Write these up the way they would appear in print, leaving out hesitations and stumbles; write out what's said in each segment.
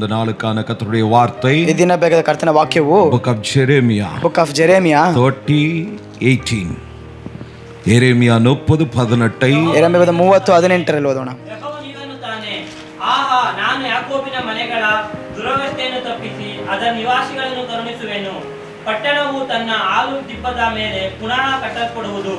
இந்த நாளுக்கான கர்த்தருடைய வார்த்தை, ಈ ದಿನ ಬೇಕಾದ ಕರ್ತನ ವಾಕ್ಯವು Book of Jeremiah book of Jeremiah 30:18. ಯೆರೆಮೀಯ 30:18. ಯೆರೆಮೀಯ 30:18 ಓದೋಣ. ಆಹಾ, ನಾನು ಯಾಕೋಬಿನ ಮನೆಗಳ ದುರವಸ್ಥೆಯನ್ನು ತಪ್ಪಿಸಿ ಅದರ ನಿವಾಸಿಗಳನ್ನು ಕರುಣಿಸುವೆನು. ಪಟ್ಟಣವು ತನ್ನ ಆಲು ದಿಬ್ಬದ ಮೇಲೆ ಪುನಃ ಕಟ್ಟಲ್ಪಡುವುದು,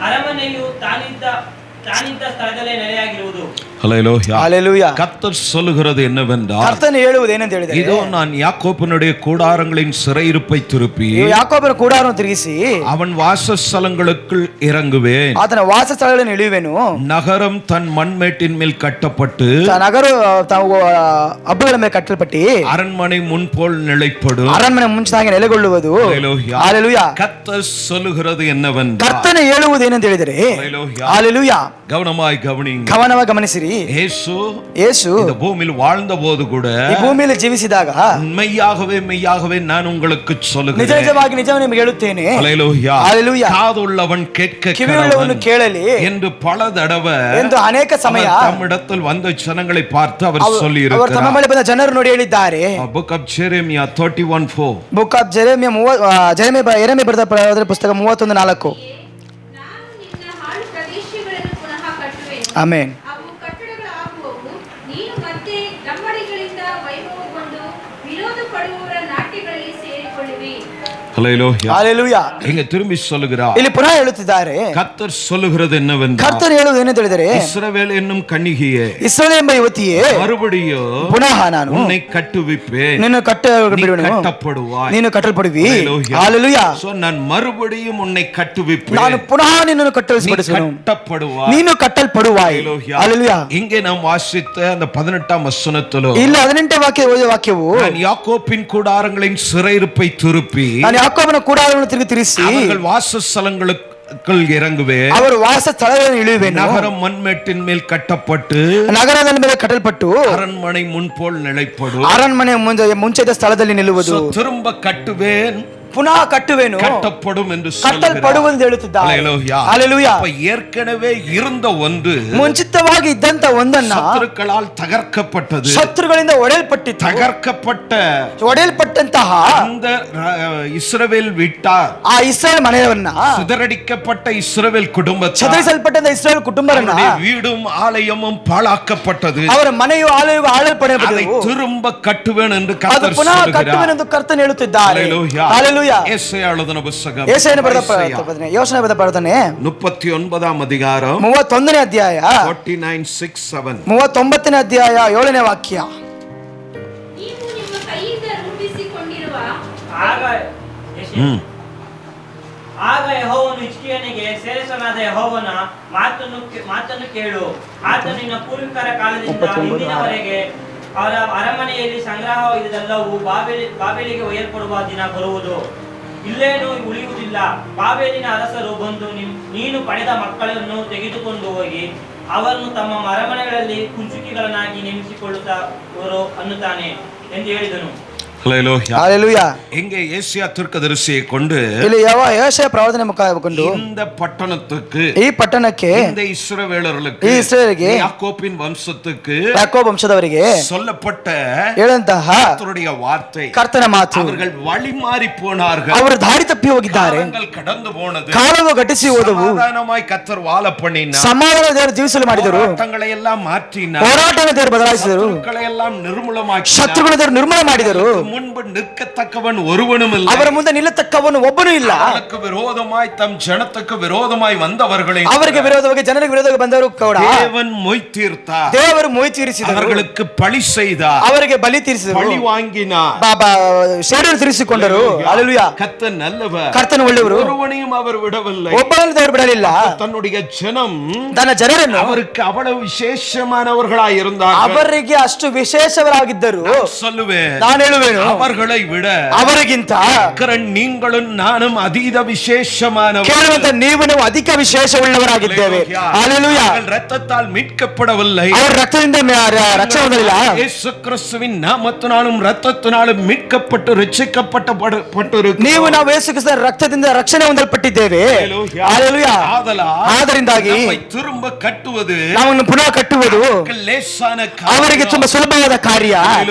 ಅರಮನೆಯು ತಾನಿದ್ದ ಸ್ಥಳದಲ್ಲೇ ನೆಲೆಯಾಗಿರುವುದು. ஹல்லேலூயா. கர்த்தர் சொல்லுகிறது என்னவென்றால், கர்த்தன் ಹೇಳುವುದು ಏನೆಂದು ಹೇಳಿದರೆ, இதோ நான் யாக்கோபினுடைய கூடாரங்களின் சிறையிருப்பை திருப்பி ಯಾಕೋಬನ ಕೂಡಾರವನ್ನು ತಿರುಗಿಸಿ அவன் வாசஸ்தலங்களுக்குள் இறங்குவேன். ಆತನ ವಾಸಸ್ಥಳಗಳನ್ನು ಇಳಿಯುವೆನು. நகரம் தன் மண்மேட்டின் மேல் கட்டப்பட்டு ನಗರ ಹಬ್ಬಗಳ ಮೇಲೆ ಕಟ್ಟಲ್ಪಟ್ಟು அரண்மனை முன்போல் நிலைப்படும். ಅರಣ್ಮನೆ ಮುಂಚಿನಾಗೆ ನೆಲೆಗೊಳ್ಳುವುದು. ஹல்லேலூயா. கர்த்தர் சொல்லுகிறது என்னவென்றால், ಕರ್ತನ ಹೇಳುವುದು ಏನೆಂದು ಹೇಳಿದರೆ, ஹல்லேலூயா, கவனமாய் கவனிங்க. ಗಮನವಾಗಿ ಗಮನಿಸಿರಿ. ಯೇಸು இந்த பூமியில் வாழ்ந்த போது கூட, ಈ ಭೂಮಿಯಲ್ಲಿ ಜೀವಿಸಿದಾಗ மெய்யாகவே நான் உங்களுக்கு சொல்லுகிறேன், ನಿಜವಾಗಿ ನಿಮಗೆ ಹೇಳುತ್ತೇನೆ, ஹல்லேலூயா, காதுள்ளவன் கேட்க ಕಿವಿಯುಳ್ಳವನು ಕೇಳಲಿ என்று பல தடவை ಎಂದು ಅನೇಕ ಸಮಯ தம்மிடத்தில் வந்த ஜனங்களை பார்த்து அவர் சொல்லி ಅವರು இருக்கிறார். ತಮ್ಮ ಮೇಲೆ ಬಂದ ಜನರು ನೋಡಿ ಹೇಳಿದ್ದಾರೆ. Book of Jeremiah 31:4. Book of ಯೆರೆಮೀಯ ಬರೆದ ಪುಸ್ತಕ 31:4. ಆಮೆನ್. ஹல்லேலூயா. இங்க திரும்பி சொல்லுகிறார், ಇಲ್ಲಿ ಪುನಃ ಹೇಳುತ್ತಿದ್ದಾರೆ, கர்த்தர் சொல்லுகிறது என்னவென்றால், ಕರ್ತನು ಹೇಳುವುದು ಏನೆಂದು ಹೇಳಿದರೆ, இஸ்ரவேல் என்னும் கன்னிகையே, ಇಸ್ರಾಯೇಲ್ ಎಂಬ ಯುವತಿಯೇ, மறுபடியும் ಪುನಃ ನಾನು உன்னை கட்டுவிப்பேன், ನಿನ್ನ ಕಟ್ಟಲ್ಪಡುವೆನು, ನೀನು ಕಟ್ಟಲ್ಪಡುವಿ. ஹல்லேலூயா. நான் மறுபடியும் உன்னை கட்டுவிப்பேன், ನಾನು ಪುನಃ ನಿನ್ನನ್ನು ಕಟ್ಟಲ್ಪಡಿಸುವೆನು, ನೀನು ಕಟ್ಟಲ್ಪಡುವಾய். ஹல்லேலூயா. இங்கே நாம் வாசித்த அந்த 18ஆம் வசனத்திலோ, ಇಲ್ಲಿ 18ನೇ ವಾಕ್ಯವು, நான் யாக்கோபின் கூடாரங்களின் சிறையிருப்பை திருப்பி ನಾನು ಯಾಕೋಬನ ಕೂಡಾರವನ್ನು ತಿರುಗಿಸಿ அவர்கள் வாசஸ்தலங்களுக்குள் இறங்குவேன், ಅವರು ವಾಸ ಸ್ಥಳಗಳನ್ನು ಇಳಿಯುವೆನು. நகரம் மண்மேட்டின் மேல் கட்டப்பட்டு ನಗರದ ಮೇಲೆ ಕಟ್ಟಲ್ಪಟ್ಟು அரண்மனை முன்போல் நிலைப்படும். ಅರಣ್ಮನೆ ಮುಂಚೆದ ಸ್ಥಳದಲ್ಲಿ ನಿಲ್ಲುವುದು. திரும்ப கட்டுவேன், ಪುನಃ ಕಟ್ಟುವೆನು, கட்டப்படும் என்று ಕಟ್ಟಲ್ಪಡುವುದು ಹೇಳುತ್ತಿದ್ದಾರೆ. ஹல்லேலூயா. ஏற்கனவே இருந்த ஒன்று ಮುಂಚಿತವಾಗಿ ಇದ್ದಂತ ಒಂದನ್ನ சத்துருக்களால் தகர்க்கப்பட்டது, ಶತ್ರುಗಳಿಂದ ಒಡೆಯಲ್ಪಟ್ಟಿತು. ಒಡೆಯಲ್ಪಟ್ಟಂತಹ அந்த இஸ்ரவேல் வீட்டார், ಆ ಇಸ್ರಾಯೇಲ್ ಮನೆಯವನ್ನ, சிதறடிக்கப்பட்ட இஸ்ரவேல் குடும்பத்தார், ಚದರಿಸಲ್ಪಟ್ಟಂತ ಇಸ್ರಾಯೇಲ್ ಕುಟುಂಬರನ್ನ, வீடும் ஆலயமும் பாழாக்கப்பட்டது, ಅವರ ಮನೆಯು ಆಲಯವು ಆಳಲ್ಪಡಬೇಕು, திரும்ப கட்டுவேன் என்று ಅದು கர்த்தர் ಪುನಃ சொல்கிறார். ಕಟ್ಟುವೆನು ಎಂದು ಕರ್ತನು ಹೇಳುತ್ತಿದ್ದಾರೆ. ஹல்லேலூயா. ஏசாயா எழுதின புத்தகம், ಯೋಸೇಯನ ಬರೆದ ಪ್ರಾರ್ಥನೆ 39ஆம் அதிகாரம் 31ನೇ ಅಧ್ಯಾಯ 49:6-7. 39ನೇ ಅಧ್ಯಾಯ 7ನೇ ವಾಕ್ಯ. ಆಗ ಯೆಹೋವನು ಹಿಜ್ಕೀಯನಿಗೆ, ಸೇರಿಸನಾದ ಯೆಹೋವನ ಮಾತನ್ನು ಕೇಳು. ಆತನು ನಿನ್ನ ಪೂರ್ವಿಕರ ಕಾಲದಿಂದ ಇಂದಿನವರೆಗೆ ಅವರ ಅರಮನೆಯಲ್ಲಿ ಸಂಗ್ರಹವಿದ್ದೆಲ್ಲವೂ ಬಾಬೆಲಿಗೆ ಒಯ್ಯಲ್ಪಡುವ ದಿನ ಬರುವುದು, ಇಲ್ಲೇನೂ ಉಳಿಯುವುದಿಲ್ಲ. ಬಾಬೆಲಿನ ಅರಸರು ಬಂದು ನೀನು ಪಡೆದ ಮಕ್ಕಳನ್ನು ತೆಗೆದುಕೊಂಡು ಹೋಗಿ ಅವರನ್ನು ತಮ್ಮ ಅರಮನೆಗಳಲ್ಲಿ ಕುಂಚುಕಿಗಳನ್ನಾಗಿ ನೇಮಿಸಿಕೊಳ್ಳುತ್ತಾರೆ ಅನ್ನುತ್ತಾನೆ ಎಂದು ಹೇಳಿದನು. ஹல்லேலூயா. எங்கே ஏசாயா தீர்க்கதரிசியை கொண்டு, ಇಲ್ಲಿ ಯೆಶಾಯ ಪ್ರವಾದನೆ ಮುಖಾಂತರ இந்த பட்டணத்துக்கு, ಈ ಪಟ್ಟಣಕ್ಕೆ, இந்த இஸ்ரவேலர்களுக்கு, ಈ ಇಸ್ರಾಯೇಲಿಗೆ, யாக்கோபின் வம்சத்துக்கு, ಯಾಕೋಬ ವಂಶದವರಿಗೆ சொல்லப்பட்ட ಹೇಳಂತಹ கர்த்தருடைய வார்த்தை, ಕರ್ತನ ಮಾತು. அவர்கள் வழிமாறி போனார்கள், ಅವರು ದಾರಿ ತಪ್ಪಿ ಹೋಗಿದ್ದಾರೆ, காலங்கள் கடந்து போனது, ಕಾಲವು ಗತಿಸಿ ಹೋದವು, சமாதானமாய் கர்த்தர் வாழ பண்ணினார், ಸಮಾಧಾನ ದೇವರು ಜೀವಿಸಲು ಮಾಡಿದರು, போராட்டங்களை எல்லாம் மாற்றினார், ಹೋರಾಟನ ದೇವರು ಬದಲಾಯಿಸಿದರು, ಶತ್ರುக்களை எல்லாம் ನಿರ್ಮೂಲಮಾಕಿனார், ಶತ್ರುಗಳ ದೇವರು ನಿರ್ಮೂಲ ಮಾಡಿದರು, முன்பு நிற்கத்தக்கவன் ஒருவனும் இல்லை, ಅವರ ಮುಂದೆ ನಿಲ್ಲತಕ್ಕವನು ಒಬ್ಬನೂ ಇಲ್ಲ, அவருக்கு விரோதமாய் தம் ஜனத்துக்கு விரோதமாய் வந்தவர்களை, ಅವರಿಗೆ ವಿರೋಧವಾಗಿ ಜನರಿಗೆ ವಿರೋಧವಾಗಿ ಬಂದವರು ಕೂಡ தேவன் மொய் தீர்த்தார், ದೇವರು ಮೊಯ್ ತೀರಿಸಿದರು, அவர்களுக்கு பழி செய்தார், ಅವರಿಗೆ ಬಲಿ ತೀರಿಸಿದರು, பழி வாங்கினார், ಸೇಡನ್ನು ತೀರಿಸಿಕೊಂಡರು. ஹல்லேலூயா. கர்த்தர் நல்லவர், ಕರ್ತನು ಒಳ್ಳೆಯವರು, ஒருவனையும் அவர் விடவில்லை, ಒಬ್ಬನನ್ನು ದೇವರು ಬಿಡಲಿಲ್ಲ. தன்னுடைய ஜனம், ತನ್ನ ಜನರನ್ನು அவருக்கு அவ்வளவு விசேஷமானவர்களாய் இருந்தார்கள். ಅವರಿಗೆ ಅಷ್ಟು ವಿಶೇಷವರಾಗಿದ್ದರು. சொல்லுவேன், ನಾನು ಹೇಳುವೆನು, அவர்களை விட ಅವರಿಗಿಂತ நீங்களும் நானும் அதீத விசேஷமானவர்கள். ಕೇಳುವಂತ ನೀವು ನಾವು ಅಧಿಕ ವಿಶೇಷವುಳ್ಳವರಾಗಿದ್ದೇವೆ. ಹಲ್ಲೆಲೂಯಾ. ரத்தத்தால் மீட்கப்படவில்லை, ಅವರು ರಕ್ತದಿಂದ ರಕ್ಷಣೆ ಹೊಂದಲಿಲ್ಲ. ಯೇಸು ಕ್ರಿಸ್ತುವಿನ ನಾಮத்தினாலும் ரத்தத்தினாலும் மீட்கப்பட்டு ರಕ್ಷಿಸಲ್ಪಟ್ಟಿರುக்கிறோம். ನೀವು ನಾವು ಯೇಸು ಕ್ರಿಸ್ತನ ರಕ್ತದಿಂದ ರಕ್ಷಣೆ ಹೊಂದಲ್ಪಟ್ಟಿದ್ದೇವೆ. ಹಲ್ಲೆಲೂಯಾ. ಆದರಿಂದಾಗಿ திரும்ப ಕಟ್ಟುವುದು, ನಾವನ್ನು ಪುನಃ ಕಟ್ಟುವುದು ಲೇಸಾನ ಅವರಿಗೆ ತುಂಬಾ ಸುಲಭವಾದ ಕಾರ್ಯ.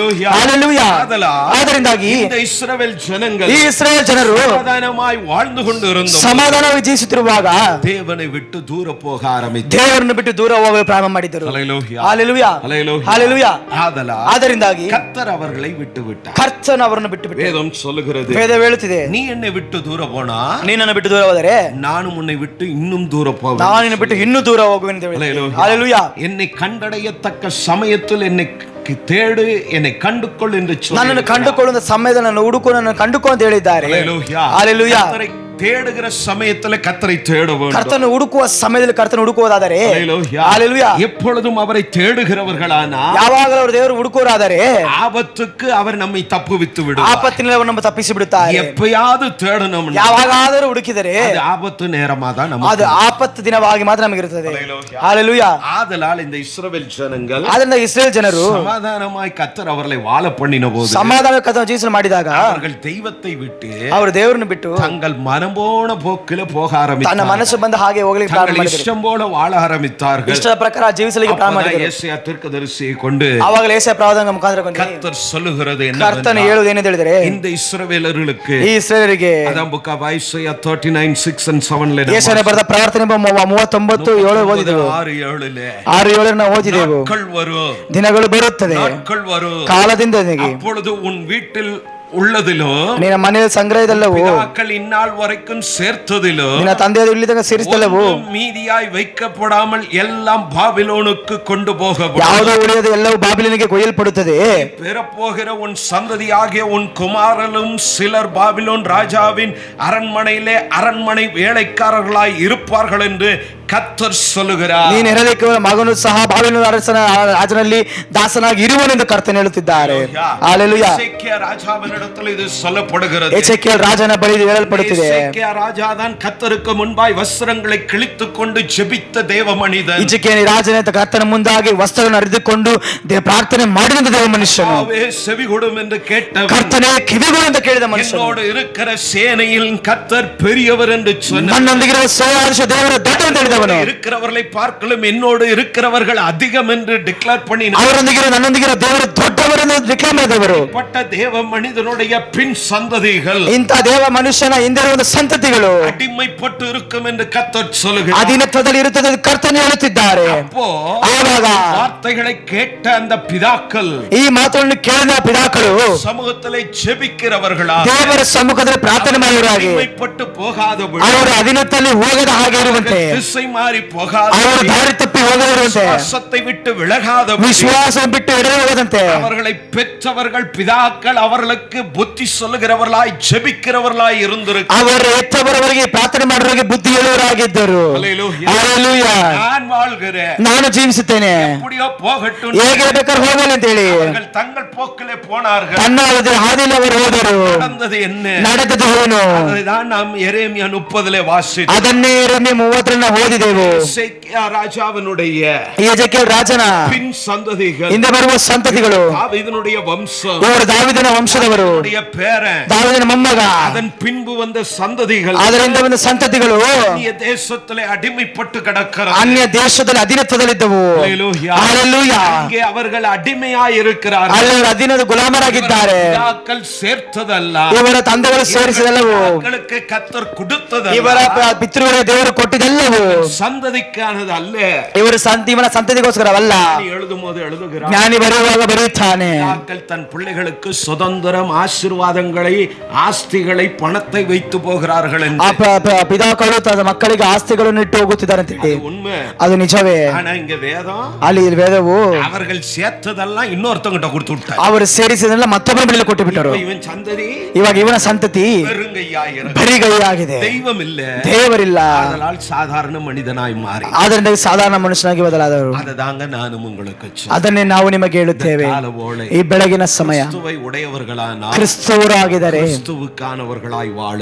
ಹಲ್ಲೆಲೂಯಾ. ಆದರಿಂದಾಗಿ இந்த இஸ்ரவேல் ஜனங்கள், ಈ ಇಸ್ರಾಯೇಲ್ ಜನರು ಸಮಾಧಾನವಾಗಿ வாழ்ந்து கொண்டிருந்த ಸಮಾಧಾನವಾಗಿ ಜೀವಿಸುತ್ತಿರುವಾಗ ದೇವனை ಬಿಟ್ಟು ದೂರ ಹೋಗ ಆರಂಭಿಸಿದರು. ದೇವರನ್ನು ಬಿಟ್ಟು ದೂರ ಹೋಗಲು ಪ್ರಾರಂಭ ಮಾಡಿದರು. ಹಲ್ಲೆಲೂಯಾ. ಹಲ್ಲೆಲೂಯಾ. ಆದರಿಂದಾಗಿ கர்த்தர் அவர்களை விட்டு விட்டார். ಕರ್ತನು ಅವರನ್ನು ಬಿಟ್ಟು ಬಿಟ್ಟರು. வேதம் சொல்லுகிறது, ವೇದ ಹೇಳುತ್ತಿದೆ, நீ என்னை விட்டு தூர போனா ನೀನನ್ನು ಬಿಟ್ಟು ದೂರ ಹೋದರೆ நானும் உன்னை விட்டு இன்னும் தூர போவேன். ನಾನು ನಿನ್ನ ಬಿಟ್ಟು ಇನ್ನೂ ದೂರ ಹೋಗುವೆನು ಅಂತ ಹೇಳಿದೆ. ಹಲ್ಲೆಲೂಯಾ. என்னை கண்டடையத்தக்க சமயத்தில் என்னை தேடு, என்னை கண்டுகொள் என்று சொல்லி ನನ್ನನ್ನು ಕಂಡುಕೊಳ್ಳುವ ಸಮಯದಲ್ಲಿ ನನ್ನ ಹುಡುಕು, ನನ್ನ ಕಂಡುಕೊ ಅಂತ ಹೇಳಿದ್ದಾರೆ. ಹಲ್ಲೆಲೂಯಾ. தேடுகிற சமயத்துல கர்த்தரை தேட வேண்டும். ಕರ್ತನ ಹುಡುಕುವ ಸಮಯದಲ್ಲಿ ಕರ್ತನ ಹುಡುಕುವುದಾದರೆ, ಹಲ್ಲೆಲೂಯಾ, எப்பொழுதும் அவரை தேடுகிறவர்களானா, ಯಾವಾಗಲೂ ಅವರು ದೇವರು ಹುಡುಕುವರಾದರೆ ஆபத்துக்கு அவர் நம்மை தப்புவித்து விடுவார். ಆಪತ್ತಿನಲ್ಲಿ ಅವರು ನಮ್ಮ ತಪ್ಪಿಸಿ ಬಿಡುತ್ತಾರೆ. எப்பயாவது தேடணும், ಯಾವಾಗಾದರೂ ಹುಡುಕಿದರೆ அது ஆபத்து நேரமா தான் நமக்கு, ಅದು ಆಪತ್ತು ದಿನವಾಗಿ ಮಾತ್ರ ನಮಗೆ ಇರುತ್ತದೆ. ಹಲ್ಲೆಲೂಯಾ. ஆதலால் இந்த இஸ்ரவேல் ஜனங்கள், ಆದ್ದರಿಂದ ಇಸ್ರೇಲ್ ಜನರು சமாதானமாய் கர்த்தர் அவர்களை வாழ பண்ணின போது, ಸಮಾಧಾನ ಕರ್ತನ ಜೀವಿಸಲು ಮಾಡಿದಾಗ அவர்கள் தெய்வத்தை விட்டு, ಅವರು ದೇವರನ್ನು ಬಿಟ್ಟು தங்கள் மனம்போன போக்கில போக ತನ್ನ ஆரம்பித்தார்கள். ಮನಸ್ಸು ಬಂದ ಹಾಗೆ ಹೋಗಲಿಕ್ಕೆ ಪ್ರಾರಂಭ ಮಾಡಿದರು. இஷ்டம் போல வாழ ஆரம்பித்தார்கள். ಇಷ್ಟದ ಪ್ರಕಾರ ಜೀವಿಸಲಿಕ್ಕೆ ಪ್ರಾರಂಭ ಮಾಡಿದರು. ಯೆಶಾಯ தீர்க்கதரிசியை கொண்டு ಆವಾಗ ಯೆಶಾಯ ಪ್ರವಾದನ ಮುಖಾಂತರ கர்த்தர் சொல்லுகிறது ಕರ್ತನು ಹೇಳುವುದು ಏನೆಂದು ಹೇಳಿದರೆ, இந்த ಇಸ್ರಾಯೇಲர்களுக்கு, ಈ ಇಸ್ರಾಯೇಲರಿಗೆ ಅದಾಂ book of Isaiah 39:6-7 ಯೆಶಾಯ ಬರೆದ ಪ್ರವರ್ತನೆ 39:7 ಓದಿದೆವು. 6:7 ಓದಿದೆವು. ದಿನಗಳು ಬರುತ್ತದೆ, ಕಾಲದಿಂದ அப்பொழுது உன் வீட்டில் உள்ளதிலோ, ನಿನ್ನ ಮನೆಯ ಸಂಗ್ರಹದಲ್ಲವೋ, பிதாக்கள் இந்நாள் வரைக்கும் சேர்த்ததிலோ, ನಿನ್ನ ತಂದೆಯ ಇಲ್ಲಿದಾಗ ಸೇರಿಸದಲ್ಲವೋ, மீதியாய் வைக்கப்படாமல் எல்லாம் பாபிலோனுக்கு கொண்டு போகப்படும். ಯಾವುದೋ ಉಳಿಯದೆ ಎಲ್ಲವೂ ಬಾಬಿಲೋನಿಗೆ ಕೊಯ್ಯಲ್ಪಡುತ್ತದೆ. பெறப்போகிற உன் சந்ததியாகிய உன் குமாரலும் சிலர் பாபிலோன் ராஜாவின் அரண்மனையிலே அரண்மனை வேலைக்காரர்களாய் இருப்பார்கள் என்று கர்த்தர் சொல்லுகிறார். ನೀನು ಹೆರಲಿಕ್ಕೆ ಮಗನು ಸಹ ಬಾಬಿಲೋನ್ ಅರಸನ ರಾಜನಲ್ಲಿ ದಾಸನಾಗಿ ಇರುವನೆಂದು ಕರ್ತನು ಹೇಳುತ್ತಿದ್ದಾರೆ. ಹಲ್ಲೆಲೂಯಾ. எசேக்கியா ராஜாவினிடத்தில் இது சொல்லப்படுகிறது. ಎಸೆಕಿಯೇಲ್ ರಾಜನ ಬಳಿ ಹೇಳಲ್ಪಡುತ್ತಿದೆ. எசேக்கியா ராஜாதான் கர்த்தருக்கு முன்பாய் வஸ்திரங்களை கிழித்துக்கொண்டு ஜெபித்த தேவ மனிதன். ಇಜಕೇಲ್ ರಾಜನ ಕರ್ತನ ಮುಂದಾಗಿ ವಸ್ತ್ರಗಳನ್ನು ಹರಿದುಕೊಂಡು ಪ್ರಾರ್ಥನೆ ಮಾಡಿದ ದೇವ ಮನುಷ್ಯನು. செவிகொடும் என்று கேட்டவன், ಕರ್ತನೇ ಕಿವಿಗೊಡು ಎಂದು ಕೇಳಿದ ಮನುಷ್ಯನು. என்னோடு இருக்கிற சேனையில் கர்த்தர் பெரியவர் என்று சொன்னார். ನನ್ನೊಂದಿಗಿರುವ ಸೇನಾಧೀಶ ದೇವರು ದೊಡ್ಡವರು ಎಂದು ಹೇಳಿದವನು. இருக்கிறவர்களை பார்க்கலும் என்னோடு இருக்கிறவர்கள் அதிகம் என்று டிக்ளேர் பண்ணினார். ಅವರೊಂದಿಗಿರುವ ನನ್ನೊಂದಿಗಿರುವ ದೇವರು ದೊಡ್ಡವರು ಎಂದು ಡಿಕ್ಲೇರ್ ಮಾಡಿದವರು. பட்ட தேவ மனிதனுடைய பின் சந்ததிகள், ಇಂಥ ದೇವ ಮನುಷ್ಯನ ಹಿಂದೆ ಒಂದು ಸಂತತಿಗಳು அடிமைப்பட்டு இருக்கும் என்று கர்த்தர் சொல்லுகிறார். ಅಧೀನತ್ವದಲ್ಲಿ ಇರುತ್ತದೆ ಎಂದು ಕರ್ತನು ಹೇಳುತ್ತಿದ್ದಾರೆ. அப்போ ಆವಾಗ வார்த்தைகளை கேட்ட அந்த பிதாக்கள், ಈ ಮಾತುಗಳನ್ನು ಕೇಳಿದ ಪಿತಾಕಳು சமூகத்திலே ஜெபிக்கிறவர்களா, ದೇವರ ಸಮ್ಮುಖದಲ್ಲಿ ಪ್ರಾರ್ಥನೆ ಮಾಡುವವರಾಗಿ, அடிமைப்பட்டு போகாதபடி, ಅವರು ಅಧೀನತ್ವದಲ್ಲಿ ಹೋಗದ ಹಾಗೆ ಇರುವಂತೆ, திசை மாறி போகாத, ಅವರು ದಾರಿ ತಪ್ಪಿ ಹೋಗದಿರುವಂತೆ, விசுவாசத்தை விட்டு விலகாதபடி, ವಿಶ್ವಾಸ ಬಿಟ್ಟು ಎಡವಿ ಹೋಗದಂತೆ, அவர்களை பெற்றவர்கள் பிதாக்கள் அவர்களுக்கு புத்தி சொல்லுகிறவர்களாய் ஜெபிக்கிறவர்களாய் இருந்திருக்கிறார்கள். ಅವರು ಹೆತ್ತವರವರಿಗೆ ಪ್ರಾರ್ಥನೆ ಮಾಡುವವರಿಗೆ ಬುದ್ಧಿ ಹೇಳುವವರಾಗಿದ್ದರು. ಹಲ್ಲೆಲೂಯಾ. நான் வாழ்கிறேன், ನಾನು ಜೀವಿಸುತ್ತೇನೆ, எப்படியோ போகட்டும், ಹೇಗೆ ಬೇಕಾದ್ರೆ ಹೋಗಲಿ ಅಂತ ಹೇಳಿ அவர்கள் தங்கள் போக்கிலே போனார்கள். ತನ್ನ ಹಾದಿಯಲ್ಲಿ ಅವರು ಹೋದರು. நடந்தது என்ன? ನಡೆದದ್ದು ಏನು? அதுதான் நாம் எரேமியா 30 வாசித்தோம். ಅದನ್ನೇ ಯೆರೆಮೀಯ 30 ಓದಿದೆವು. எசேக்கியா ராஜாவினுடைய ಎಜೆಕಿಯೇಲ್ ರಾಜನ பின் சந்ததிகள், ಹಿಂದೆ ಬರುವ ಸಂತತಿಗಳು, தாவீதினுடைய வம்சம், ಇವರು ದಾವೀದನ ವಂಶದವರು, பேரன், ದಾವೀದನ ಮೊಮ್ಮಗ, அதன் பின்பு வந்த சந்ததிகள் ಅದರಿಂದ ಬಂದ ಸಂತತಿಗಳು அந்நிய தேசத்திலே அடிமைப்பட்டு கிடக்கிறார்கள். ಅನ್ಯ ದೇಶದಲ್ಲಿ ಅಧೀನತ್ವದಲ್ಲಿದ್ದವು. ಹಲ್ಲೆಲೂಯಾ. அங்கே அவர்கள் அடிமையாய் இருக்கிறார்கள். ಅಲ್ಲಿ ಅವರು ಅಧೀನದ ಗುಲಾಮರಾಗಿದ್ದಾರೆ. பிதாக்கள் சேர்த்ததல்ல, ಇವರ ತಂದೆಗಳು ಸೇರಿಸಿದೆಲ್ಲವು, மக்களுக்கு கர்த்தர் கொடுத்ததல்ல, ಇವರ ಪಿತೃಗಳಿಗೆ ದೇವರು ಕೊಟ್ಟಿದ್ದೆಲ್ಲವು சந்ததிக்கானது அல்ல. ಇವರ ಇವನ ಸಂತತಿಗೋಸ್ಕರವಲ್ಲ. எழுதும்போது எழுதுகிறார், ಜ್ಞಾನಿ ಬರೆಯುವಾಗ ಬರೆಯುತ್ತಾನೆ, பிதாக்கள் தன் பிள்ளைகளுக்கு சுதந்திரம், ஆசீர்வாதங்களை, ஆஸ்திகளை, பணத்தை வைத்து போகிறார்கள் என்று. ಪಿತಾಕಳು ತನ್ನ ಮಕ್ಕಳಿಗೆ ಆಸ್ತಿಗಳನ್ನು ಇಟ್ಟು ಹೋಗುತ್ತಿದ್ದಾರೆ ಅಂತ ಹೇಳಿ உண்மை, ಅದು ನಿಜವೇ. ஆனா இங்க வேதம், ಅಲ್ಲಿ ವೇದವು அவர்கள் சேர்த்ததெல்லாம் இன்னொருத்தங்கிட்ட கொடுத்து விட்டார். ಅವರು ಸೇರಿಸಿದೆಲ್ಲ ಮತ್ತೊಬ್ಬರ ಬಳಿ ಕೊಟ್ಟು ಬಿಟ್ಟರು. இவன் சந்ததி ಇವಾಗ ಇವನ ಸಂತತಿ பெருங்கையாயிரு, ಬರಿಗೈಯಾಗಿದೆ, தெய்வம் இல்ல, ದೇವರಿಲ್ಲ. அதனால் சாதாரண மனிதனாய் மாறி ಆದ್ದರಿಂದ ಸಾಧಾರಣ ಮನುಷ್ಯನಾಗಿ ಬದಲಾದವರು. ಅದதாங்க நானும் உங்களுக்கு ಅದನ್ನೇ ನಾವು ನಿಮಗೆ ಹೇಳುತ್ತೇವೆ. ಈ ಬೆಳಗಿನ ಸಮಯ கிறிஸ்துவை உடையவர்களானால் ಕ್ರಿಸ್ತವರಾಗಿದ್ದಾರೆ, கிறிஸ்துவுக்கானவர்களாய் வாழு.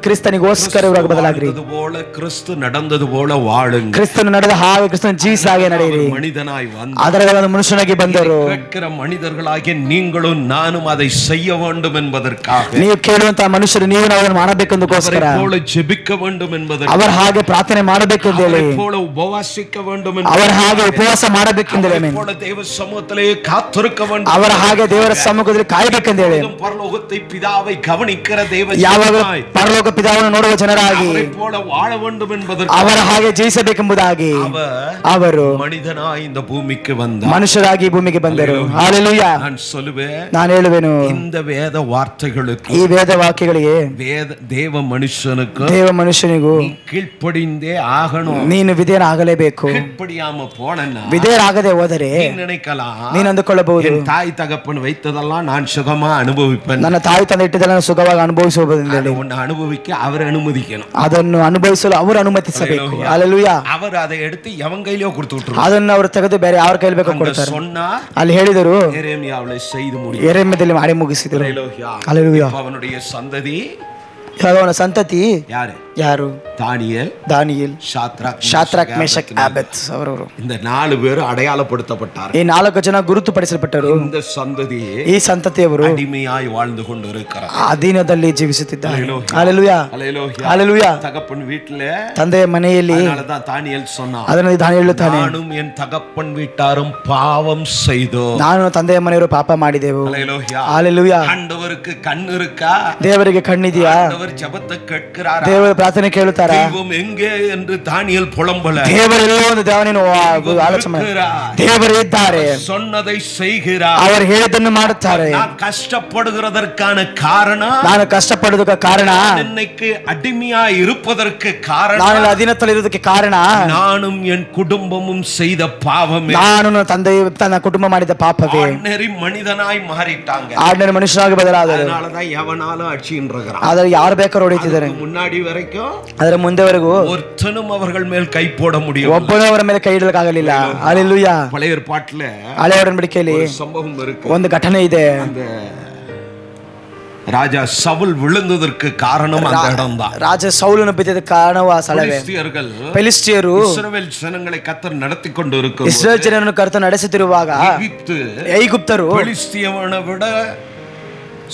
ಕ್ರಿಸ್ತನಿಗೋಸ್ಕರ ಇವಾಗ ಬದಲಾಗ್ರಿ. போல கிறிஸ்து நடந்தது போல வாழுங்க. ಕ್ರಿಸ್ತನು ನಡೆದ ಹಾಗೆ ಕ್ರಿಸ್ತನ ಜೀವಿಸ ಹಾಗೆ ನಡೆಯಿರಿ. மனிதனாய் வந்து ಅದರ ಒಂದು ಮನುಷ್ಯನಾಗಿ ಬಂದರು. கேட்கிற மனிதர்களாகிய நீங்களும் நானும் அதை செய்ய வேண்டும் என்பதற்காக, ನೀವು ಕೇಳುವಂತಹ ಮನುಷ್ಯರು ನೀವು ಅದನ್ನು ಮಾಡಬೇಕೆಂದುಕೋಸ್ಕರ, போல ஜெபிக்க வேண்டும் என்பதற்காக, ಅವರ ಹಾಗೆ ಪ್ರಾರ್ಥನೆ ಮಾಡಬೇಕೆಂದು ಹೇಳಿ, போல உபவாசிக்க வேண்டும் ಅವರ ಹಾಗೆ ಉಪವಾಸ ಮಾಡಬೇಕೆಂದು ಹೇಳಿ, போல தேவ சமூகத்திலே காத்திருக்க வேண்டும், ಅವರ ಹಾಗೆ ದೇವರ ಸಮ್ಮುಖದಲ್ಲಿ ಕಾಯಬೇಕೆಂದು ಹೇಳಿ, பரலோகத்தை பிதாவை கவனிக்கிற தேவ ಯಾವಾಗ ಪರಲೋಕ ಪಿತಾವನ್ನು ನೋಡುವ ಜನರಾಗಿ போல வாழ வேண்டும் என்பதற்கு ಅವರ ಹಾಗೆ ಜೀವಿಸಬೇಕೆಂಬುದಾಗಿ ಅವರು மனிதனாய் இந்த பூமிக்கு வந்தார், ಮನುಷ್ಯರಾಗಿ ಭೂಮಿಗೆ ಬಂದರು. ಹಲ್ಲೆಲೂಯಾ. நான் சொல்லுவேன், ನಾನು ಹೇಳುವೆನು, இந்த வேத வார்த்தைகளுக்கு, ಈ ವೇದ ವಾಕ್ಯಗಳಿಗೆ, தேவ மனுஷனுக்கு, ದೇವ ಮನುಷ್ಯನಿಗೂ கீழ்ப்படிந்தே ஆகணும். ನೀನು ವಿಧೇಯನಾಗಲೇಬೇಕು. கீழ்ப்படியாம போனா ವಿಧೇಯರಾಗದೆ ಹೋದರೆ நினைக்கலாம், ನೀನು ಅಂದುಕೊಳ್ಳಬಹುದು, என் தாய் தகப்பன் வைத்ததெல்லாம் நான் சுகமா அனுபவிப்பேன். ನನ್ನ ತಾಯಿ ತಂದೆ ಇಟ್ಟಿದ್ದೆಲ್ಲ ನಾನು ಸುಖವಾಗಿ ಅನುಭವಿಸಬಹುದು ಹೇಳಿ, ஒன்னு அனுபவிக்க அவர் அனுமதிக்கணும், ಅದನ್ನು ಅನುಭವಿಸಲು ಅವರು ಅನುಮತಿಸಬೇಕು. ಹಲ್ಲೆಲೂಯಾ. அவர் அதை எடுத்து எவன் கையிலோ கொடுத்து விட்டுருவார். ಅದನ್ನು ಅವರು ತೆಗೆದು ಬೇರೆ ಯಾರ ಕೈಲಿ ಬೇಕೋ ಕೊಡ್ತಾರೆ. சொன்னா ಅಲ್ಲಿ ಹೇಳಿದರು, எரேமியாவுல செய்து முடியும். ಯೆರೆಮೀಯದಲ್ಲಿ ಮಾಡಿ ಮುಗಿಸಿದರು. ஹல்லேலூயா. ಹಲ್ಲೆಲೂಯಾ. அவனுடைய சந்ததி ಅವನ ಸಂತತಿ யாரு? ಯಾರು? ದಾನಿಯೇಲ್, ಶಾದ್ರಾಕ್, ಮೇಷಕ್, ಅಬೇದ್ ಅವರವರು. இந்த 4 பேர் ಅಡಯಾಳಪಡಿಸಲ್ಪಟ್ಟಾರು. ಈ 4 ಜನ ಗುರುತುಪಡಿಸಲ್ಪಟ್ಟರು. இந்த சந்ததி ಈ ಸಂತತಿಯವರು ಅಡಿಮೆಯಾಗಿ வாழ்ந்து கொண்டிருக்கிறார். ಅಧೀನದಲ್ಲಿ ಜೀವಿಸುತ್ತಿದ್ದಾರೆ. ಹಲ್ಲೆಲೂಯಾ. ಹಲ್ಲೆಲೂಯಾ. தகப்பன் வீட்டில, ತಂದೆಯ ಮನೆಯಲ್ಲಿ, அதனாலதான் தானியேல் சொன்னான், ಅದನ್ನು ದಾನಿಯೇಲ್ ಹೇಳುತ್ತಾನೆ, நானும் என் தகப்பன் வீட்டாரும் பாவம் செய்தோம். ನಾನು ತಂದೆಯ ಮನೆಯವರು ಪಾಪ ಮಾಡಿದೆವು. ಹಲ್ಲೆಲೂಯಾ. ஆண்டவருக்கு கண் இருக்கா? ದೇವರಿಗೆ ಕಣ್ಣಿದೆಯಾ? ஆண்டவர் ஜெபத்தை கேட்கிறாரா? ದೇವರ ಪ್ರಾರ್ಥನೆ ಕೇಳುತ್ತಾರಾ? தெய்வம் எங்கே என்று தானியேல் புலம்பல. ದೇವರೆಲ್ಲೋ ಒಂದು ದೇವನನ್ನು ಆಲೋಚನೆ, ದೇವರು ಇದ್ದಾರೆ, சொன்னதை செய்கிறார், ಅವರು ಹೇಳಿದ್ದನ್ನು ಮಾಡುತ್ತಾರೆ. நான் கஷ்டப்படுகிறதற்கான காரணம், ನಾನು ಕಷ್ಟಪಡುವುದಕ್ಕೆ ಕಾರಣ, இன்னைக்கு அடிமையா இருப்பதற்கு காரணம், ನಾನು ಅಧೀನದಲ್ಲಿ ಇರುವುದಕ್ಕೆ ಕಾರಣ, நானும் என் குடும்பமும் செய்த பாவமே. ನಾನು ನನ್ನ ತಂದೆ ತನ್ನ ಕುಟುಂಬ ಮಾಡಿದ ಪಾಪವೇ. ஆர்டினரி மனிதனாய் மாறிட்டாங்க. ಆರ್ಡಿನರಿ ಮನುಷ್ಯನಾಗಿ ಬದಲಾದರು. அதனாலதான் எவனாலும் அடிச்சுன்றான். ಆದರೆ ಯಾರು ಬೇಕಾದ್ರೂ ಹೊಡಿತಿದ್ದಾರೆ. முன்னாடி வரைக்கும் ಅದರ ಮುಂದೆವರೆಗೂ ஒருத்தனும் அவர்கள் மேல் கை போட முடியும். ಒಬ್ಬನೇ ಅವರ ಮೇಲೆ ಕೈ ಇಡಲಿಕ್ಕಾಗಲಿಲ್ಲ. ಹಲ್ಲೆಲೂಯಾ. பழைய ஏற்பாட்டுல ಹಳೆಯ ಒಡಂಬಡಿಕೆಯಲ್ಲಿ சம்பவம் இருக்கு. ಒಂದು ಘಟನೆ ಇದೆ. அந்த ராஜா சவுல் விழுந்ததற்கு காரணம் அந்த இடம்தான். ರಾಜ ಸೌಲನು ಬಿದ್ದಿದ್ದ ಕಾರಣವು ಆ ಸ್ಥಳವೇ. ಫಿಲಿಸ್ಟಿಯರು ಇಸ್ರಾಯೇಲ್ ಜನங்களை ಕರ್ತರು ನಡೆಸಿ ಕೊಂಡು ಇರುವಾಗ, ಇಸ್ರಾಯೇಲ್ ಜನರನ್ನು ಕರ್ತನು ನಡೆಸುತ್ತಿರುವಾಗ, ಐಗುಪ್ತರು ಫಿಲಿಸ್ಟಿಯವನ விட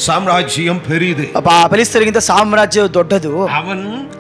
ಸಾಮ್ರಾಜ್ಯಂ ಪೆರಿದೆ. ಫಿಲಿಸ್ತಿಯರಿಗಿಂತ ಸಾಮ್ರಾಜ್ಯ ದೊಡ್ಡದು.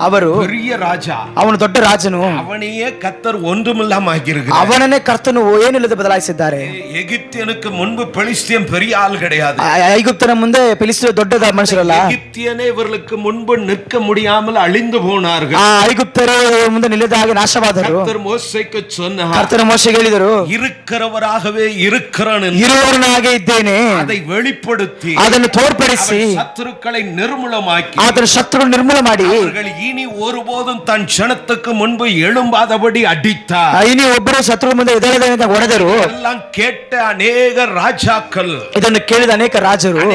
ಅವರು பெரிய ராஜா, ಅವನು ದೊಡ್ಡ ರಾಜನು. அவனையே கர்த்தர் ஒன்றுமில்லாம ஆக்கியிருக்கிறார். ಅವನನ್ನೇ ಕರ್ತನು ಏನಿಲ್ಲದೆ ಬದಲಾಯಿಸಿದ್ದಾರೆ. எகிப்தியனுக்கு முன்பு பெலிஸ்தியன் பெரிய ஆள் கிடையாது. ಐಗುಪ್ತನ ಮುಂದೆ ಫಿಲಿಸ್ತಿಯರು ದೊಡ್ಡ ಮನುಷ್ಯರಲ್ಲ. எகிப்தியனே இவர்களுக்கு முன்பு நிற்க முடியாமல் அழிந்து போனார்கள். ಐಗುಪ್ತರು ಮುಂದೆ ನಿಲ್ಲದ ಹಾಗೆ ನಾಶವಾದರು. கர்த்தர் மோசேக்கு சொன்னார், ಕರ್ತನು ಮೋಶೆಗೆ ಹೇಳಿದರು, இருக்கிறவராகவே இருக்கிறான், ಇರುವವನಾಗೆ ಇದ್ದೇನೆ, அதை வெளிப்படுத்தி ಅದನ್ನು ತೋರ್ಪಡಿಸಿ சத்துருக்களை நிர்மூலமாக்கி ಅದರ ಶತ್ರುಗಳನ್ನು ನಿರ್ಮೂಲ ಮಾಡಿ அவர்கள் இனி ஒருபோதும் தன் ஜனத்துக்கு முன்பு எழும்பாதபடி அடித்தார். ಇനി ಒಬ್ಬರು ಶತ್ರು ಮುಂದೆ ಎದ್ದೇಳದೆ ಅಂತ ಹೊಡೆದರು. எல்லாம் கேட்ட ಅನೇಕ ರಾಜಾக்கள், ಇದನ್ನು ಕೇಳಿದ ಅನೇಕ ರಾಜರು,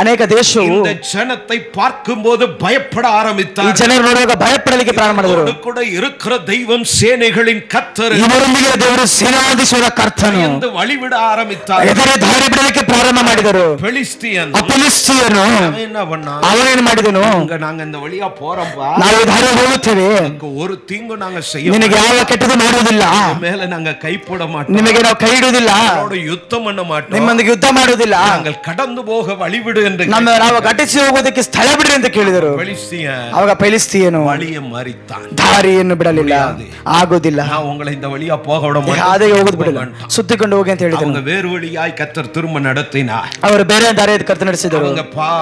ಅನೇಕ ದೇಶವು இந்த ஜனத்தை பார்க்கும்போது பயப்பட ஆரம்பித்தார். ಈ ಜನರು ನೋಡುವಾಗ ಭಯಪಡಲಿಕ್ಕೆ ಪ್ರಾರಂಭ ಮಾಡಿದರು. கூட இருக்கிற தெய்வம் சேனைகளின் கர்த்தர், ಇವರೊಂದಿಗೆ ದೇವರು ಸೇನಾಧೀಶ್ವರ ಕರ್ತನು ಎಂದು ವಳಿಬಿಡ ಆರಂಭಿத்தார். ಎದುರು ದಾರಿ ಬಿಡಲಿಕ್ಕೆ ಪ್ರಾರಂಭ ಮಾಡಿದರು. ಫಿಲಿಸ್ಟಿಯನು ಅವನೇನು ಮಾಡಿದನು, நாங்க இந்த வழியா போறோம்பா, ನಾವು ದಾರಿ ಹೋಗುತ್ತೇವೆ, ஒரு தீங்கு நாங்க செய்ய, ನಿನಗೆ ಯಾವ ಕೆಟ್ಟದ್ದು ಮಾಡುವುದಿಲ್ಲ, மேல நாங்க ಕೈ போட ಮಾಟೋம், ನಿಮಗೆ ನಾವು ಕೈ ಇಡುವುದಿಲ್ಲ, ಯುದ್ಧ பண்ண ಮಾಟೋம், ನಿಮ್ಮೊಂದಿಗೆ ಯುದ್ಧ ಮಾಡುವುದಿಲ್ಲ, நாங்கள் கடந்து போக வழிவிடு என்று, ನಾವು ಘಟಿಸಿ ಹೋಗೋದಕ್ಕೆ ಸ್ಥಳ ಬಿಡಿ ಅಂತ ಕೇಳಿದರು. ಅವಾಗ ಫಿಲಿಸ್ತಿಯನು வழியை மறித்தான், ದಾರಿಯನ್ನು ಬಿಡಲಿಲ್ಲ, ಆಗೋದಿಲ್ಲ, நான் உங்களை இந்த வழியா போக விட மாட்டேன், ಹಾಗೆ ಹೋಗೋದು ಬಿಡಲ್ಲ, ಸುತ್ತಿಕೊಂಡು ಹೋಗಿ ಅಂತ ಹೇಳಿದರು. அவங்க வேறு வழியாய் கர்த்தர் திரும்ப நடத்தினார். ಅವರು ಬೇರೆ ದಾರಿ ಕರ್ತನು ನಡೆಸಿದರು.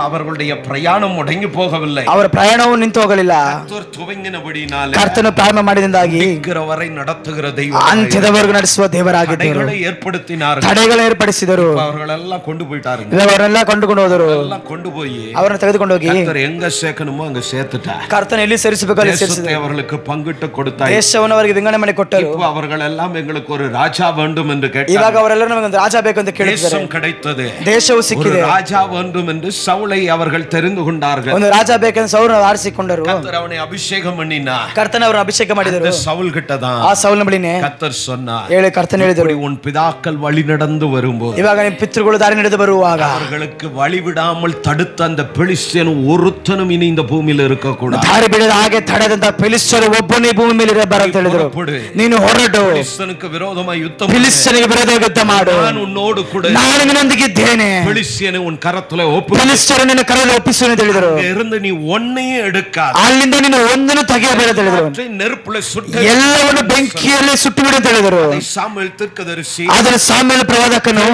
அவர்களுடைய பிரயாணம் முடங்கி போகவில்லை, ಅವರ ಪ್ರಯಾಣವು ನಿಂತು ಹೋಗಲಿಲ್ಲ. கர்த்தர் துவங்கினபடினாலே ಕರ್ತನು ಪ್ರಾರಂಭ ಮಾಡಿದಿಂದಾಗಿ ವரை நடத்துகிற தெய்வம், ಅಂತ್ಯದವರೆಗೂ ನಡೆಸುವ ದೇವರಾಗಿದ್ದರು. ಏರ್ಪಡಿಸಿனார், ತಡೆಗಳನ್ನು ಏರ್ಪಡಿಸಿದರು. ಅವರೆಲ್ಲ ಕೊಂಡು போயிட்டாரு, ಅವರೆಲ್ಲ ಕೊಂಡುಕೊಂಡು ಹೋದರು. ಕೊಂಡು போய் ಅವರನ್ನು ತೆಗೆದುಕೊಂಡು ಹೋಗಿ கர்த்தர் எங்க சேர்க்கணுமோ அங்க சேர்த்துட்டார். ಕರ್ತನು ಎಲ್ಲಿ ಸೇರಿಸಬೇಕು ಅಲ್ಲಿ ಸೇರಿಸಿದರು. அவர்களுக்கு பங்கிட்டு கொடுத்தார். ದೇಶವನ್ನು ಅವರಿಗೆ ವಿಂಗಡಣೆ ಮಾಡಿ ಕೊಟ್ಟರು. அவர்களெல்லாம் எங்களுக்கு ஒரு ராஜா வேண்டும் என்று கேட்டார். ಇವಾಗ ಅವರೆಲ್ಲರೂ ನಮಗೆ ಒಂದು ರಾಜ ಬೇಕು ಅಂತ ಕೇಳಿದ್ದಾರೆ. தேசம் கிடைத்தது, ದೇಶವು ಸಿಕ್ಕಿದೆ, ராஜா வேண்டும் என்று சவுலை அவர்கள் தெரிந்து கொண்டார்கள். ಒಂದು ರಾಜ ಬೇಕೆಂದು ಸೌಲನ ಆರಿಸಿಕೊಂಡರು. கர்த்தர் அவனை அபிஷேகம் பண்ணினார். ಕರ್ತನ ಅವರನ್ನು ಅಭಿಷೇಕ ಮಾಡಿದರು. சவுல் கிட்டதான் ಆ ಸೌಲನ ಬಳಿನೇ கர்த்தர் சொன்னார், ಹೇಳಿ ಕರ್ತನ ಹೇಳಿದರು, உன் பிதாக்கள் வழி நடந்து வரும்போது, ಇವಾಗ ನಿಮ್ಮ ಪಿತೃಗಳು ದಾರಿ ನಡೆದು ಬರುವಾಗ அவர்களுக்கு வழி விடாமல் தடுத்த அந்த பெலிஸ்தியன் ஒருத்தனும் இனி இந்த பூமியில் இருக்க கூடாது. ದಾರಿ ಬಿಡದ ಹಾಗೆ ತಡೆದಂತ ಫಿಲಿಸ್ಟಿಯರು ಒಬ್ಬನೇ ಭೂಮಿ ಮೇಲೆ ಇರಬಾರ ಅಂತ ಹೇಳಿದರು. ನೀನು ಹೊರಟು பெலிஸ்தனுக்கு விரோதமாய் யுத்தம், ಫಿಲಿಸ್ಟಿಯನಿಗೆ ವಿರೋಧ ಯುದ್ಧ ಮಾಡು, நான் உன்னோடு கூட, ನಾನು ನಿನ್ನೊಂದಿಗಿದ್ದೇನೆ, பெலிஸ்தியனை உன் ಕರத்துல ಒಪ್ಪು, ಫಿಲಿಸ್ಟಿಯರು ನಿನ್ನ ಕರದಲ್ಲಿ ಒಪ್ಪಿಸು ಅಂತ ಹೇಳಿದರು. இருந்து நீ ஒன்னையே எடுக்காத, ಅಲ್ಲಿಂದ ನೀನು ಒಂದನ್ನು ತೆಗೆಯಬೇಡ ಅಂತ ಹೇಳಿದರು. நெருப்புல சுட்ட ಎಲ್ಲವನ್ನು ಬೆಂಕಿಯಲ್ಲಿ ಸುಟ್ಟು ಬಿಡು ಅಂತ ಹೇಳಿದರು. சாமுவேல் தீர்க்கதரிசி ಅದರ ಸಾಮೇಲ ಪ್ರವಾದಕನು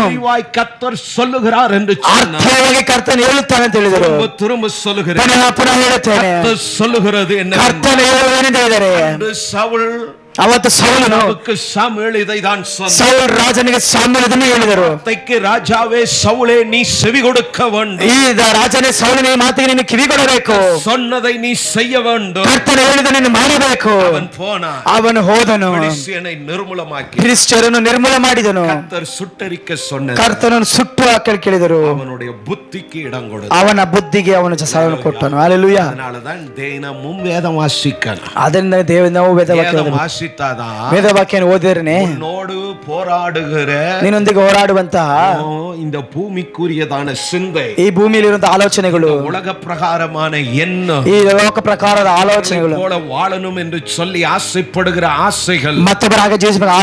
கர்த்தர் சொல்லுகிறார் என்று ಅರ್ಥವಾಗಿ ಕರ್ತನ ಹೇಳುತ್ತಾನೆ ಅಂತ ಹೇಳಿದರು. திரும்ப சொல்லுகிறேன், ಪುನಃ ಹೇಳುತ್ತೇನೆ, சொல்லுகிறது என்ன, ಕರ್ತನ ಹೇಳುವುದೇನೆಂದು ಹೇಳಿದರೆ, சவுல் ಅವತ್ತು ಸೌಲನು சாமுவேல் இதைதான் சொன்னார். ಸೌಲ್ ರಾಜನಿಗೆ ಸಾಮೇಲ ಇದನ್ನು ಹೇಳಿದರು, ராஜாவே சவுலே நீ செவி கொடுக்க வேண்டும், ಈ ರಾಜನೇ ಸೌಲನ ಮಾತಿಗೆ ನೀನು ಕಿವಿ ಕೊಡಬೇಕು, சொன்னதை நீ செய்ய வேண்டும், ಕರ್ತನ ಹೇಳಿದ ನೀನು ಮಾಡಬೇಕು. அவன் போனான், ಅವನು ಹೋದನು, பெலிஸ்தியனை ನಿರ್ಮೂಲமாக்கಿ, ಫಿಲಿಸ್ಟಿಯರನ್ನು ನಿರ್ಮೂಲ ಮಾಡಿದನು. கர்த்தர் சுட்டரிக்க சொன்னது, ಕರ್ತನನ್ನು ಸುಟ್ಟು ಹಾಕಲು ಕೇಳಿದರು. அவனுடைய புத்திக்கு இடம் ಕೊಡು, ಅವನ ಬುದ್ಧಿಗೆ ಅವನು ಸಾವನ್ನು ಕೊಟ್ಟನು. ಹಲ್ಲೆಲೂಯಾ. அதனாலதான் தினமும் வேதம் வாசிக்கணும். ಅದರಿಂದ ನಾವು ವೇದವಾಕ್ಯ ವೇದವಾಕ್ಯವನ್ನು ಓದಿದ್ರೆ உன்னோடு போராடுகிற, ನೀನೊಂದಿಗೆ ಹೋರಾಡುವಂತಹ இந்த பூமிக்குரியதான சிந்தை, ಈ ಭೂಮಿಯಲ್ಲಿರುವಂತಹ ಆಲೋಚನೆಗಳು, உலக பிரகாரமான எண்ணம், ಈ ಲೋಕ ಪ್ರಕಾರದ ಆಲೋಚನೆಗಳು, போல வாழணும் என்று சொல்லி ஆசைப்படுகிற ஆசைகள், ಮತ್ತೊಬ್ಬರ ಹಾಗೆ ಜೀವಿಸಬೇಕು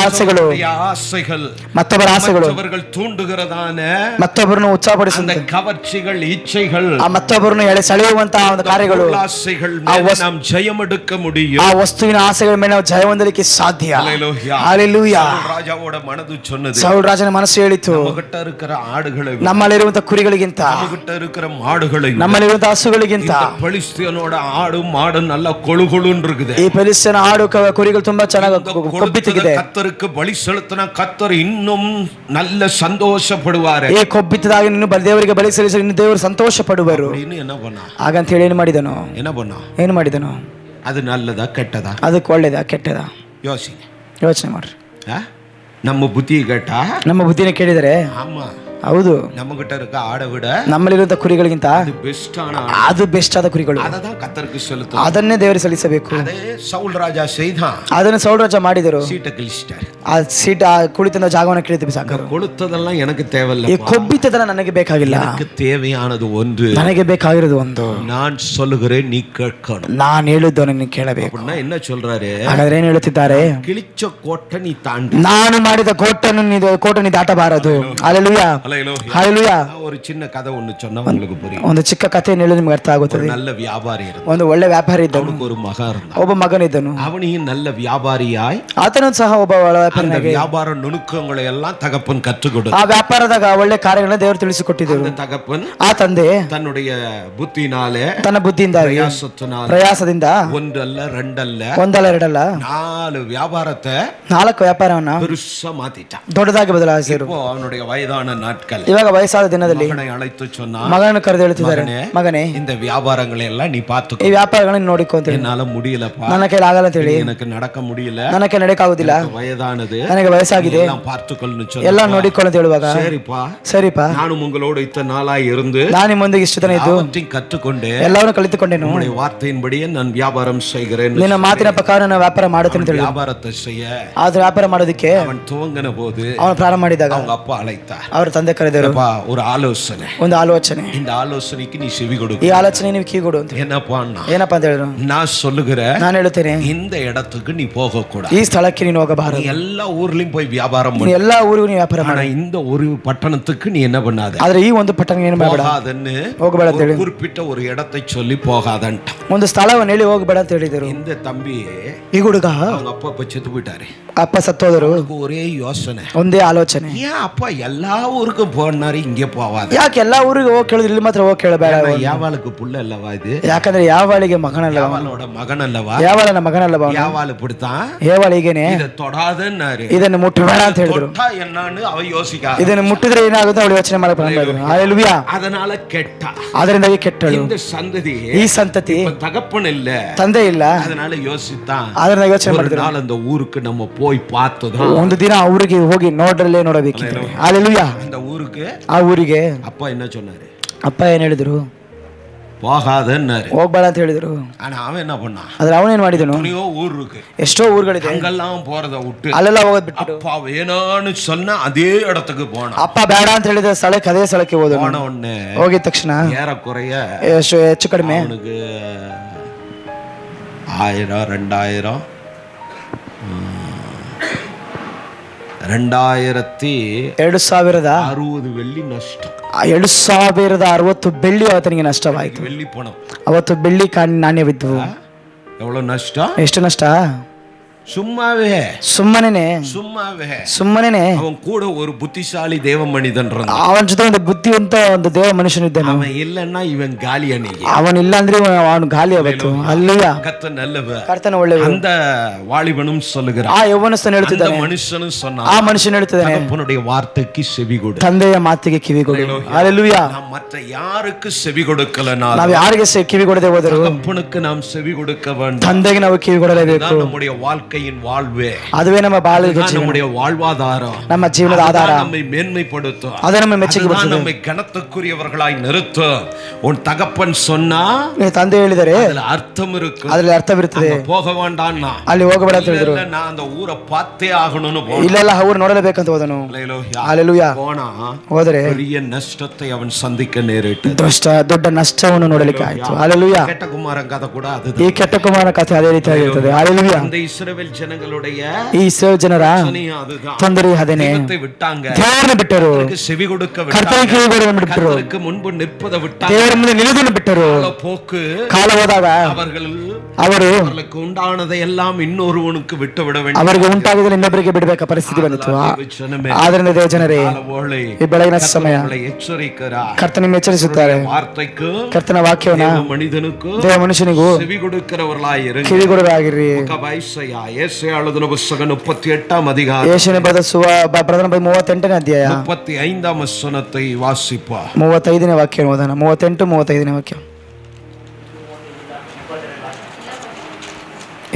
ಆಸೆಗಳು, ஆசைகள், ಮತ್ತೊಬ್ಬರ ಆಸೆಗಳು, மற்றவர்கள் தூண்டுகிறதான ಮತ್ತೊಬ್ಬರನ್ನು ಉತ್ಸಾಹಪಡಿಸುವಂತ அந்த கவர்ச்சிகள், இச்சைகள், ಮತ್ತೊಬ್ಬರನ್ನು ಸೆಳೆಯುವಂತಹ ಒಂದು ಕಾರ್ಯಗಳು, ஆசைகள் நாம் ஜெயம் எடுக்க முடியும். ಆ ವಸ್ತುವಿನ ಆಸೆಗಳ ಮೇಲೆ ನಾವು ಜಯ ಹೊಂದಲಿಕ್ಕೆ ಸಾಧ್ಯ. ஹல்லேலூயா. ಹಲ್ಲೆಲೂಯಾ. ರಾಜಾவோட ಮನದು சொன்னது, ಸೌಲ್ ರಾಜನ ಮನಸ್ಸು ಹೇಳಿತು, நம்மகிட்ட இருக்கிற ಆಡುகளை, ನಮ್ಮಲ್ಲಿರುವಂತಹ ಕುರಿಗಳಿಗಿಂತ, நம்மகிட்ட இருக்கிற மாடுகளை, ನಮ್ಮಲ್ಲಿರುವಂತಹ ಹಸುಗಳಿಗಿಂತ பெலிஸ்தியனோட ஆடு மாடு நல்ல கொழுகொழுன்னு இருக்குது. ಈ ಫಿಲಿಸ್ಟಿಯನ ಆಡು ಕುರಿಗಳು ತುಂಬಾ ಚೆನ್ನಾಗಿ ಕೊಬ್ಬಿತ್ತಿದೆ. கர்த்தருக்கு ಬಲಿ செலுத்தின ಕರ್ತர் இன்னும் நல்ல சந்தோஷப்படுவாரு. ಈ ಕೊಬ್ಬಿತ್ತದಾಗಿ ನೀನು ದೇವರಿಗೆ ಬಲಿ ಸಲ್ಲಿಸಿ ಇನ್ನು ದೇವರು ಸಂತೋಷ ಪಡುವರು. என்ன பண்ணா, ಹಾಗಂತ ಹೇಳಿ ಏನು ಮಾಡಿದನು, ಏನು ಮಾಡಿದನು, அது நல்லதா ಕೆಟ್ಟದಾ, ಅದಕ್ಕೆ ಒಳ್ಳೇದಾ ಕೆಟ್ಟದಾ ಯೋಚನೆ ಮಾಡ್ರಿ. நம்ம புத்தியை கேட்டா, ನಮ್ಮ ಬುದ್ಧಿನ ಕೇಳಿದರೆ ஆமா, ಹೌದು, நம்மகிட்ட இருக்க ஆடை விட ನಮ್ಮಲ್ಲಿರುವಂತ ಕುರಿಗಳಿಗಿಂತ ಅದು ಬೆಸ್ಟ್ ಆದ ಕುರಿಗಳು, அததான் கர்த்தருக்கு செலுத்த, ಅದನ್ನೇ ದೇವರಿಗೆ ಸಲ್ಲಿಸಬೇಕು. அதே சவுல் ராஜா செய்தான், ಅದನ್ನು ಸೌಲ್ ರಾಜ ಮಾಡಿದರು. சீட்டை கிழிச்சிட்டாரு, ಆ ಸೀಟ್ ಕುಳಿತಿದ್ದ ಜಾಗವನ್ನು ಕಿಳಿತು ಬಿಸಾಕರು. கொளுத்ததெல்லாம் எனக்கு தேவையில்ல, ಈ ಕೊಬ್ಬಿತ್ತದೆಲ್ಲ ನನಗೆ ಬೇಕಾಗಿಲ್ಲ, எனக்கு தேவையானது ஒன்று, ನನಗೆ ಬೇಕಾಗಿರೋದು ಒಂದು, நான் சொல்லுகிறேன் நீ கேட்கணும். ನಾನು ಹೇಳಿದ್ದನ್ನು ನೀನು ಕೇಳಬೇಕು. அப்படின்னா என்ன சொல்றாரு, ಹಾಗಾದ್ರೆ ಏನ್ ಹೇಳುತ್ತಿದ್ದಾರೆ, கிழிச்ச கோட்டை நீ தாண்டி, ನಾನು ಮಾಡಿದ ಕೋಟನ್ನು ನೀ ದಾಟಬಾರದು. ಹಲ್ಲೆಲೂಯಾ. ಹಲ್ಲೆಲೂಯಾ. ஒரு சின்ன கதை ஒன்னு சொன்னா உங்களுக்கு புரியும். ಒಂದು ಚಿಕ್ಕ ಕಥೆಯನ್ನು ಹೇಳಿ ನಿಮಗೆ ಅರ್ಥ ಆಗುತ್ತದೆ. நல்ல வியாபாரி இருந்தான், ಒಂದು ಒಳ್ಳೆ ವ್ಯಾಪಾರಿ ಇದ್ದನು, ஒரு மகன் இருந்தான், ಒಬ್ಬ ಮಗನಿದ್ದನು. அவனையும் நல்ல வியாபாரியாய், ಆತನು ಸಹ ಒಬ್ಬ அந்த வியாபார நுணுக்கங்களை எல்லாம் தகப்பன் கற்றுக் கொடுத்தார். ಆ ವ್ಯಾಪಾರದಾಗ ಒಳ್ಳೆ ಕಾರ್ಯಗಳನ್ನ ದೇವರು ತಿಳಿಸಿಕೊಟ್ಟಿದ್ದರು. அந்த தகப்பன், ಆ ತಂದೆ தன்னுடைய புத்தினாலே, ತನ್ನ ಬುದ್ಧಿಯಿಂದ, ಪ್ರಯಾಸದಿಂದ ஒன்றல்ல ரெண்டல்ல ಒಂದಲ್ಲ ಎರಡಲ್ಲ 4 வியாபாரத்தை, 4 ವ್ಯಾಪಾರವನ್ನ பெருசா மாத்திட்டான். ದೊಡ್ಡದಾಗಿ ಬದಲಾಯಿಸಿದರು. அவனுடைய ವಯದಾன ನಾட்கள், ಇವಾಗ ವಯಸ್ಸಾದ ದಿನದಲ್ಲಿ ಮಗனை ಅழைತು சொன்னா, ಮಗನನ್ನು ಕರೆದು ಹೇಳ್ತಿದ್ದಾರೆ, ಮಗನೇ இந்த வியாபாரங்களை எல்லாம் ನೀ பார்த்துக்கோ, ಈ ವ್ಯಾಪಾರಗಳನ್ನು ನೋಡಿಕೊ ಅಂತ ಹೇಳಿ. என்னால முடியலப்பா, ನನ್ನ ಕೈಲಿ ಆಗಲ್ಲ ಅಂತ ಹೇಳಿ, எனக்கு நடக்க முடியல, ನನ್ನ ಕೈ ನಡೆಯಕ್ಕಾಗುದಿಲ್ಲ, வயதானது, ನನಗೆ ವಯಸ್ಸಾಗಿದೆ, எல்லாம் பார்த்துக்கொள்னு சொன்னா, ಎಲ್ಲ ನೋಡಿಕೊಳ್ಳ ಅಂತ ಹೇಳುವಾಗ, சரிப்பா நானும் உங்களோடு இத்தனை நாளாய் இருந்து ನಾನು ನಿಮ್ಮೊಂದಿಗೆ ಇಷ್ಟು ದಿನ ಇದ್ದು கற்றுக்கொண்டே ಎಲ್ಲವನ್ನೂ ಕಲಿತುಕೊಂಡೆನು, உம்முடைய வார்த்தையின்படியே நான் வியாபாரம் செய்கிறேன், ನಿನ್ನ ಮಾತಿನ ಪ್ರಕಾರ ನಾನು ವ್ಯಾಪಾರ ಮಾಡುತ್ತೇನೆ ಅಂತ ಹೇಳಿ. வியாபாரத்தை செய்ய ಆದ್ರೆ ವ್ಯಾಪಾರ ಮಾಡೋದಕ್ಕೆ அவன் துவங்கின போது ಅವನು ಪ್ರಾರಂಭ ಮಾಡಿದಾಗ அவங்க அப்பா அழைத்தார், ಅವರ ತಂದೆ ಕರೆದರು, ஒரு ஆலோசனை, ಒಂದು ಆಲೋಚನೆ, இந்த ஆலோசனைக்கு நீ செவி கொடு, ಈ ಆಲೋಚನೆ ನೀವು ಕಿವಿಗೊಡು ಅಂತ. என்னப்பா, ಏನಪ್ಪಾ ಅಂತ ಹೇಳಿದ್ರು, நான் சொல்லுகிறேன், ನಾನು ಹೇಳುತ್ತೇನೆ, இந்த இடத்துக்கு நீ போக கூடாது, ಈ ಸ್ಥಳಕ್ಕೆ ನೀನು ಹೋಗಬಾರದು, எல்லா ஊர்லயும் போய் வியாபாரம் ನೀನು பண்ணு, ಎಲ್ಲಾ ಊರಿಗೂ ನೀವು ವ್ಯಾಪಾರ ಮಾಡು, இந்த ஒரு பட்டணத்துக்கு நீ என்ன பண்ணாத, ಆದ್ರೆ ಈ ಒಂದು ಪಟ್ಟಣ ಏನು ಮಾಡಬೇಡ, ಹೋಗಬೇಡ ಅಂತ ಹೇಳಿ, குறிப்பிட்ட ஒரு இடத்தை சொல்லி போகாதன்ட்ட, ಒಂದು ಸ್ಥಳವನ್ನು ಹೇಳಿ ಹೋಗಬೇಡ ಅಂತ ಹೇಳಿದರು. இந்த தம்பி, ಈ ಹುಡುಗ அவங்க அப்பா செத்து போயிட்டாரு, ಅಪ್ಪ ಸತ್ತೋದರು. ஒரே யோசனை, ಒಂದೇ ಆಲೋಚನೆ, ஏன் அப்பா எல்லா ஊருக்கும் போனாரு, இங்க போவாத, ಯಾಕೆ ಎಲ್ಲಾ ಊರಿಗೆ ಹೋಗಿ ಕೇಳಿದ್ರು, ಇಲ್ಲಿ ಮಾತ್ರ ಹೋಗಿ ಕೇಳಬೇಡ, ಯಾವಾளுக்கு புள்ள அல்லவா இது, ಯಾಕಂದ್ರೆ ಯಾವಾಳಿಗೆ ಮಗನಲ್ಲವ, ಯಾವಾಳோட ಮಗನ್ ಅಲ್ಲವಾ, ಯಾವಾಳನ ಮಗನಲ್ಲವ, ಯಾವಾಳು ಬಿಡ್ತಾன், ಯಾವಾಳ ಹೀಗೇನೆ இத தொடாதன்னாரு, ಇದನ್ನು ಮುಟ್ಟಬೇಡ ಅಂತ ಹೇಳಿದ್ರು. என்னன்னு அவ யோசிக்க, ಇದನ್ನು ಮುಟ್ಟಿದ್ರೆ ಏನಾಗುತ್ತೆ ಅವಳು ಯೋಚನೆ ಮಾಡಕ್ಕೆ ಪ್ರಾರಂಭ ಮಾಡಿದ್ರು. ಹಲ್ಲೆಲೂಯಾ. அதனால ಕೆಟ್ಟ, ಅದರಿಂದಾಗಿ ಕೆಟ್ಟಳು. இந்த சந்ததி, ಈ ಸಂತತಿ தகப்பன் இல்ல, ತಂದೆ ಇಲ್ಲ, அதனால யோசித்தான், ಅದನ್ನ ಯೋಚನೆ ಮಾಡಿದ್ರು, அந்த ஊருக்கு நம்ம போய் பார்த்தோம், ಒಂದು ದಿನ ಅವರಿಗೆ ಹೋಗಿ ನೋಡಬೇಕು. ಹಲ್ಲೆಲೂಯಾ. அந்த ஊருக்கு ಆ ಊರಿಗೆ அப்பா என்ன சொன்னாரு? ಅಪ್ಪ ಏನ್ ಹೇಳಿದ್ರು? போகாதன்னாரு. ಹೋಗ್ಬೇಡ ಅಂತ ಹೇಳಿದ್ರು. ஆனா அவன் என்ன பண்ணான்? ಆದ್ರೆ ಅವನೇನ್ ಮಾಡಿದನು? எத்தனையோ ஊர் இருக்கு, ಎಷ್ಟೋ ಊರುಗಳಿದೆ, அங்கெல்லாம் போறத விட்டு ಅಲ್ಲೆಲ್ಲ ಹೋಗೋದ್ ಬಿಟ್ಟು அப்பா வேணான்னு சொன்னா அதே இடத்துக்கு போனான். ಅಪ್ಪ ಬೇಡ ಅಂತ ಹೇಳಿದ ಸ್ಥಳಕ್ಕೆ ಅದೇ ಸ್ಥಳಕ್ಕೆ ಹೋದನು. போன உடனே ಹೋಗಿದ ತಕ್ಷಣ ஏறக்குறைய ಹೆಚ್ಚು ಕಡಿಮೆ அவனுக்கு 1000 2000 2060 வெள்ளி ನಷ್ಟ. 2060 ಬೆಳ್ಳಿ ಅವನಿಗೆ ನಷ್ಟವಾಯಿತು. வெள்ளி பணம், ಅವತ್ತು ಬೆಳ್ಳಿ ನಾಣ್ಯವಿದ್ವು. எவ்வளவு ನಷ್ಟ? ಎಷ್ಟು ನಷ್ಟ? சும்மாவே ಸುಮ್ಮನೆ அவன் கூட ஒரு புத்திசாலி தேவ மனிதன் இருந்தான். ಅವನ ಜೊತೆ ಒಂದು ಬುದ್ಧಿವಂತ ಒಂದು ದೇವ ಮನುಷ್ಯನಿದ್ದಾನೆ. அவன் இல்லன்னா ಇவன் ಗಾಲಿ ಅನಿಗೆ. ಅವನಿಲ್ಲ ಅಂದ್ರೆ ಅವನು ಗಾಲಿ ಅವತ್ತು. ಅಲ್ಲಿಯ கர்த்தர் நல்லவர், ಕರ್ತನ ಒಳ್ಳೆಯವರು. அந்த வாலிபனும் சொல்லுகிறான், ಆ ಯೌವನಸ್ಥನು ಹೇಳುತ್ತಿದ್ದಾನೆ, ಮನುಷ್ಯನು சொன்னான், ಆ ಮನುಷ್ಯನು ಹೇಳುತ್ತಿದ್ದಾನೆ, தகப்பனுடைய வார்த்தைக்கு செவி கொடு, ತಂದೆಯ ಮಾತಿಗೆ ಕಿವಿ ಕೊಡು. ಹಲ್ಲೆಲೂಯಾ. நாம் மற்ற ಯಾருக்கு செவி கொடுக்கலனாலும் ನಾವು ಯಾರಿಗೆ ಕಿವಿ ಕೊಡದೆ ಹೋದರು தகப்பனுக்கு நாம் செவி கொடுக்க வேண்டும். ತಂದೆಗೆ ನಾವು ಕಿವಿ ಕೊಡಲೇಬೇಕು. நம்முடைய வாழ்க்கையின் வாழ்வே, அதுவே ನಮ್ಮ ಬಾಳಿಗೆ ಜೀವನ, நம்முடைய வாழ்வாதாரம், ನಮ್ಮ ಜೀವನದ ಆಧಾರ, நம்மை மேன்மைப்படுத்தும், ಅದು ನಮ್ಮ ಮೆಚ್ಚುಗೆ ಪಡಿಸುತ್ತದೆ, நம்மை கனத்துக்குரியவர்களாய் நிறுத்தும். உன் தகப்பன் சொன்னா ತಂದೆ ಹೇಳಿದರೆ அதுல அர்த்தம் இருக்கு, ಅದರಲ್ಲಿ ಅರ್ಥವಿರುತ್ತದೆ. போக வேண்டாம்னா ಅಲ್ಲಿ ಹೋಗಬೇಡ ಅಂತ ಹೇಳಿದ್ರು. நான் அந்த ஊரை பார்த்தே ಆಗணும்னு ಇಲ್ಲೆಲ್ಲ ಊರು ನೋಡಲೇಬೇಕಂತ ಹೋದನು. ಹಲ್ಲೆಲೂಯಾ. போனா ಹೋದರೆ பெரிய ನಷ್ಟத்தை ಅವன் ಸಂಧಿக்க நேரிட்டு ದೊಡ್ಡ ನಷ್ಟವನ್ನು ನೋಡಲಿಕ್ಕೆ ಆಯ್ತು. ಹಲ್ಲೆಲೂಯಾ. ಕೆಟ್ಟ ಕುಮಾರನ ಕಥೆ ಕೂಡ ಅದು. ಈ ಕೆಟ್ಟ ಕುಮಾರನ ಕಥೆ ಅದೇ ರೀತಿಯಾಗಿರುತ್ತದೆ. ಹಲ್ಲೆಲೂಯಾ. அந்த இஸ்ரவேல் ಜನங்களுடைய ಈ ಇಸ್ರಾಯೇಲ್ ಜನರ ತೊಂದರೆ ಅದೇನೆ. விட்டாங்க, ದೇವರನ್ನು ಬಿಟ್ಟರು, செவி கொடுக்க ಕರ್ತನಿಗೆ ಕಿವಿ ಕೊಡುವುದನ್ನು ಬಿಟ್ಟರು, கர்த்தருக்கு முன்பு நிற்பதை விட்டாங்க, ದೇವರ ಮುಂದೆ ನಿಲ್ಲುವುದನ್ನು ಬಿಟ್ಟರು. போக்கு ಕಾಲ ಹೋದಾಗ ಅವರು அவர்களுக்கு உண்டானதை எல்லாம் இன்னொருவனுக்கு விட்டு விட வேண்டும், ಅವರಿಗೆ ಉಂಟಾಗಿದ್ದರೆ ಇನ್ನೊಬ್ಬರಿಗೆ ಬಿಡಬೇಕ ಪರಿಸ್ಥಿತಿ ಬಂದಿತ್ತು. ಆದ್ರಿಂದ ದೇವ ಜನರೇ, ಈ ಬೆಳಗಿನ ಸಮಯ ಕರ್ತನ ನಿಮ್ಮ ಎಚ್ಚರಿಸುತ್ತಾರೆ. ಕರ್ತನ ವಾಕ್ಯವನ್ನ ಮನಿದನಕ್ಕೂ ದೇವ ಮನುಷ್ಯನಿಗೂ செவி கொடுக்கிறவர்களாயிரு, ಕಿವಿಗೊಡರಾಗಿರಿ. எழுதின புத்தகம் 38 அதிகாரம், ಯೆಶಾಯನ ಪ್ರಕಟಣೆ 38ನೇ ಅಧ್ಯಾಯ 35 ವಚನத்தை ವಾಸಿಪ. 35ನೇ ವಾಕ್ಯ ಓದೋಣ. 38-35ನೇ ವಾಕ್ಯ.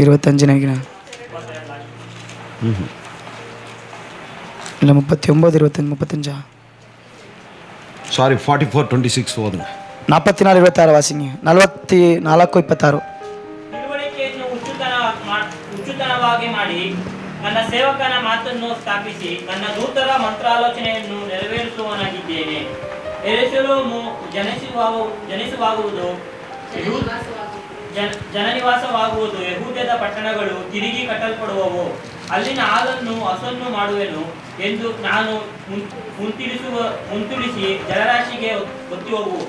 25ನೇ ಇಲ್ಲ 39-25 ಸಾರಿ 44-26 ಓದೋಣ. 44-26 ವಾಸಿಂಗ್ 44-26. ತಿಳುವಳಿಕೆಯನ್ನು ಹುಚ್ಚುತನವಾಗಿ ಮಾಡಿ ನನ್ನ ಸೇವಕನ ಮಾತನ್ನು ಸ್ಥಾಪಿಸಿ ನನ್ನ ದೂತರ ಮಂತ್ರಾಲೋಚನೆಯನ್ನು ನೆರವೇರಿಸುವವನಾಗಿದ್ದೇನೆ. ಯೆರೂಸಲೇಮು ಜನಿಸುವಾಗುವುದು, ಜನನಿವಾಸವಾಗುವುದು, ಯೆಹೂದ್ಯದ ಪಟ್ಟಣಗಳು ತಿರುಗಿ ಕಟ್ಟಲ್ಪಡುವವು, ಅಲ್ಲಿನ ಹಾಲನ್ನು ಹಸನ್ನು ಮಾಡುವೆನು ಎಂದು ನಾನು ಮುಂತಿಳಿಸಿ ಜಲರಾಶಿಗೆ ಒತ್ತಿ ಹೋಗುವು.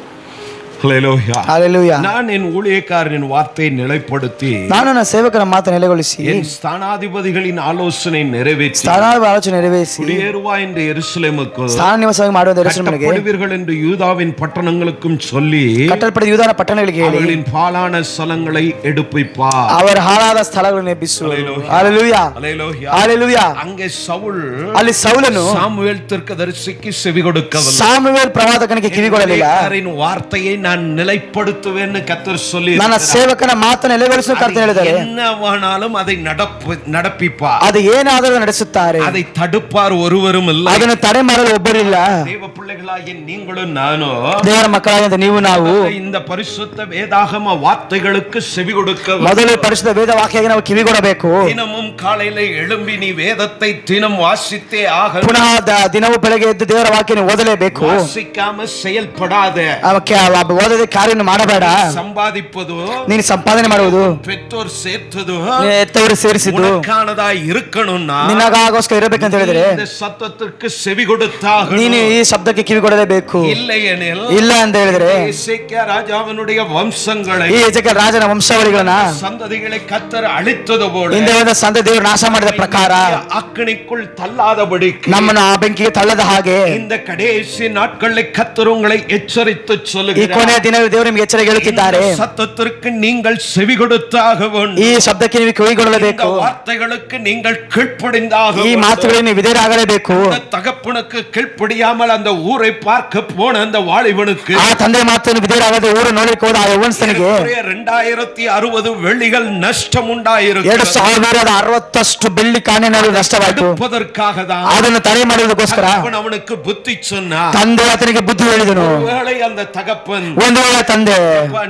நான் என் ஊழியக்காரனின் வார்த்தையை நிலைப்படுத்தி, ನಾನು ನನ್ನ ಸೇವಕರ ಮಾತು ನೆಲೆಗೊಳಿಸಿ, என் ஸ்தானாதிபதிகளின் ஆலோசனை நிறைவேற்றி, ಆಲೋಚನೆ ನೆರವೇರಿಸಿ, குடியேறுவா என்று எருசலேமுக்கு, ಸ್ಥಾನ ನಿವಾಸವಾಗಿ ಮಾಡುವ ಯೆರೂಸಲೇಮಿಗೆ, கட்டப்படுவீர்கள் என்று யூதாவின் பட்டணங்களுக்கும் சொல்லி, ಕಟ್ಟಲ್ಪಟ್ಟ ಯೂದಾನ ಪಟ್ಟಣಗಳಿಗೆ ಹೇಳಿ, அவர்களின் பாழான ஸ்தலங்களை எடுப்பிப்பார், ಅವರ ಹಾಳಾದ ಸ್ಥಳಗಳನ್ನು ಎಬ್ಬಿಸುವರು. ಹಲ್ಲೆಲೂಯಾ. ಹಲ್ಲೆಲೂಯಾ. அங்கே சவுல், ಅಲ್ಲಿ ಸೌಲನು சாமுவேಲ್ தீர்க்கதரிசிக்கு செவி கொடுக்கவில்லை, ಸಾಮುವೇಲ್ ಪ್ರವಾದಕನಿಗೆ ಕಿವಿಗೊಡಲಿಲ್ಲ. வார்த்தையை நான் நிலைப்படுத்துவேன்னு கர்த்தர் சொல்லி, ನನ್ನ ಸೇವಕನ ಮಾತನ್ನು ನೆಲೆಗೊಳಿಸಲು ಕರ್ತನು ಹೇಳಿದ್ದಾರೆ. என்னவானாலும் அதை நடப்பிப்பார், ಅದು ಏನಾದರೂ ನಡೆಸುತ್ತಾರೆ, அதை தடுப்பார் ஒருவரும் இல்லை, ಅದನ್ನು ತಡೆ ಮಾಡಲು ಒಬ್ಬರಿಲ್ಲ. தேவ பிள்ளைகளாகிய நீங்களும் நானும், ದೇವರ ಮಕ್ಕಳಾಗಿದ್ದ ನೀವು ನಾವು இந்த பரிசுத்த வேதாகம வார்த்தைகளுக்கு செவி கொடுக்க ಮೊದಲು ಪರಿಶುದ್ಧ ವೇದ ವಾಕ್ಯಕ್ಕೆ ನಾವು ಕಿವಿಗೊಡಬೇಕು. தினமும் ಕಾலையில எழும்பி நீ வேதத்தை தினம் வாசித்தே ஆக, ಪುನಃ ದಿನವೂ ಬೆಳಗ್ಗೆ ಎದ್ದು ದೇವರ ವಾಕ್ಯವನ್ನು ಓದಲೇಬೇಕು. வாசிக்காம செயல்படாத, ಓದದೆ ಕಾರ್ಯವನ್ನು ಮಾಡಬೇಡ. ಸಂಪಾದಿಪದು, ನೀನು ಸಂಪಾದನೆ ಮಾಡುವುದು, பெற்றோர் சேர்த்தது, ಎತ್ತವರು ಸೇರಿಸಿದ್ದು உனக்கானதாய் இருக்கணும்னா ನಿನಗಾಗೋಸ್ಕರ ಇರಬೇಕಂತ ಹೇಳಿದ್ರೆ இந்த சத்தத்திற்கு செவி கொடுத்தாக, ನೀನು ಈ ಶಬ್ದಕ್ಕೆ ಕಿವಿಗೊಡಲೇಬೇಕು. இல்லையெனில், ಇಲ್ಲ ಅಂತ ಹೇಳಿದ್ರೆ எசேக்கியா ராஜாவினுடைய வம்சங்களை, ಈ ಎಜೆಕಿಯೇಲ್ ರಾಜನ ವಂಶಾವಳಿಗಳನ್ನ சந்ததிகளை கர்த்தர் அழித்தது போல, ಹಿಂದೆ ಹೋದ ಸಂತ ದೇವರು ನಾಶ ಮಾಡಿದ ಪ್ರಕಾರ அக்கினிக்குள் தள்ளாதபடிக்கு ನಮ್ಮನ್ನು ಆ ಬೆಂಕಿಗೆ ತಳ್ಳದ ಹಾಗೆ இந்த கடைசி நாட்களில் கர்த்தர் உங்களை எச்சரித்து ಈ சொல்லுகிறார். ಕೊನೆ ಕೊನೆಯ ದಿನ ದೇವರು ನಿಮಗೆ ಎಚ್ಚರಿಕೆ ಹೇಳುತ್ತಿದ್ದಾರೆ. சத்தத்திற்கு நீங்கள் செவி கொடுத்தாக வேண்டும். ಈ ಶಬ್ದಕ್ಕೆ ನೀವು ಕಿವಿಗೊಡಲೇಬೇಕು. வார்த்தைகளுக்கு நீங்கள் கீழ்ப்படிந்தாக ಈ ಮಾತುಗಳಿಗೆ ನೀವು ವಿಧೇಯರಾಗಲೇಬೇಕು. தகப்பனுக்கு கீழ்ப்படியாமல் அந்த ஊரை பார்க்க போன அந்த வாலிபனுக்கு, ಆ ತಂದೆ ಮಾತನ್ನು ವಿಧೇಯರಾಗದೆ ಊರು ನೋಡಲಿಕ್ಕೆ ಹೋದ ಆ ಯೌವನಸ್ಥನಿಗೆ 2060 வெள்ளிகள் ನಷ್ಟ ಉಂಟಾಯಿರುತ್ತದೆ. 2060 ಬೆಳ್ಳಿ ಕಾಣಿಕೆಗಳು ನಷ್ಟವಾಯಿತು. ಅದನ್ನು ತಡೆ ಮಾಡುವುದಕ್ಕೋಸ್ಕರ ಅವನಿಗೆ ಬುದ್ಧಿ சொன்னா, ತಂದೆ ಆತನಿಗೆ ಬುದ್ಧಿ ಹೇಳಿದನು. அந்த தகப்பன் ಒಂದು ವೇಳೆ ತಂದೆ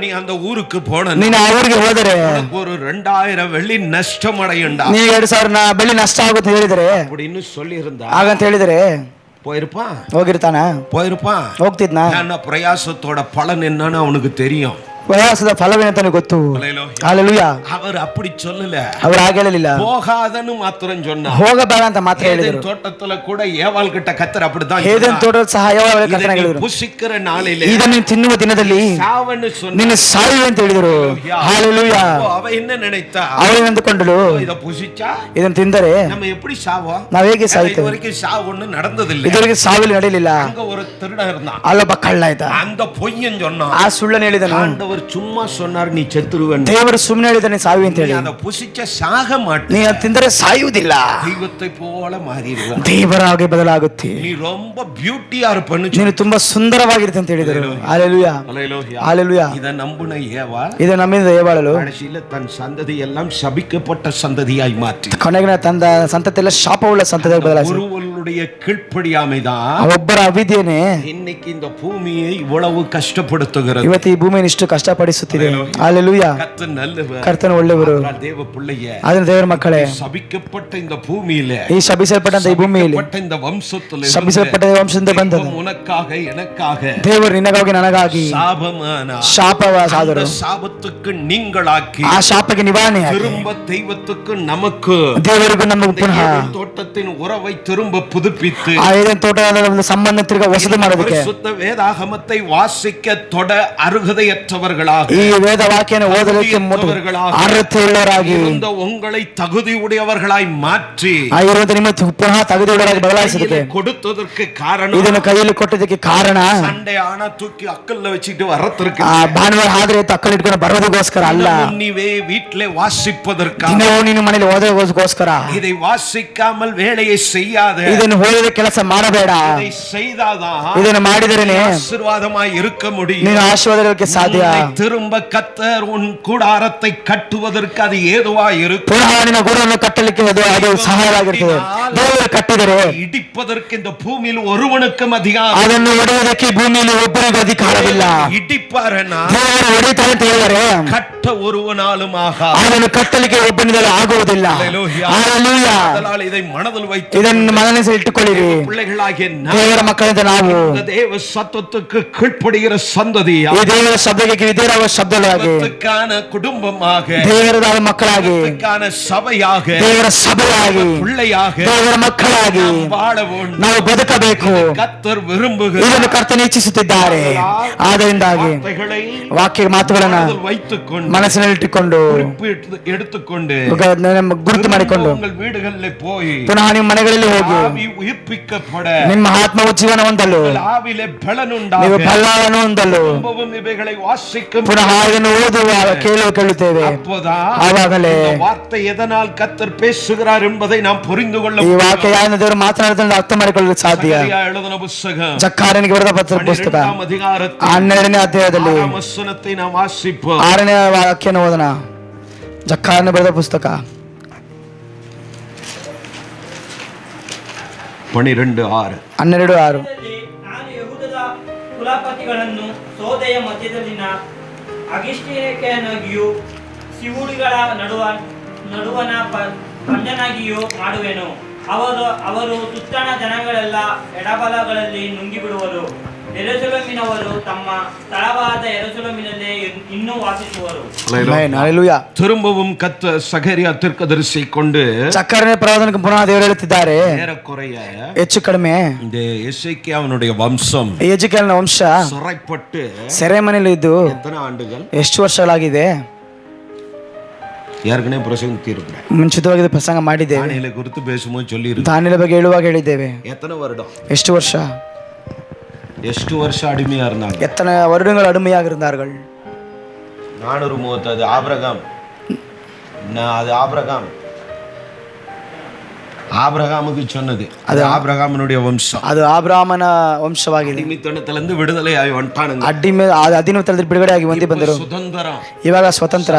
நீ அந்த ஊருக்கு போன, ನೀನು ಆ ಊರಿಗೆ ಹೋದರೆ ஒரு 2000 வெள்ளி ನಷ್ಟ அடையுண்டா, ನೀ 2000 ಬೆಳ್ಳಿ ನಷ್ಟ ಆಗುತ್ತೆ ಹೇಳಿದರೆ அப்படின்னு சொல்லி இருந்தா, ಹಾಗಂತ ಹೇಳಿದರೆ போயிருப்பான். ಹೋಗಿರ್ತಾನ? போயிருப்பான். ಹೋಗ್ತಿದ್ನಾ? என்ன பிரயாசத்தோட பலன் என்னன்னு அவனுக்கு தெரியும். ಪ್ರಯಾಸದ ಫಲವೇನಂತ ಗೊತ್ತು. ಹಲ್ಲೆಲೂಯಾ. அவர் அப்படி சொல்லல, ಅವರು ಹಾಗೆ ಹೇಳಲಿಲ್ಲ. போகாதன்னு ಮಾತ್ರ சொன்னார், ಹೋಗಬೇಡ ಅಂತ ಮಾತ್ರ ಹೇಳಿದರು. தோட்டத்துல கூட ஏவாள் கிட்ட கர்த்தர் அப்படிதான் ಏದೆನ್ ತೋಟದಲ್ಲಿ ಸಹ ಏವಾಳ ಕರ್ತನ ಹೇಳಿದರು, புசிக்கிற நாளிலே ಇದನ್ನು ತಿನ್ನುವ ದಿನದಲ್ಲಿ ಸಾವನ್ನು சொன்னார், ನಿನ್ನ ಸಾಯುವೆ ಅಂತ ಹೇಳಿದರು. ಹಲ್ಲೆಲೂಯಾ. அவ என்ன நினைத்தா, ಅವಳು ಅಂದುಕೊಂಡಳು, இத புசிச்சா ಇದನ್ನು ತಿಂದರೆ நம்ம எப்படி சாவோம், ನಾವು ಹೇಗೆ ಸಾಯ್ತೇವೆ. இதுவரைக்கும் சாவு ஒண்ணு நடந்ததில்லை. ಇದರಿಗೆ ಸಾವಿಲ್ಲ ನಡೆಯಲಿಲ್ಲ. அங்க ஒரு திருடன் இருந்தான், ಅಲ್ಲೊಬ್ಬ ಕಳ್ಳ ಇದ್ದ. அந்த பொய்யன் சொன்னான், ಆ ಸುಳ್ಳನ್ನು ಹೇಳಿದನು. ஆண்டவர் சும்மா சொன்னார் நீ செத்துருவன், ದೇವರು ಸುಮ್ಮನೆ ಹೇಳಿದಾನೆ ಸಾಯುವೆ ಅಂತ ಹೇಳಿ. அத புசிச்ச சாக மாட்டே, ನೀ ತಿಂದರೆ ಸಾಯುವುದಿಲ್ಲ, தெய்வத்தை போல மாறிடுவ, ದೇವರ ಹಾಗೆ ಬದಲಾಗುತ್ತೆ, நீ ரொம்ப பியூட்டியா இருப்பன்னு ನೀನು ತುಂಬಾ ಸುಂದರವಾಗಿರುತ್ತೆ ಅಂತ ಹೇಳಿದರು. ಹಲ್ಲೆಲೂಯಾ. ಹಲ್ಲೆಲೂಯಾ. இத நம்புன ஏவா ಇದು ನಮ್ಮಿಂದ ಏವಾಳಲು கடைசியில தன் சந்ததி எல்லாம் சபிக்கப்பட்ட சந்ததியாய் மாற்றி, ಕೊನೆಗೆ ತಂದ ಸಂತತಿ ಎಲ್ಲ ಶಾಪವುಳ್ಳ ಸಂತತಿಯಾಗಿ ಬದಲಾಯಿಸಿ, ஒருவருடைய கீழ்ப்படியாமைதான் ಒಬ್ಬರ ಅವಿದ್ಯೆನೇ இன்னைக்கு இந்த பூமியை இவ்வளவு கஷ்டப்படுத்துகிறது. ಇವತ್ತು ಈ ಭೂಮಿಯನ್ನು ಇಷ್ಟು ಕಷ್ಟಪಡಿಸುತ್ತಿದೆ. ಹಲ್ಲೆಲೂಯಾ. கர்த்தர் நல்லவர், ಕರ್ತನು ಒಳ್ಳೆಯವರು. தேவ பிள்ளையே, ಅದನ್ನ ದೇವರ ಮಕ್ಕಳೇ, சபிக்கப்பட்ட இந்த பூமியிலே, ಈ ಶಪಿಸಲ್ಪಟ್ಟಂತ ಈ ಭೂಮಿಯಲ್ಲಿ, இந்த வம்சத்திலே, ಶಪಿಸಲ್ಪಟ್ಟ ವಂಶದಿಂದ ಬಂದದ್ದು உனக்காக எனக்காக ದೇವರು ನಿನಗಾಗಿ ನನಗಾಗಿ ಶಾಪವಾದರು. ಶಾಪத்துக்கு நீங்களாக்கி, ಆ ಶಾಪಕ್ಕೆ ನಿವಾರಣೆ திரும்ப தெய்வத்துக்கு நமக்கு, ದೇವರಿಗೂ ನಮಗೂ ಪುನಃ தோட்டத்தின் உறவை திரும்ப புதுப்பித்து, ಆ ಏದೆನ್ ತೋಟದ ಒಂದು ಸಂಬಂಧ ತಿರುಗ ಹೊಸದು ಮಾಡೋದಕ್ಕೆ, சுத்த வேதாகமத்தை வாசிக்க தொட அருகதையற்றவர்களாக, ಈ ವೇದ ವಾಕ್ಯನ ಓದಲಿಕ್ಕೆ ಅರ್ಹತೆ ಉಳ್ಳವರಾಗಿ இந்த உங்களை தகுதி உடையவர்களாய் மாற்றி, ಇರುವಂತ ನಿಮ್ಮ ಪುನಃ ತಗುದಿ ಉಳ್ಳವರಾಗಿ ಬದಲಾಯಿಸೋದಕ್ಕೆ கொடுத்ததற்கு காரணம், ಇದನ್ನು ಕೈಯಲ್ಲಿ ಕೊಟ್ಟದಕ್ಕೆ ಕಾರಣ, சண்டே ஆனா தூக்கி அக்கல்ல வச்சுட்டு வரத்திற்கு, ಭಾನುವಾರ ಆದ್ರೆ ತಕ್ಕಲ್ಲಿ ಇಟ್ಕೊಂಡು ಬರೋದಕ್ಕೋಸ್ಕರ ಅಲ್ಲ, நீவே வீட்டிலே வாசிப்பதற்காக, ದಿನವೂ ನೀನು ಮನೆಯಲ್ಲಿ ಓದೋದಕ್ಕೋಸ್ಕರ. இதை வாசிக்காமல் வேலையை செய்யாத, ಇದನ್ನು ಓದದ ಕೆಲಸ ಮಾಡಬೇಡ. இதை செய்தாதான் ಇದನ್ನು ಮಾಡಿದರೇನೆ ஆசீர்வாதமாய் இருக்க முடியும், ನೀನು ಆಶೀರ್ವಾದಕ್ಕೆ ಸಾಧ್ಯ. திரும்ப கர்த்தர் உன் கூடாரத்தை கட்டுவதற்கு அது ஏதுவாய் இருக்கும், ಪುನಃ ನಿನ್ನ ಗೂಡನ್ನು ಕಟ್ಟಲಿಕ್ಕೆ ಅದು ಸಹಾಯವಾಗಿರ್ತದೆ. ದೇವರು ಕಟ್ಟಿದರೆ இடிப்பதற்கு இந்த பூமியில் ஒருவனுக்கும் அதிகாரம், ಅದನ್ನು ಒಡೆಯುವುದಕ್ಕೆ ಭೂಮಿಯಲ್ಲಿ ಒಬ್ಬರಿಗೂ ಅಧಿಕಾರವಿಲ್ಲ. இடிப்பாரனா ದೇವರು ಹೊಡೆಯುತ್ತಾರೆ ಅಂತ ಹೇಳಿದರೆ கட்ட ஒருவனாலும் ஆகா, ಅದನ್ನು ಕಟ್ಟಲಿಕ್ಕೆ ಒಬ್ಬನಿಂದಲೂ ಆಗುವುದಿಲ್ಲ. ಹಲ್ಲೆಲೂಯಾ. அதனால் இதை மனதில் வைத்து ಇದನ್ನು ಮನಸ್ಸಿನಲ್ಲಿ ಇಟ್ಟುಕೊಳ್ಳಿರಿ. பிள்ளைகளாகிய ದೇವರ ಮಕ್ಕಳಿಂದ ನಾವು தேவ சத்தத்துக்கு கீழ்ப்படுகிற சந்ததியா, ಈ ದೇವರ ಶಬ್ದಕ್ಕೆ ವಿಧೇಯರಾಗುವ ಶಬ್ದಗಳಾಗಿ, குடும்பமாக, ದೇವರ ಮಕ್ಕಳಾಗಿ, சபையாக, ದೇವರ ಸಭೆಯಾಗಿ, பிள்ளையாக, ದೇವರ ಮಕ್ಕಳಾಗಿ ನಾವು ಬದುಕಬೇಕು. கர்த்தர் விரும்புகிறார், ಇದನ್ನು ಕರ್ತನು ಇಚ್ಛಿಸುತ್ತಿದ್ದಾರೆ. ಆದ್ದರಿಂದಾಗಿ ವಾಕ್ಯ ಮಾತುಗಳನ್ನು ಮನಸ್ಸಿನಲ್ಲಿಟ್ಟುಕೊಂಡು எடுத்துக்கொண்டு ಗುರುತು ಮಾಡಿಕೊಂಡು உங்கள் வீடுகளில் போய் ಪುನಃ ನಿಮ್ಮ ಮನೆಗಳಲ್ಲಿ ಹೋಗಿ ஆவி உயிர்ப்பிக்கப்பட, ನಿಮ್ಮ ಆತ್ಮವು ಜೀವನ ಹೊಂದಲು, ஆவிலே பலனுண்டாக, ನೀವು ಬಲವನ್ನು ಹೊಂದಲು திரும்பவும் இவைகளை வாசிக்கும், ಪುನಃ ಇದನ್ನು ಓದುವ ಕೇಳುತ್ತೇವೆ. ಆವಾಗಲೇ வார்த்தை எதனால் கர்த்தர் பேசுகிறார் என்பதை நாம் புரிந்து கொள்ள ಈ ವಾಕ್ಯ ಯಾರನ್ನು ದೇವರು ಮಾತನಾಡುತ್ತಾರೆ ಅರ್ಥ ಮಾಡಿಕೊಳ್ಳಲು ಸಾಧ್ಯ. எழுதின புத்தகம் ಜಕ್ಕರನಿಗೆ ಬರೆದ ಪುಸ್ತಕ 12ನೇ ಅಧ್ಯಾಯದಲ್ಲಿ 6ನೇ ವಚನத்தை நாம் வாசிப்போம். 6ನೇ ವಾಕ್ಯನ ಓದೋಣ. ಜಕ್ಕರನ ಬರೆದ ಪುಸ್ತಕ 12:6. ನಾನು ಯೆಹೂದದ ಕುಲಪತಿಗಳನ್ನು ಸೋದೆಯ ಮಧ್ಯದಲ್ಲಿನ ಅಗಿಷ್ಟೇಕನಾಗಿಯೂ ಸಿವುಡಿಗಳ ನಡುವನ ಪಂಜನಾಗಿಯೂ ಮಾಡುವೆನು. ಅವರು ಸುತ್ತಣ ಜನಗಳೆಲ್ಲ ಎಡಬಲಗಳಲ್ಲಿ ನುಂಗಿಬಿಡುವರು. ಯೆರೂಸಲೇಮಿನವರು ತಮ್ಮ ಸ್ಥಳವಾದ ಯೆರೂಸಲೇಮಿನಲ್ಲೇ ಇನ್ನೂ ವಾಸಿಸುವರು. திரும்பவும் கர்த்தர் சகரியா தீர்க்கதரிசி கொண்டு சக்கரனை பிரவாதனுக்கு ಪುನಃ ದೇವರು ಹೇಳುತ್ತಿದ್ದಾರೆ. ஏறக்குறைய ಹೆಚ್ಚು ಕಡಿಮೆ இந்த எசேக்கியாவினுடைய வம்சம் ಎಜೆಕಿಯೇಲನ ವಂಶ சிறைப்பட்டு ಸೆರೆಮನೆಯಲ್ಲಿ ಇದ್ದು எத்தனை ஆண்டுகள், ಎಷ್ಟು ವರ್ಷಗಳಾಗಿದೆ? ஏற்கனவே பிரசங்கித்திருக்கிறேன், ಮುಂಚಿತವಾಗಿ ಪ್ರಸಂಗ ಮಾಡಿದ್ದೇವೆ. தானியேலை குறித்து பேசும்போது சொல்லி ದಾನಿಯೇಲ ಬಗ್ಗೆ ಹೇಳುವಾಗ ಹೇಳಿದ್ದೇವೆ. எத்தனை வருடம், ಎಷ್ಟು ವರ್ಷ? ಎಷ್ಟು ವರ್ಷ அடிமையா இருந்தாங்க? எத்தனை வருடங்கள் அடிமையாக இருந்தார்கள்? 430. ஆபிரகாம், அது ஆபிரகாமுக்கு சொன்னது. அது ஆபிரகாமனுடைய வம்சம். அது ஆபிரகாಮನ ವಂಶವಾಗಿದೆ. ಅಡಿಮೆತನದಿಂದ ವಿಡುದಲೆಯಾಗಿ ಹೊಂಟಾನಂಗ. ಅಧೀನತನದಿಂದ ಬಿಡುಗಡೆಯಾಗಿ ಬಂದಿ ಬಂದರು. ಸ್ವತಂತ್ರ. ಇವಾಗ ಸ್ವತಂತ್ರ.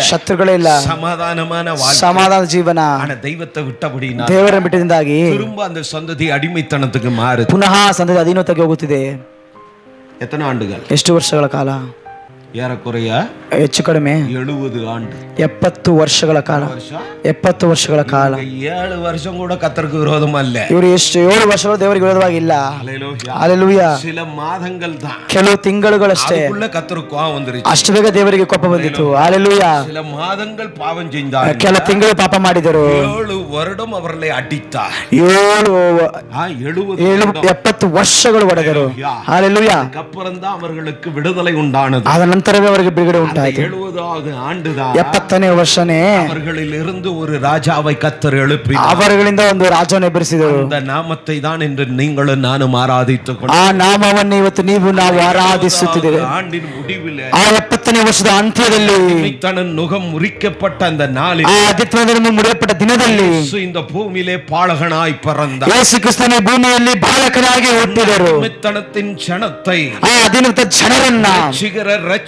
ಶತ್ರುಗಳೇ ಇಲ್ಲ. ಸಮಾಧಾನ ಜೀವನ. ದೈವத்தை விட்டபடி ದೇವರನ್ನು ಬಿಟ್ಟಿದ್ದಾಗಿ திரும்ப அந்த சந்ததி அடிமைத்தனத்துக்கு மாறுது. ಪುನಃ ಸಂತತಿ ಅಧೀನತೆಗೆ ಹೋಗುತ್ತಿದೆ. எத்தனை ஆண்டுகள்? ಎಷ್ಟು ವರ್ಷಗಳ ಕಾಲ? ஏறக்குறைய ಹೆಚ್ಚು ಕಡಿಮೆ 70 ಆಂಡು. 70 ವರ್ಷಗಳ ಕಾಲ. 70 ವರ್ಷಗಳ ಕಾಲ. 7 ವರ್ಷ ಕೂಡ கர்த்தருக்கு விரோதமா இல்ல. ಇವರು ಎಷ್ಟು 7 ವರ್ಷಗಳು ದೇವರಿಗೆ ವಿರೋಧವಾಗಿಲ್ಲ. ಹಲ್ಲೆಲೂಯಾ. சில மாதங்கள் தான், ಕೆಲವು ತಿಂಗಳುಗಳಷ್ಟೇ அதுக்குள்ள கர்த்தருக்கு கோபம் வந்துருச்சு. ಅಷ್ಟು ಬೇಗ ದೇವರಿಗೆ ಕೋಪ ಬಂದಿತು. ಹಲ್ಲೆಲೂಯಾ. சில மாதங்கள் பாவம் செஞ்சார்கள். ಕೆಲ ತಿಂಗಳು ಪಾಪ ಮಾಡಿದರು. 7 வருடம் அவர்களை அடித்தார். 70 ವರ್ಷಗಳು ಹೊಡೆದರು. ಹಲ್ಲೆಲೂಯಾ. அதுக்கப்புறம் தான் அவர்களுக்கு விடுதலை உண்டானது. ಅದ ನಂತರವೇ ಅವರಿಗೆ ಬಿಡುಗಡೆ ಉಂಟಾಯಿತು. 70வது ஆண்டுதான் 70ನೇ ವರ್ಷನೇ அவர்களிலிருந்து ஒரு ராஜாவை கர்த்தர் எழுப்பினார். ಅವರುಗಳಿಂದ ಒಂದು ರಾಜವನ್ನು ಎಬ್ಬರಿಸಿದರು. அந்த நாமத்தை தான் இன்று நீங்களும் நானும் ஆராதித்துக் ಆ ನಾಮವನ್ನು ಇವತ್ತು ನೀವು ನಾವು ಆರಾಧಿಸುತ್ತಿದ್ದೇವೆ. ஆண்டின் முடிவில் ಆ 70ನೇ ವರ್ಷದ ಅಂತ್ಯದಲ್ಲಿ தன் நுகம் முறிக்கப்பட்ட அந்த நாளில் ಆ ಅಧಿತ್ವದಿಂದ ಮುರಿಯಲ್ಪಟ್ಟ ದಿನದಲ್ಲಿ இந்த பூமியிலே பாலகனாய் பிறந்தார். ಯೇಸು ಕ್ರಿಸ್ತನು ಭೂಮಿಯಲ್ಲಿ ಬಾಲಕನಾಗಿ ಹುಟ್ಟಿದರು. ಅಡಿಮೆತನத்தின் ಕ್ಷಣத்தை ಆ ಅಧೀನದ ಜನರನ್ನ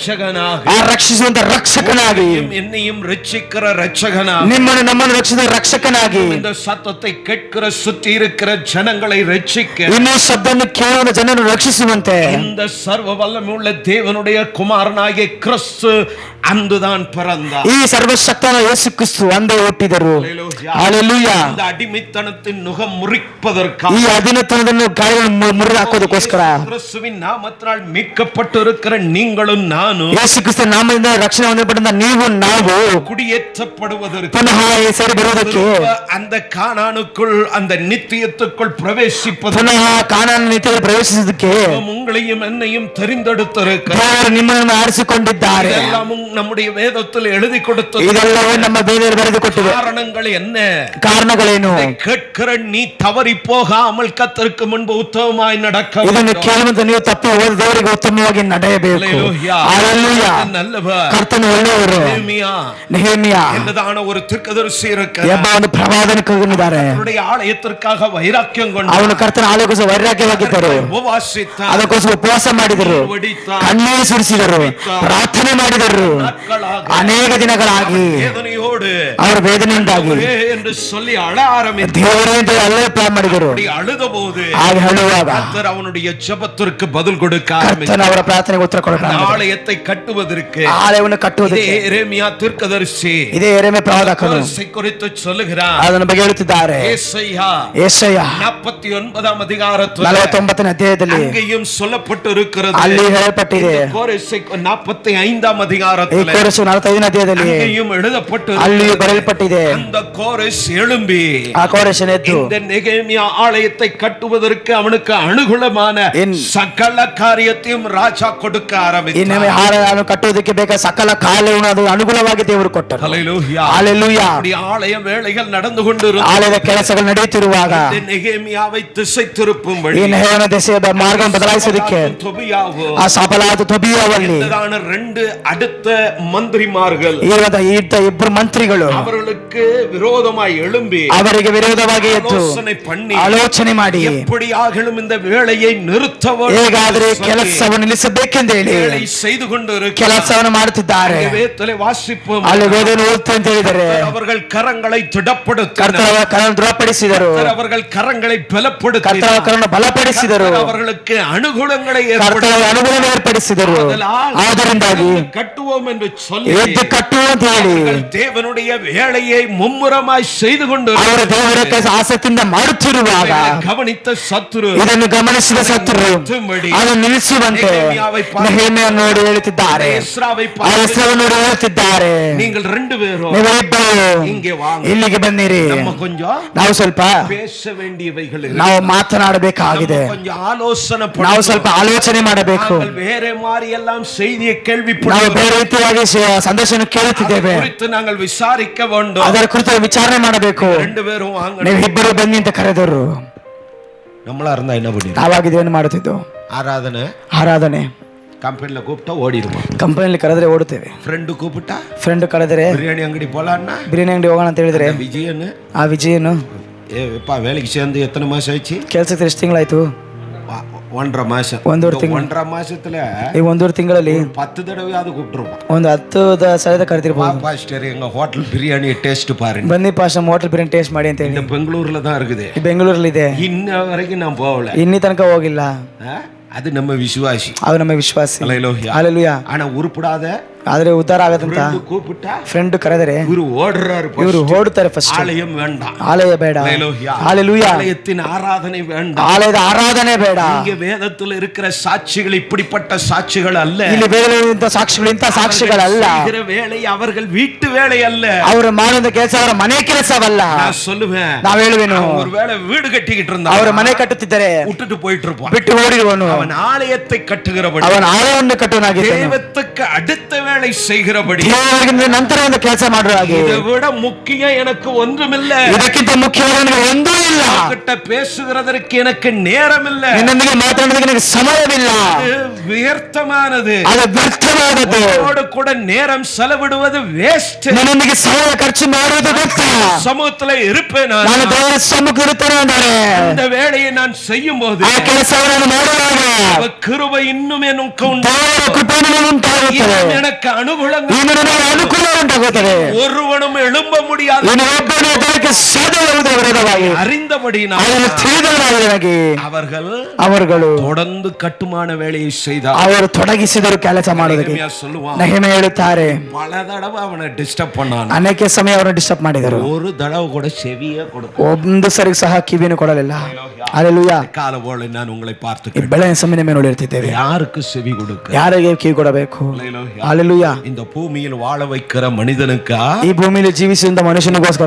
ரட்சகனாக, ರಕ್ಷಿಸುವಂತ ರಕ್ಷಕನಾಗಿ, என்னையும் ரட்சிக்கிற ரட்சகனாக, ನಿಮ್ಮನ್ನು ನಮ್ಮನ್ನು ರಕ್ಷಿಸುವ ರಕ್ಷಕನಾಗಿ, இந்த சத்தத்தை கேட்கிற சுற்றி இருக்கிற ஜனங்களை ரட்சிக்க, ಇನ್ನೂ ಶಬ್ದವನ್ನು ಕೇಳುವ ಜನರನ್ನು ರಕ್ಷಿಸುವಂತೆ இந்த சர்வ வல்லமையுள்ள தேவனுடைய குமாரனாகிய கிறிஸ்து ಅಂದುதான் பிறந்தார். ಈ ಸರ್ವಶಕ್ತನ ಯೇಸು ಕ್ರಿಸ್ತು ಅಂದೇ ಹುಟ್ಟಿದರು. ಹಲ್ಲೆಲೂಯಾ. இந்த அடிமைத்தனத்தின் நுகம் முறிப்பதற்காக, ಈ ಅಧೀನತನದ ಗಾಯಗಳನ್ನು ಮುರಿದು ಹಾಕೋದಕ್ಕೋಸ್ಕರ கிறிஸ்துவின் நாமத்தினால் மீட்கப்பட்டிருக்கிற நீங்களும் நானும் ಯೇಸು ಕ್ರಿಸ್ತನ ನಾಮದಿಂದ ರಕ್ಷಣೆ ಹೊಂದಲ್ಪಟ್ಟ ನೀವು ನಾವು குடியேற்றப்படுவதற்கு, ಪುನಃ ಸೇರಿ ಬರುವುದಕ್ಕೆ, அந்த கானானுக்குள் அந்த நித்தியத்துக்குள் பிரவேசிப்பதற்கு, ಪುನಃ ಕಾನಾನ ನಿತ್ಯದಲ್ಲಿ ಪ್ರವೇಶಿಸುವುದಕ್ಕೆ உங்களையும் என்னையும் தெரிந்தெடுத்திருக்கிறார். ದೇವರು ನಿಮ್ಮನ್ನು ಆರಿಸಿಕೊಂಡಿದ್ದಾರೆ. இதெல்லாம் நம்முடைய வேதத்தில் எழுதி கொடுத்தது. ಇದೆಲ್ಲವೂ ನಮ್ಮ ಬೇರೆಯಲ್ಲಿ ಬರೆದು ಕೊಟ್ಟಿದೆ. காரணங்கள் என்ன? ಕಾರಣಗಳೇನು? கேட்கிற நீ தவறி போகாமல் கர்த்தருக்கு முன்பு உத்தமமாய் நடக்க ಇದನ್ನು ಕೇಳುವಂತ ನೀವು ತಪ್ಪಿ ಹೋದ ದೇವರಿಗೆ ಉತ್ತಮವಾಗಿ ನಡೆಯಬೇಕು. ಹಲ್ಲೆಲೂಯಾ. நல்லவர். ಕರ್ತನು ಒಳ್ಳೆಯವರು. ನೆಹೆಮಿಯಾ என்னதான ஒரு தீர்க்கதரிசி ಎಂಬ ಒಂದು ಪ್ರವಾದಕನಿದ್ದಾರೆ. அவருடைய ஆலயத்திற்காக வைராக்கியம் கொண்டு ಅವನು ಕರ್ತನ ಆಲಯಕ್ಕೋಸ್ಕರ ವೈರಾಗ್ಯವಾಗಿದ್ದರು. ಉಪವಾಸಿಸಿದ, ಅದಕ್ಕೋಸ್ಕರ ಉಪವಾಸ ಮಾಡಿದರು, ಕಣ್ಣೀರು ಸುರಿಸಿದರು, ಪ್ರಾರ್ಥನೆ ಮಾಡಿದರು. ಅನೇಕ ದಿನಗಳಾಗಿ ಅವರ ವೇದನೆಯಿಂದಾಗಿ ಎಂದು சொல்லி ಅಳ ಆರಂಭಿಸಿದರು. ದೇವರೇ ಅಂತ ಅಲ್ಲೇ ಪ್ಲಾನ್ ಮಾಡಿದರು. ಅಳುದಬಹುದು. ಹಾಗೆ ಹೇಳುವಾಗ கர்த்தர் அவனுடைய ஜெபத்திற்கு பதில் கொடுக்க ಕರ್ತನ ಅವರ ಪ್ರಾರ್ಥನೆಗೆ ಉತ್ತರ ಕೊಡಬೇಕು. ஆலயத்தை கட்டுவதற்கு, ಆಲಯವನ್ನು ಕಟ್ಟುವುದಕ್ಕೆ ಯೆರೆಮೀಯ தீர்க்கதரிசி ಇದೇ ಯೆರೆಮೀಯ ಪ್ರವಾದಕನು குறித்து சொல்லுகிறார். ಅದನ್ನ ಬಗ್ಗೆ ಹೇಳುತ್ತಿದ್ದಾರೆ. ಯೆಶಾಯ 49ாம் அதிகாரத்தில் 49ನೇ ಅಧ್ಯಾಯದಲ್ಲಿ அங்கேயும் சொல்லப்பட்டிருக்கிறது. ಅಲ್ಲಿ ಹೇಳಲ್ಪಟ್ಟಿದೆ. 45ாம் அதிகாரத்தில், ಈ ಕೋರೆಸ್ 45ನೇ ಅಧ್ಯಾಯದಲ್ಲಿ அங்கேயும் எழுதப்பட்டு ಅಲ್ಲಿ ಬರೆಯಲ್ಪಟ್ಟಿದೆ. அந்த கோரெஸ் எழும்பி ಆ ಕೋರೆಸ್ ಎದ್ದು இந்த நெகேமியா ஆலயத்தை கட்டுவதற்கு அவனுக்கு அனுகூலமான சகல காரியத்தையும் ராஜா கொடுக்க ஆரம்பித்தார். ಇನ್ನೊಮ್ಮೆ ಆಲಯವನ್ನು ಕಟ್ಟುವುದಕ್ಕೆ ಬೇಕಾದ ಸಕಲ ಕಾರ್ಯಗಳನ್ನು ಅದು ಅನುಗುಣವಾಗಿ ದೇವರು ಕೊಟ್ಟರು. ಹಲ್ಲೆಲೂಯಾ. ಹಲ್ಲೆಲೂಯಾ. ಆಲಯ ವೇಳೆಗಳು ನಡೆದು ಕೊಂಡಿರುವಾಗ, ಆಲಯದ ಕೆಲಸಗಳು ನಡೆಯುತ್ತಿರುವಾಗ ನೆಹೆಮಿಯಾவை ದಿಸೆ ತಿರುಪುಂಬಡಿ, ಈ ನೆಹೆಮೀಯನ ದಿಸೆಯ ಮಾರ್ಗವನ್ನು ಬದಲಾಯಿಸೋದಕ್ಕೆ ಆ ಸಫಲಾದ ತೊಬಿಯಾವಲ್ಲಿ 2 அடுத்த மந்திரிமார்கள், ಇಬ್ಬರು ಮಂತ್ರಿಗಳು அவர்களுக்கு விரோதமாய் எழும்பி ಅವರಿಗೆ ವಿರೋಧವಾಗಿ ಎದ್ದು ಆಲೋಚನೆ ಮಾಡಿ எப்படியாகிலும் இந்த வேலையை நிறுத்த வேண்டும், ಹೇಗಾದರೆ ಕೆಲಸವನ್ನು ನಿಲ್ಲಿಸಬೇಕೆಂದು ಹೇಳಿ செய்து கொண்டிருக்கிறார்கள். ಕೆಲಸವನ್ನು ಮಾಡುತ್ತಿದ್ದಾರೆ. ಅಲ್ಲಿ ವೇದನೆ ಓದುತ್ತೆ ಅಂತ ಹೇಳಿದರೆ அவர்கள் கரங்களை திடப்படுத்தினர், ಕರ್ತನ ಕರವನ್ನು ದೃಢಪಡಿಸಿದರು, அவர்கள் கரங்களை பலப்படுத்தினர், ಕರ್ತನ ಕರವನ್ನು ಬಲಪಡಿಸಿದರು, அவர்களுக்கு ಅನುಗುಣங்களை ಏರ್ಪಡಿಸಿದರು. ಆದ್ದರಿಂದಾಗಿ கட்டுவோம் என்று சொல்லி ಎದ್ದು ಕಟ್ಟುವ ಅಂತ ಹೇಳಿ தேவனுடைய வேலையை மும்முரமாய் செய்து கொண்டு ಅವರ ದೇವರ ಕೆಲಸ ಆಸಕ್ತಿಯಿಂದ ಮಾಡುತ್ತಿರುವಾಗ ಗಮನಿತ ಶತ್ರು, ಇದನ್ನು ಗಮನಿಸಿದ ಶತ್ರು ಅದನ್ನು ನಿಲ್ಲಿಸುವಂತೆ ನೆಹೆಮೀಯನನ್ನು ನೋಡಿ ಹೇಳುತ್ತಿದ್ದಾರೆ, ಎಸ್ರಾವನ್ನು ನೋಡಿ ಹೇಳುತ್ತಿದ್ದಾರೆ, நீங்கள் 2 பேரும் ನೀವಿಬ್ಬರು இங்கே வாங்க, ಇಲ್ಲಿಗೆ ಬನ್ನಿರಿ, ನಾವು ಸ್ವಲ್ಪ பேச வேண்டியவைகள், ನಾವು ಮಾತನಾಡಬೇಕಾಗಿದೆ, ನಾವು ಸ್ವಲ್ಪ ಆಲೋಚನೆ ಮಾಡಬೇಕು. ಬೇರೆ ಮಾರಿ எல்லாம் செய்தியை கேள்விப்பட்டு ನಾವು ಬೇರೆ ರೀತಿಯಾಗಿ ಸಂದೇಶನ ಕೇಳುತ್ತಿದ್ದೇವೆ, நாங்கள் விசாரிக்க வேண்டும், ಅದರ ಕುರಿತು ವಿಚಾರಣೆ ಮಾಡಬೇಕು. 2 பேரும் வாங்க, ನೀವಿಬ್ಬರು ಬನ್ನಿ ಅಂತ ಕರೆದರು. நம்மளா இருந்தா என்ன பண்ணிடுவோம்? ನಾವಾಗಿದ್ದೇನು ಮಾಡುತ್ತಿದ್ದು? ಆರಾಧನೆ ಕಂಪನಿல கூப்பிட்டா ಓಡಿடுவோம். ಕಂಪನಿಯಲ್ಲಿ ಕರೆದ್ರೆ ಓಡುತ್ತೇವೆ. ಫ್ರೆಂಡ್ ಕರೆದ್ರೆ ಬಿರಿಯಾನಿ ಅಂಗಡಿ போலான்னா ಬಿರಿಯಾನಿ ಅಂಗಡಿ ಹೋಗೋಣ ಅಂತ ಹೇಳಿದ್ರೆ ಆ ವಿಜಯನು வேலைக்கு சேர்ந்து எத்தனை மாசம் ஆச்சு? ಕೆಲಸಕ್ಕೆ ಎಷ್ಟು ತಿಂಗಳಾಯ್ತು? 1.5 ಮಾಸ. 1.5 ಮಾಸத்துல ಈ 1.5 ತಿಂಗಳಲ್ಲಿ 10 தடவையாவது கூப்பிட்டுருவோம். ಒಂದು 10 ಸಲ ಕರೆದಿರಬಹುದು. பாஸ்டர் எங்க ஹோட்டல் பிரியாணி டேஸ்ட் பாருங்க. ಬನ್ನಿ ಪಾಸ್ಟರ್ ನಮ್ಮ ಹೋಟೆಲ್ ಬಿರಿಯಾನಿ ಟೇಸ್ಟ್ ಮಾಡಿ ಅಂತ ಹೇಳಿ. இந்த பெங்களூர்ல தான் இருக்குது. ಈ ಬೆಂಗಳೂರಲ್ಲಿ ಇದೆ. இன்ன வரைக்கும் நான் போகல. ಇನ್ನಿ ತನಕ ಹೋಗಿಲ್ಲ. அது நம்ம விசுவாசி. ಅದು ನಮ್ಮ ವಿಶ್ವಾಸಿ. ஹalleluya. ஹalleluya. ஆனா உருப்படாத ಆದ್ರೆ ಉದ್ಧಾರ ಆಗದಂತ ಫ್ರೆಂಡ್ ಕರೆದರೆ ಇವರು ಓಡ್ರಾರು. ಇವರು ಓಡುತ್ತಾರೆ. ಫಸ್ಟ್ ಆಲಯಂ ಬೇಡ, ಆಲಯ ಬೇಡ. ஹalleluya. ஆலயத்தின் ஆராதனை வேண்டாம், ஆலಯದ ಆರಾಧನೆ ಬೇಡ. இங்க வேதத்தில் இருக்கிற சாட்சிகள் இப்படிப்பட்ட சாட்சிகள் அல்ல. ಇಲ್ಲಿ ವೇದಗಳಿಂದ ಸಾಕ್ಷಿಗಳು ಇಂತ ಸಾಕ್ಷಿಗಳಲ್ಲ. செய்கிற வேலை அவர்கள் வீட்டு வேலை அல்ல. ಅವರು ಮಾಡುವ ಕೆಲಸ ಅವರ ಮನೆ ಕೆಲಸವಲ್ಲ. நான் சொல்லுவேன், ನಾವು ಹೇಳುವೆನು, ஒருவேளை வீடு கட்டிக்கிட்டு இருந்தா ಅವರು ಮನೆ ಕಟ್ಟುತ್ತಿದ್ದರೆ விட்டுட்டு போயிட்டு இருப்பான், ಬಿಟ್ಟು ಓಡಿರುವನು. அவன் ஆலயத்தை கட்டுகிறபடி, ಅವನ ಆಲಯವನ್ನು ಕಟ್ಟುವನಾಗಿದ್ದಾನೆ. தேவத்துக்கு அடுத்த வேலை செய்கிறபடி, ನಂತರ ಒಂದು ಕೆಲಸ ಮಾಡುವ ಹಾಗೆ. இதை விட முக்கியம் எனக்கு ஒன்றுமில்ல. ಇದಕ್ಕಿಂತ ಮುಖ್ಯವಾದ ಒಂದೂ ಇಲ್ಲ. கிட்ட பேசுகிறதற்கு எனக்கு நேரம் இல்ல. ನಿನ್ನೊಂದಿಗೆ ಮಾತನಾಡೋದಕ್ಕೆ ನನಗೆ ಸಮಯವಿಲ್ಲ. ವ್ಯರ್ಥமானது, ಅದು ವ್ಯರ್ಥವಾದದ್ದು. உன்னோடு கூட நேரம் செலவிடுவது வேஸ்ட். ನಿನ್ನೊಂದಿಗೆ ಸಮಯ ಖರ್ಚು ಮಾಡುವುದು ವ್ಯರ್ಥ. சமூகத்துல இருப்பேன் ನಾನು ದೇವರ ಸಮ್ಮುಖದಲ್ಲಿರುತ್ತೇನೆ ಅಂದರೆ அந்த வேலையை நான் செய்யும் போது ಆ ಕೆಲಸವನ್ನು ಮಾಡುವಾಗ கிருபை இன்னும் எனக்கு உண்டு. ದೇವರ ಕೃಪೆ ಉಂಟಾಗುತ್ತದೆ. எனக்கு ಅನುಕೂಲங்கள் ಅನುಕೂಲ ಉಂಟಾಗುತ್ತದೆ. ஒருவனும் எழும்ப முடியாது. ಒಬ್ಬನು ಅದಕ್ಕೆ ಸಾಧ್ಯವಾಗುವುದರ ವಿರೋಧವಾಗಿ அறிந்தபடி ಅದನ್ನು ತಿಳಿದವರಾಗಿ ಅವರುಗಳು தொடர்ந்து கட்டுமான வேலையை செய்தார். ಅವರು ತೊಡಗಿಸಿದರು ಕೆಲಸ ಮಾಡುವುದಕ್ಕೆ. ನೆಹೆಮೀಯ ಹೇಳುತ್ತಾರೆ, பல தடவை ಅವனை ಡಿಸ್ಟರ್ಬ್ பண்ணான். ಅನೇಕ ಸಮಯ ಅವರನ್ನು ಡಿಸ್ಟರ್ಬ್ ಮಾಡಿದರು. ஒரு தடவை கூட செவியே கொடுக்க, ಒಂದು ಸರಿ ಸಹ ಕಿವಿಯನ್ನು ಕೊಡಲಿಲ್ಲ. ಹಲ್ಲೆಲೂಯಾ. ಕಾಲಬೋಳೆ ನಾನು ಉங்களை பார்த்து ಬೆಳಗಿನ ಸಮಯ ಮೇಲೆ ನೋಡಿರ್ತಿದ್ದೇವೆ. யாருக்கு செவி கொடுக்க, ಯಾರಿಗೆ ಕಿವಿ ಕೊಡಬೇಕು? ಹಲ್ಲೆಲೂಯಾ. இந்த பூமியில் வாழ வைக்கிற மனிதனுக்கா, ಈ ಭೂಮಿಯಲ್ಲಿ ಜೀವಿಸುವಂತ ಮನುಷ್ಯನಿಗೋಸ್ಕರ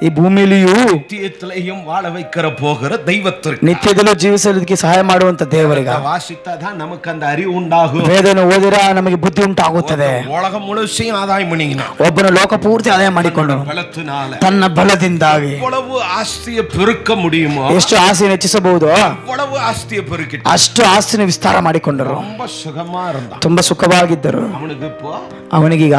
ಈ ಭೂಮಿಯಲ್ಲಿಯೂ நித்தியத்திலேயும் வாழ வைக்கிற போகிற தெய்வத்திற்கு, ನಿತ್ಯದಲ್ಲೂ ಜೀವಿಸಲಿಕ್ಕೆ ಸಹಾಯ ಮಾಡುವಂತ ದೇವರಿಗೆ வாசித்தாதான் நமக்கு அந்த அறிவு உண்டாகும். ವೇದನ ಓದಿರ ನಮಗೆ ಬುದ್ಧಿ ಉಂಟಾಗುತ್ತದೆ. உலகம் முழுசையும் ஆதாயம் பண்ணிக்கினான். ಒಬ್ಬನು ಲೋಕ ಪೂರ್ತಿ ಆದಾಯ ಮಾಡಿಕೊಂಡು ತನ್ನ ಬಲದಿಂದಾಗಿ எவ்வளவு ஆஸ்தியை பெருக்க முடியுமோ, ಎಷ್ಟು ಆಸ್ತಿಯನ್ನು ಹೆಚ್ಚಿಸಬಹುದು அவ்வளவு ஆஸ்தியை பெருக்கிட்டு ಅಷ್ಟು ಆಸ್ತಿನ ವಿಸ್ತಾರ ಮಾಡಿಕೊಂಡರು. ரொம்ப சுகமா இருந்தான். ತುಂಬಾ ಸುಖವಾಗಿದ್ದರು. அவனுக்கு இப்போ ಅವನಿಗೀಗ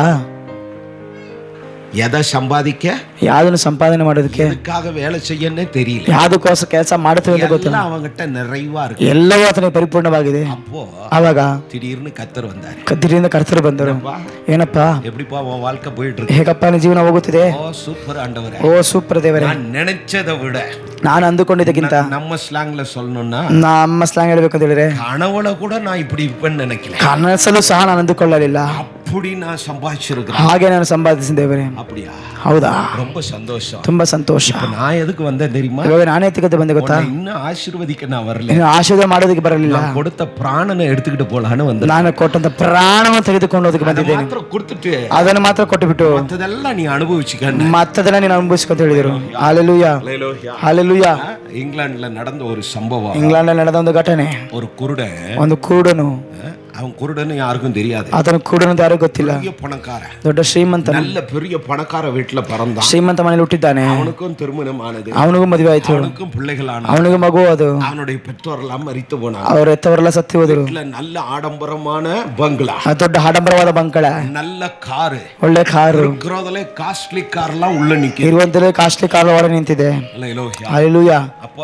எதை சம்பாதிக்க, ಯಾವ್ದನ್ನು ಸಂಪಾದನೆ ಮಾಡೋದಕ್ಕೆ, எதுக்காக வேலை செய்யன்னே தெரியல. ಯಾವ್ದಕ್ಕೋಸ್ಕರ ಕೆಲಸ ಮಾಡುತ್ತೇವೆ ಅಂತ ಗೊತ್ತಿಲ್ಲ. அவங்கிட்ட நிறைவா இருக்கு. ಎಲ್ಲವೂ ಆತನಿಗೆ ಪರಿಪೂರ್ಣವಾಗಿದೆ. அப்போ ಆವಾಗ திடீர்னு கத்தர் வந்தாரு. ಕದ್ದಿರಿಂದ ಕರ್ತರು ಬಂದರು. ಏನಪ್ಪಾ, எப்படிப்பா உன் வாழ்க்கை போயிட்டு இருக்கு? ಹೇಗಪ್ಪ ನಿನ್ನ ಜೀವನ ಹೋಗುತ್ತಿದೆ? ஓ சூப்பர் ஆண்டவரே, ಓ ಸೂಪರ್ ದೇವರೇ, நான் நினைச்சதை விட, ನಾನು ಅಂದುಕೊಂಡಿದ್ದಕ್ಕಿಂತ, நம்ம ಸ್ಲಾಂಗ್ல சொல்லணும்னா, ನಮ್ಮ ಸ್ಲಾಂಗ್ ಹೇಳ್ಬೇಕಂತ ಹೇಳಿದ್ರೆ, கனவுல கூட நான் இப்படி இருப்பேன்னு நினைக்கல. ಕನಸಲು ಸಹ ನಾನು ಅಂದುಕೊಳ್ಳಲಿಲ್ಲ. அப்படி நான் சம்பாதிச்சிருக்கிறேன். ಹಾಗೆ ನಾನು ಸಂಪಾದಿಸಿದ ದೇವರೇ. அப்படியா? ಹೌದಾ? ரொம்ப சந்தோஷம். ತುಂಬಾ ಸಂತೋಷ. நான் எதுக்கு வந்தேன் தெரியுமா? ಇವಾಗ ನಾನು ಎತ್ತಿಕತೆ ಬಂದೆ ಗೊತ್ತಾ? இன்னும் ಆಶೀರ್ವದಿக்க நான் வரல. ಇನ್ನು ಆಶೀರ್ವಾದ ಮಾಡೋದಕ್ಕೆ ಬರಲಿಲ್ಲ. நான் கொடுத்த ಪ್ರಾಣನ எடுத்துக்கிட்டு போலான்னு வந்தேன். ನಾನು ಕೊಟ್ಟಂತ ಪ್ರಾಣವನ್ನು ತೆಗೆದುಕೊಂಡು ಹೋದಕ್ಕೆ ಬಂದಿದ್ದೇನೆ. ಮಾತ್ರ கொடுத்துட்டு ಅದನ್ನು ಮಾತ್ರ ಕೊಟ್ಟು ಬಿಟ್ಟು ಮತ್ತದೆಲ್ಲ ನೀ ಅನುಭವಿಸಿಕೊಂಡು ಮತ್ತದನ್ನ ನೀನು ಅನುಭವಿಸಿಕೊಂತ ಹೇಳಿದರು. Hallelujah, hallelujah. ಇಂಗ್ಲೆಂಡ್ல நடந்த ஒரு சம்பவம். ಇಂಗ್ಲೆಂಡ್ ನಡೆದ ಒಂದು ಘಟನೆ. ಒಂದು ಕುರುಡನು, அவன் குருடன்னு யாருக்கும் தெரியாது. ಆತನ ಕುರುಡನು ಯಾರಿಗೂ ಗೊತ್ತಿಲ್ಲ. பெரிய பணக்கார, ದೊಡ್ಡ ಶ್ರೀಮಂತ, நல்ல பெரிய பணக்கார வீட்டுல பிறந்தான். ಶ್ರೀಮಂತ ಮನೆಯಲ್ಲಿ ಹುಟ್ಟಿದ್ದಾನೆ. அவனுக்கும் திருமணம் ஆனது, ಅವನಿಗೂ ಮದುವೆ ಆಯ್ತು, அவனுக்கும் பிள்ளைகள் ஆனது, ಅವನಿಗೂ ಮಗು ಅದು. அவனுடைய பெற்றோரெல்லாம் மரித்து போனாங்க. ಅವರ ಎತ್ತವರೆಲ್ಲ ಸತ್ತಿ ಹೋದರು. நல்ல ஆடம்பரமான பங்களா, ದೊಡ್ಡ ಆಡಂಬರವಾದ ಬಂಕಳ, நல்ல ಕಾರು, ಒಳ್ಳೆ ಕಾರು, இருக்கிறதுல ಕಾಸ್ಟ್ಲಿ ಕಾರ್ எல்லாம் உள்ள நிக்குது. ಇರುವಂತಲೇ ಕಾಸ್ಟ್ಲಿ ಕಾರ್ ಒಳಗೆ ನಿಂತಿದೆ. ಹಲ್ಲೆಲೂಯಾ. அப்ப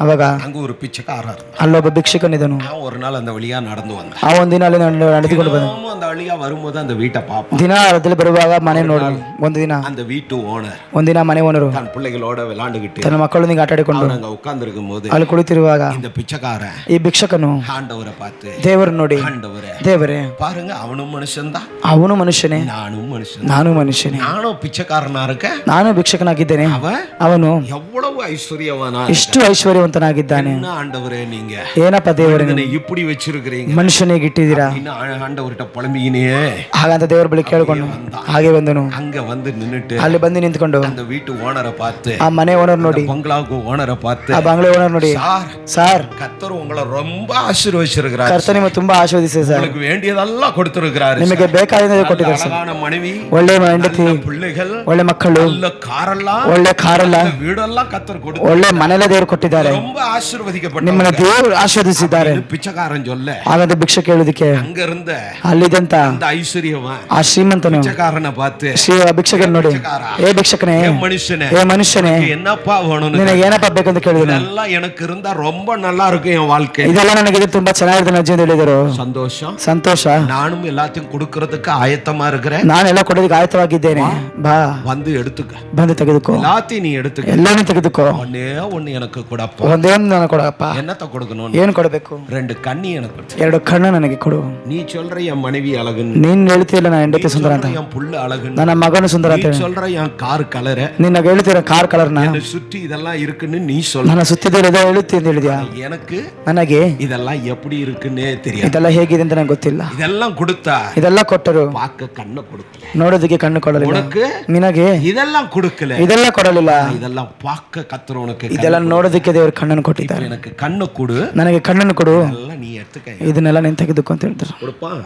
ಅವಾಗ அங்க ஒரு பிச்சைக்காரர், ಅಲ್ಲೊಬ್ಬ ಭಿಕ್ಷುಕನಿದ್ದನು. ஒரு ನಾள் அந்த வழியா நடந்து வந்தான். ಆ ಒಂದಿನ ಅಲ್ಲಿ ನಡೆದುಕೊಂಡು ಬಂದ. அந்த வழியா வரும்போது அந்த வீட்டை பாப்பான். ದಿನ ಅದರಲ್ಲಿ ಬರುವಾಗ ಮನೆ ನೋಡಿ, ಒಂದು ದಿನ அந்த வீட்டு ஓனர், ಒಂದಿನ ಮನೆ ಓನರು தன் பிள்ளைகளோட விளையாண்டுகிட்டு ತನ್ನ ಮಕ್ಕಳೊಂದಿಗೆ ಆಟ ಆಡಿಕೊಂಡು அங்க உட்கார்ந்து இருக்கும்போது ಅಲ್ಲಿ ಕುಳಿತಿರುವಾಗ இந்த பிச்சைக்காரன் ಈ ಭಿಕ್ಷಕನು ஆண்டவரை பார்த்து, ದೇವರು ನೋಡಿ, ஆண்டவரே ದೇವರೇ, பாருங்க அவனும் மனுஷன்தான், ಅವನು ಮನುಷ್ಯನೇ, நானும் மனுஷன், ನಾನು ಮನುಷ್ಯನೇ, நானும் பிச்சைக்காரனா இருக்கேன், ನಾನು ಭಿಕ್ಷಕನಾಗಿದ್ದೇನೆ, ಅವನು ಅವನು எவ்வளவு ஐஸ்வர்யவானா, ಇಷ್ಟು ಐಶ್ವರ್ಯವಂತನಾಗಿದ್ದಾನೆ. ஆண்டவரே நீங்க ಏನಪ್ಪ ದೇವರೇ இப்படி வச்சிருக்கிறீங்க, ಮನುಷ್ಯನಿಗೆ ಕೊಟ್ಟಿದ್ದೀರಾ. ஆண்டவர்கிட்ட புலம்பினே. ಹಾಗಂತ ದೇವರ ಬಳಿ ಕೇಳಿಕೊಂಡು ಹಾಗೆ ಬಂದನು. அங்க வந்து நின்னுட்டு ಅಲ್ಲಿ ಬಂದು ನಿಂತ್ಕೊಂಡು அந்த வீட்டு ஓனரை பார்த்து, ಆ ಮನೆ ಓನರ್ ನೋಡಿ, பங்களாவுக்கு ஓனரை பார்த்து, ಆ ಬಂಗ್ಲೆ ಓನರ್ ನೋಡಿ, சார் கர்த்தர் உங்களை ரொம்ப ஆசீர்வதிச்சிருக்கிறார், ಕರ್ತನು ನಿಮ್ಮನ್ನು ತುಂಬಾ ಆಶೀರ್ವದಿಸಿದೆ ಸರ್, உங்களுக்கு வேண்டியதெல்லாம் கொடுத்திருக்கிறார், ನಿಮಗೆ ಬೇಕಾಗಿದ್ದನ್ನು ಕೊಟ್ಟಿದ್ದಾರೆ ಸರ್, அழகான மனைவி, ಒಳ್ಳೆ ಹೆಂಡತಿ, பிள்ளைகள், ಒಳ್ಳೆ ಮಕ್ಕಳು, நல்ல காரெல்லாம், ಒಳ್ಳೆ ಕಾರಲ್ಲ, வீடெல்லாம் கர்த்தர் கொடுத்து ಒಳ್ಳೆ ಮನೆಯಲ್ಲೇ ದೇವರು ಕೊಟ್ಟಿದ್ದಾರೆ, ரொம்ப ಆಶೀರ್ವದಿக்கப்பட்ட ನಿಮ್ಮನ್ನ ದೇವರು ಆಶೀರ್ವದಿಸಿದ್ದಾರೆ. பிச்சைக்காரன் சொல்ல ಹಾಗಂತ ಭಿಕ್ಷೆ ಕೇಳೋದಕ್ಕೆ அங்க இருந்த ಅಲ್ಲಿದ್ದಂತ அந்த ஐஸ்வர்யவன் ಆ ಶ್ರೀಮಂತನು பிச்சைக்காரனை பார்த்து, ಭಿಕ್ಷಕನ ನೋಡಿ, ಏ ಭಿಕ್ಷಕನೇ, மனுஷனே, ಏ ಮನುಷ್ಯನೇ, என்னப்பா வேணும், ನಿನಗೆ ಏನಪ್ಪ ಬೇಕಂತ ಕೇಳಿದನು. இதெல்லாம் எனக்கு இருந்தா ரொம்ப நல்லா இருக்கும் என் வாழ்க்கை, ಇದೆಲ್ಲ ನನಗೆ ತುಂಬಾ ಚೆನ್ನಾಗಿರುತ್ತೆ ನನ್ನ ಜೀವನ ಹೇಳಿದರು. சந்தோஷம், ಸಂತೋಷ, நானும் எல்லாத்தையும் கொடுக்கறதுக்கு ஆயத்தமா இருக்கிறேன், ನಾನೆಲ್ಲ ಕೊಡೋದಕ್ಕೆ ಆಯತ್ತವಾಗಿದ್ದೇನೆ, ಬಾ வந்து எடுத்துக்க, ಬಂದು ತೆಗೆದುಕೋ, எல்லாத்தையும் நீ எடுத்துக்க, ಎಲ್ಲಾನು ತೆಗೆದುಕೋ, ஒன்னே ஒண்ணு எனக்கு கொடுப்பா, ಒಂದೇ ಒಂದು ನನಗೆ ಕೊಡಪ್ಪ. என்னத்த கொடுக்கணும், ಏನು ಕೊಡಬೇಕು? 2 கண்ணி எனக்கு கொடு. 2 ಕಣ್ಣು ನನಗೆ ಕೊಡು. நீ சொல்ற என் மனைவி அழகுன்னு, ನೀನ್ ಹೇಳ್ತೀಯಲ್ಲ ನನ್ನ ಹೆಂಡತಿ ಸುಂದರ ಅಂತ, என் புள்ள அழகுன்னு, ನನ್ನ ಮಗನು ಸುಂದರ ಅಂತ, நீ சொல்ற என் கார் கலர, ನಿನ್ನ ಹೇಳ್ತೀರ ಕಾರ್ ಕಲರ್ನ, என்னை சுற்றி இதெல்லாம் இருக்குன்னு நீ சொல்ல, ನನ್ನ ಸುತ್ತಿದ ಹೇಳುತ್ತಿ ಅಂತ ಹೇಳಿದ್ಯಾ. எனக்கு ನನಗೆ இதெல்லாம் எப்படி இருக்குன்னே தெரியாது, ಇದೆಲ್ಲ ಹೇಗಿದೆ ಅಂತ ನಂಗೆ ಗೊತ್ತಿಲ್ಲ. இதெல்லாம் கொடுத்தா ಇದೆಲ್ಲ ಕೊಟ್ಟರು, பார்க்க கண்ணை கொடுக்கல, ನೋಡೋದಕ್ಕೆ ಕಣ್ಣು ಕೊಡಲಿಲ್ಲ, உனக்கு ನಿನಗೆ இதெல்லாம் கொடுக்கல, ಇದೆಲ್ಲ ಕೊಡಲಿಲ್ಲ, இதெல்லாம் பார்க்க கத்துற உனக்கு ಇದೆಲ್ಲ ನೋಡೋದಕ್ಕೆ ದೇವರು ಕಣ್ಣನ್ನು ಕೊಟ್ಟಿದ್ದಾರೆ. எனக்கு கண்ணு கொடு, ನನಗೆ ಕಣ್ಣನ್ನು ಕೊಡು, இதெல்லாம் நீ எடுத்துக்க, ಇದನ್ನೆಲ್ಲ ನೀನು ತೆಗೆದುಕೊ ಅಂತ ಹೇಳ್ತಾರೆ. கொடுப்பான்,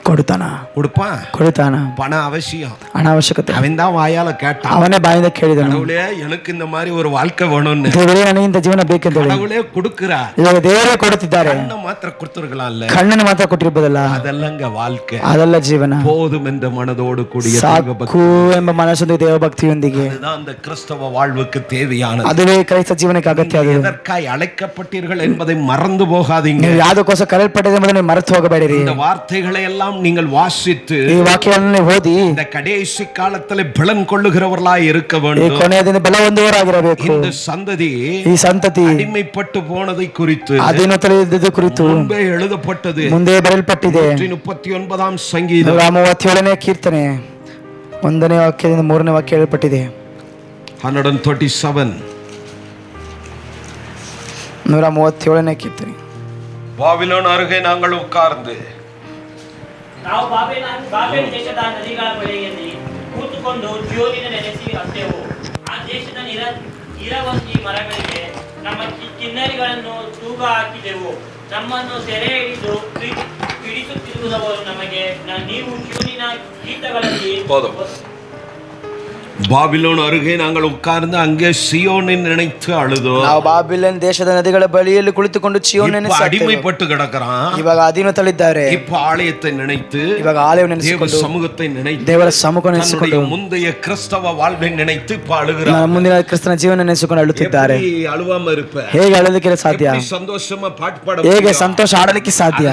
ಕೊಡುತ್ತಾನ, கொடுப்பான், ಕೊಡುತ್ತಾನ. பணம் அவசியம், ಹಣ ಅವಶ್ಯಕತೆ, அவன் தான் வாயால கேட்டான், ಅವನೇ ಬಾಯಿಂದ ಕೇಳಿದನು, கடவுளே எனக்கு இந்த மாதிரி ஒரு வாழ்க்கை வேணும்னு, ದೇವರೇ ನನಗೆ ಇಂಥ ಜೀವನ ಬೇಕೆಂತ ಹೇಳಿ கடவுளே கொடுக்கிறார், ಇವಾಗ ದೇವರೇ ಕೊಡುತ್ತಿದ್ದಾರೆ. கண்ணை மாத்திர கொடுத்துருக்கலாம்ல, ಕಣ್ಣನ್ನು ಮಾತ್ರ ಕೊಟ್ಟಿರ್ಬೋದಲ್ಲ, அதெல்லாங்க வாழ்க்கை, ಅದೆಲ್ಲ ಜೀವನ. போதும் என்ற மனதோடு கூடிய ಸಾಕು ಎಂಬ ಮನಸ್ಸೊಂದಿಗೆ ದೇವಭಕ್ತಿಯೊಂದಿಗೆ, அதுதான் அந்த கிறிஸ்தவ வாழ்வுக்கு தேவையானது. ಅದುವೇ ಕ್ರೈಸ್ತ ಜೀವನಕ್ಕೆ ಅಗತ್ಯ. ಅದು எதற்காய் அழைக்கப்பட்டீர்கள் என்பதை மறந்து போகாதீங்க, ನೀವು ಯಾವುದಕ್ಕೋಸ್ಕರ ಕರೆಯಲ್ಪಟ್ಟಿದೆ ಎಂಬುದನ್ನು ಮರೆತು ಹೋಗಬೇಡಿರಿ. இந்த வார்த்தைகளை எல்லாம் நீங்கள் வாசித்து ಈ ವಾಕ್ಯಗಳನ್ನು ಓದಿ இந்த கடைசி காலத்தில் பலன் கொள்ளுகிறவர்களாய் இருக்க ಈ வேண்டும். ಕೊನೆಯ ದಿನ ಬಲವಂತವರಾಗಿರಬೇಕು. இந்த சந்ததி ಈ ಸಂತತಿ அடிமைப்பட்டு போனதை குறித்து ಅದೇನು ತಿಳಿದಿದ್ದು ಕುರಿತು முன்பே எழுதப்பட்டது. ಮುಂದೆ ಬರೆಯಲ್ಪಟ್ಟಿದೆ. 139 ಸಂಗೀತ 137ನೇ ಕೀರ್ತನೆ 1ನೇ ವಾಕ್ಯದಿಂದ 3ನೇ ವಾಕ್ಯ ಹೇಳಲ್ಪಟ್ಟಿದೆ. 137 137ನೇ ಕೀರ್ತನೆ. ಬಾಬಿಲೋನ್ ಅರುಗೆ நாங்கள் உட்கார்ந்து ನಾವು ಬಾಬೆಲ್ ದೇಶದ ನದಿಗಳ ಬಳಿಯಲ್ಲಿ ಕೂತುಕೊಂಡು ಜೀವನಿನ ನೆಲೆಸಿ ಅತ್ತೇವು. ಆ ದೇಶದ ಇರವಂಗಿ ಮರಗಳಿಗೆ ನಮ್ಮ ಕಿನ್ನರಿಗಳನ್ನು ತೂಗ ಹಾಕಿದೆವು. ನಮ್ಮನ್ನು ಸೆರೆ ಹಿಡಿದು ಹಿಡಿಸುತ್ತಿರುವುದವರು ನಮಗೆ ನೀವು ಜೀವನಿನ ಗೀತಗಳಲ್ಲಿ ಬಾಬಿಲೋನ್ ಅರುಗೆ நாங்கள் உட்கார்ந்து அங்கே சியோனை நினைத்து அழுதோம். ನಾವು ಬಾಬಿಲೋನ್ ದೇಶದ ನದಿಗಳ ಬಳಿಯಲ್ಲಿ ಕುಳಿತುಕೊಂಡು ಚೀಯೋನನ್ನು அடிமைப்பட்டு கிடக்கிறான். ಇವಾಗ ಅಧೀನದಲ್ಲಿದ್ದಾರೆ. இப்ப ஆலயத்தை நினைத்து, ಇವಾಗ ಆಲಯವನ್ನು ನೆನೆಸಿಕೊಂಡು, சமூகத்தை நினைத்து, ದೇವರ ಸಮ್ಮುಖವನ್ನು ನೆನೆಸಿಕೊಂಡು, முந்தைய கிறிஸ்தவ வாழ்வை நினைத்து இப்ப அழுகிறார். ಮುಂದಿನ ಕ್ರಿಸ್ತನ ಜೀವನ ನೆನೆಸಿಕೊಂಡು ಅಳುತ್ತಿದ್ದಾರೆ. அழுவாம இருப்ப, ಹೇಗೆ ಅಳಲಿಕ್ಕೆ ಸಾಧ್ಯ? சந்தோஷமா பாட்டு பாட ಹೇಗೆ ಸಂತೋಷ ಆಡಲಿಕ್ಕೆ ಸಾಧ್ಯ?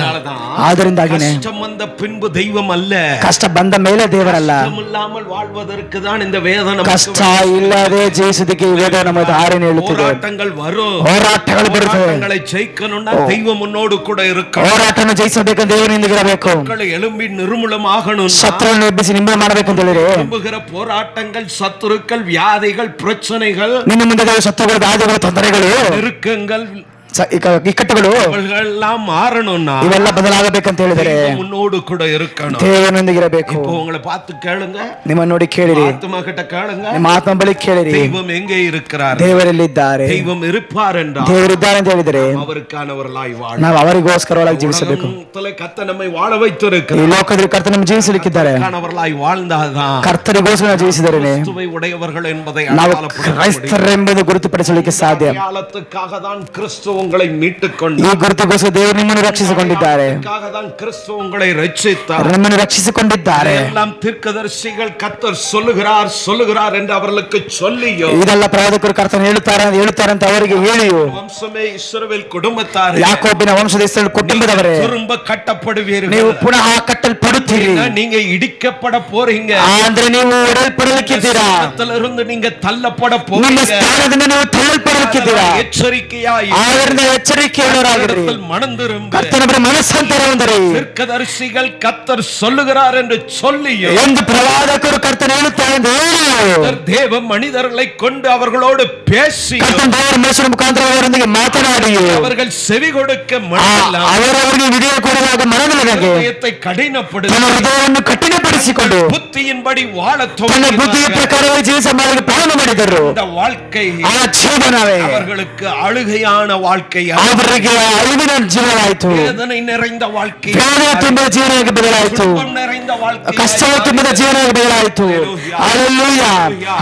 ಆದ್ದರಿಂದಾಗಿನೇ கஷ்டம் வந்த பின்பு தெய்வம் அல்ல, ಕಷ್ಟ ಬಂದ ಮೇಲೆ ದೇವರಲ್ಲ. இல்லாமல் வாழ்வதற்கு தான் இந்த வேதனை. ಕಷ್ಟ ಇಲ್ಲದೆ ಜಯಿಸುವುದಕ್ಕೆ ಈ ವೇದ ನಮಗೆ ದಾರಿಯನ್ನು ಹೇಳುತ್ತದೆ. ಹೋರಾಟಗಳು ವரும், ಹೋರಾಟಗಳು ಬರುತ್ತವೆ. ಹೋರಾಟங்களை ஜெயிக்கணும்னா தெய்வம் முன்னோடு கூட இருக்கணும். ಹೋರಾಟವನ್ನು ಜಯಿಸಬೇಕು, ದೇವರೊಂದಿಗೆ ಇರಬೇಕು. ಮಕ್ಕಳು ಎಲುಂಬಿ ನಿರ್ಮೂಲமாகணும். ಶತ್ರುವನ್ನು ಎಬ್ಬಿಸಿ ನಿರ್ಮೂಲ ಮಾಡಬೇಕು ಅಂತ ಹೇಳಿದ್ರೆ, எழும்புகிற போராட்டங்கள், சத்துருக்கள், வியாதிகள், பிரச்சனைகள், ನಿನ್ನ ಮುಂದೆ ಶತ್ರುಗಳು, ವ್ಯಾಧಿಗಳು, ತೊಂದರೆಗಳು, நெருக்கங்கள், ಇಕ್ಕಟ್ಟುಗಳು எல்லாம் மாறணும்னா ಇವೆಲ್ಲ ಬದಲಾಗಬೇಕಂತ ಹೇಳಿದರೆ முன்னோடு கூட இருக்கணும், ದೇವರೊಂದಿಗೆ ಇರಬೇಕು. இப்போ உங்களை பார்த்து கேளுங்க, ನಿಮ್ಮನ್ನು ನೋಡಿ ಕೇಳಿರಿ, ஆத்மா கிட்ட கேளுங்க, ನಿಮ್ಮ ಆತ್ಮ ಬಳಿ ಕೇಳಿರಿ, தெய்வம் எங்கே இருக்கிறார்? ದೇವರಲ್ಲಿದ್ದಾರೆ. தெய்வம் இருப்பார் என்றால் ದೇವರಿದ್ದಾರೆ ಅಂತ ಹೇಳಿದರೆ அவருக்கானவர்களாய் வாழ, ನಾವು ಅವರಿಗೋಸ್ಕರವಾಗಿ ಜೀವಿಸಬೇಕು. கர்த்தர் நம்மை வாழ ಈ வைத்திருக்கிறார். ಲೋಕದಲ್ಲಿ ಕರ್ತನ ನಮ್ಮ ಜೀವಿಸಲಿಕ್ಕಿದ್ದಾರೆ. அவர்களாய் வாழ்ந்தாதான் ಕರ್ತರಿಗೋಸ್ಕರ ಜೀವಿಸಿದರೆ கிறிஸ்துவை உடையவர்கள் என்பதை ನಾವು ಕ್ರೈಸ್ತರೆಂಬುದು ಗುರುತುಪಡಿಸಲಿಕ್ಕೆ ಸಾಧ್ಯ. அடையாளத்துக்காக தான் கிறிஸ்து உங்களை மீட்டுக் கொண்டார். ಈ ಗುರುತಿಗೋಸ್ಕರ ದೇವರು ನಿಮ್ಮನ್ನು ರಕ್ಷಿಸಿಕೊಂಡಿದ್ದಾರೆ. கிறிஸ்து உங்களை ரட்சித்தார், ನಿಮ್ಮನ್ನು ರಕ್ಷಿಸಿಕೊಂಡಿದ್ದಾರೆ. எல்லாம் தீர்க்கதரிசிகள் கர்த்தர் சொல்லுகிறார் என்று அவர்களுக்கு சொல்லியோ, ಇದೆಲ್ಲ ಪ್ರವಾದಿಕರು ಕರ್ತನ ಹೇಳುತ್ತಾರೆ ಅಂತ ಅವರಿಗೆ ಹೇಳಿಯೋ, வம்சமே இஸ்ரவேல் குடும்பத்தாரே, ಯಾಕೋಬಿನ ವಂಶದ ಇಸ್ರಾಯೇಲ್ ಕುಟುಂಬದವರೇ, திரும்ப கட்டப்படுவீர்கள், ನೀವು ಪುನಃ ಕಟ್ಟಲ್ಪಡುತ್ತೀರಿ. நீங்க ಇಡಿக்கப்பட போறீங்க, ಅಂದ್ರೆ ನೀವು ಒಡೆಯಲ್ಪಡಲಿಕ್ಕಿದ್ದೀರಾ. ಸ್ಥಾನದಲ್ಲಿருந்து நீங்க தள்ளப்பட ನಿಮ್ಮ போறீங்க, ಸ್ಥಾನದಿಂದ ನೀವು ತಳ್ಳಲ್ಪಡಲಿಕ್ಕಿದ್ದೀರಾ. எச்சரிக்கையாய் ಆದ್ದರಿಂದ ಎಚ್ಚರಿಕೆಯುಳ್ಳವರಾಗಿರಿ. மனம் திரும்ப ಕರ್ತನ ಬಳಿ ಮನಸ್ಸಾಂತರ ಹೊಂದಿರಿ. தீர்க்கதரிசிகள் கர்த்தர் சொல்லுகிறார் என்று சொல்லியோ, ಎಂದು ಪ್ರವಾದಕರು ಕರ್ತನ ಹೇಳುತ್ತಾರೆ ಎಂದು ಹೇಳಿಯೋ, தேவ மனிதர்களை கொண்டு அவர்களோடு பேசி ದೇವರ ಮನುಷ್ಯರ ಮುಖಾಂತರ ಅವರೊಂದಿಗೆ ಮಾತನಾಡಿ அவர்கள் செவி கொடுக்க மனமிಲ್ಲ ಅವರವರಿಗೆ ವಿಧೇಯ ಕೊಡುವಾಗ ಮನವಿಲ್ಲದೆ ಹೃದಯத்தை ಕಠಿಣಪಡಿಸಿ ತನ್ನ ಹೃದಯವನ್ನು ಕಠಿಣಪಡಿಸಿಕೊಂಡು புத்தியின்படி வாழ ತನ್ನ ಬುದ್ಧಿಯ ಪ್ರಕಾರವಾಗಿ ಜೀವಿಸ ಮಾಡಲು ಪ್ರಾರಂಭ ಮಾಡಿದರು. இந்த வாழ்க்கை ಆ ಜೀವನವೇ அவர்களுக்கு அழுகையான வாழ்க்கை, ಅವರಿಗೆ ಅಳಿವಿನ ಜೀವನವಾಯಿತು, வேதனை நிறைந்த வாழ்க்கை, ಬೇರೆ ತುಂಬಿದ ಜೀವನವಾಗಿ ಬದಲಾಯಿತು, துன்பம் நிறைந்த வாழ்க்கை, ಕಷ್ಟ ತುಂಬಿದ ಜೀವನವಾಗಿ ಬದಲಾಯಿತು. Hallelujah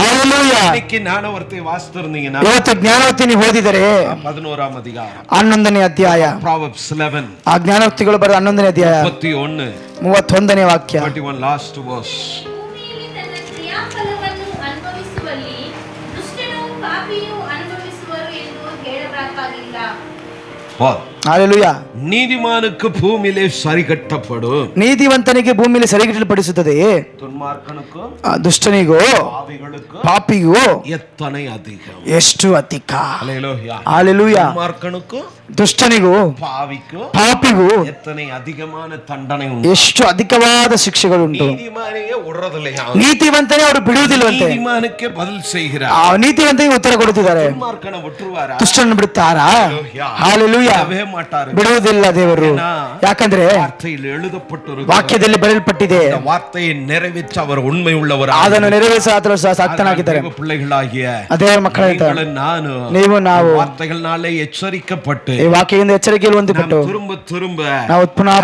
hallelujah. இன்னைக்கு ஞானவர்த்தை வாசித்திருந்தீங்கன்னா ಇವತ್ತು ಜ್ಞಾನವರ್ತಿ ನೀವು ಓದಿದರೆ 11ஆம் அதிகாரம் 11ನೇ ಅಧ್ಯಾಯ, Proverbs 11 ಆ ಜ್ಞಾನವರ್ತಿಗಳು ಬರೆದ 11ನೇ ಅಧ್ಯಾಯ 31 ವಾಕ್ಯ. 31 ಲಾಸ್ಟ್ ವರ್ಸ್. ಭೂಮಿಯಲ್ಲಿ ತನ್ನ ಕ್ರಿಯಾಫಲವನ್ನು ಅನುಭವಿಸುವಲ್ಲಿ ದುಷ್ಟನೂ ಪಾಪಿಯೂ ಅನುಭವಿಸುವರು ಎಂದು ಹೇಳಬೇಕಾಗಿಲ್ಲ. ಹಲ್ಲೆಲೂಯಾ. நீதிமானுக்கு பூமியிலே சரி கட்டப்படும், ನೀತಿವಂತನಿಗೆ ಭೂಮಿಯಲ್ಲಿ ಸರಿಗಟ್ಟಲ್ಪಡಿಸುತ್ತದೆ, துன்மார்க்கனுக்கும் ದುಷ್ಟನಿಗೂ பாவிகளுக்கும் ಪಾಪಿಗೂ எத்தனை அதிகம். ಎಷ್ಟು ಅಧಿಕ. ஹல்லேலூயா. ಹಲ್ಲೆಲೂಯಾ. துன்மார்க்கனுக்கும் ದುಷ್ಟನಿಗೂ பாவிக்கும் ಪಾಪಿಗೂ எத்தனை அதிகமான தண்டனை உண்டு. ಎಷ್ಟು ಅಧಿಕವಾದ ಶಿಕ್ಷೆಗಳುಂಟು. நீதிமானையே விடுறதில்லையா, ನೀತಿವಂತನೇ ಅವರು ಬಿಡುವುದಿಲ್ಲವಂತೆ, நீதிமானுக்கே பதில் செய்கிறார். ಆ ನೀತಿವಂತನಿಗೆ ಉತ್ತರ ಕೊಡುತ್ತಿದ್ದಾರೆ. துன்மார்க்கனை விட்டுருவாரா? ದುಷ್ಟನ್ನು ಬಿಡುತ್ತಾರಾ? ಹಲ್ಲೆಲೂಯಾ. ಬಿಡவே ಮಾಟಾರು. ಬಿಡುವುದಿಲ್ಲ ದೇವರು. ಯಾಕಂದ್ರೆ ವಾರ್ತೆಯಲ್ಲಿ எழுதப்பட்டிರುತ್ತದೆ, ವಾಕ್ಯದಲ್ಲಿ ಬರೆಯಲ್ಪಟ್ಟಿದೆ, இந்த வார்த்தையை நிறைவேற்ற அவர் உண்மை உள்ளவர். ಅದನ್ನು ನೆರವೇರಿಸಲು ಸಾಕ್ತನಾಗಿದ್ದಾರೆ. பிள்ளைகளாகிய ದೇವರ ಮಕ್ಕಳಾಗಿದ್ದ ನಾನು ನೀವು ನಾವು வார்த்தைகளாலே எச்சரிக்கப்பட்டு ಈ ವಾಕ್ಯದಿಂದ ಎಚ್ಚರಿಕೆಯಲ್ಲಿ ಹೊಂದಿಪಟ್ಟು திரும்ப திரும்ப ನಾವು ಪುನಃ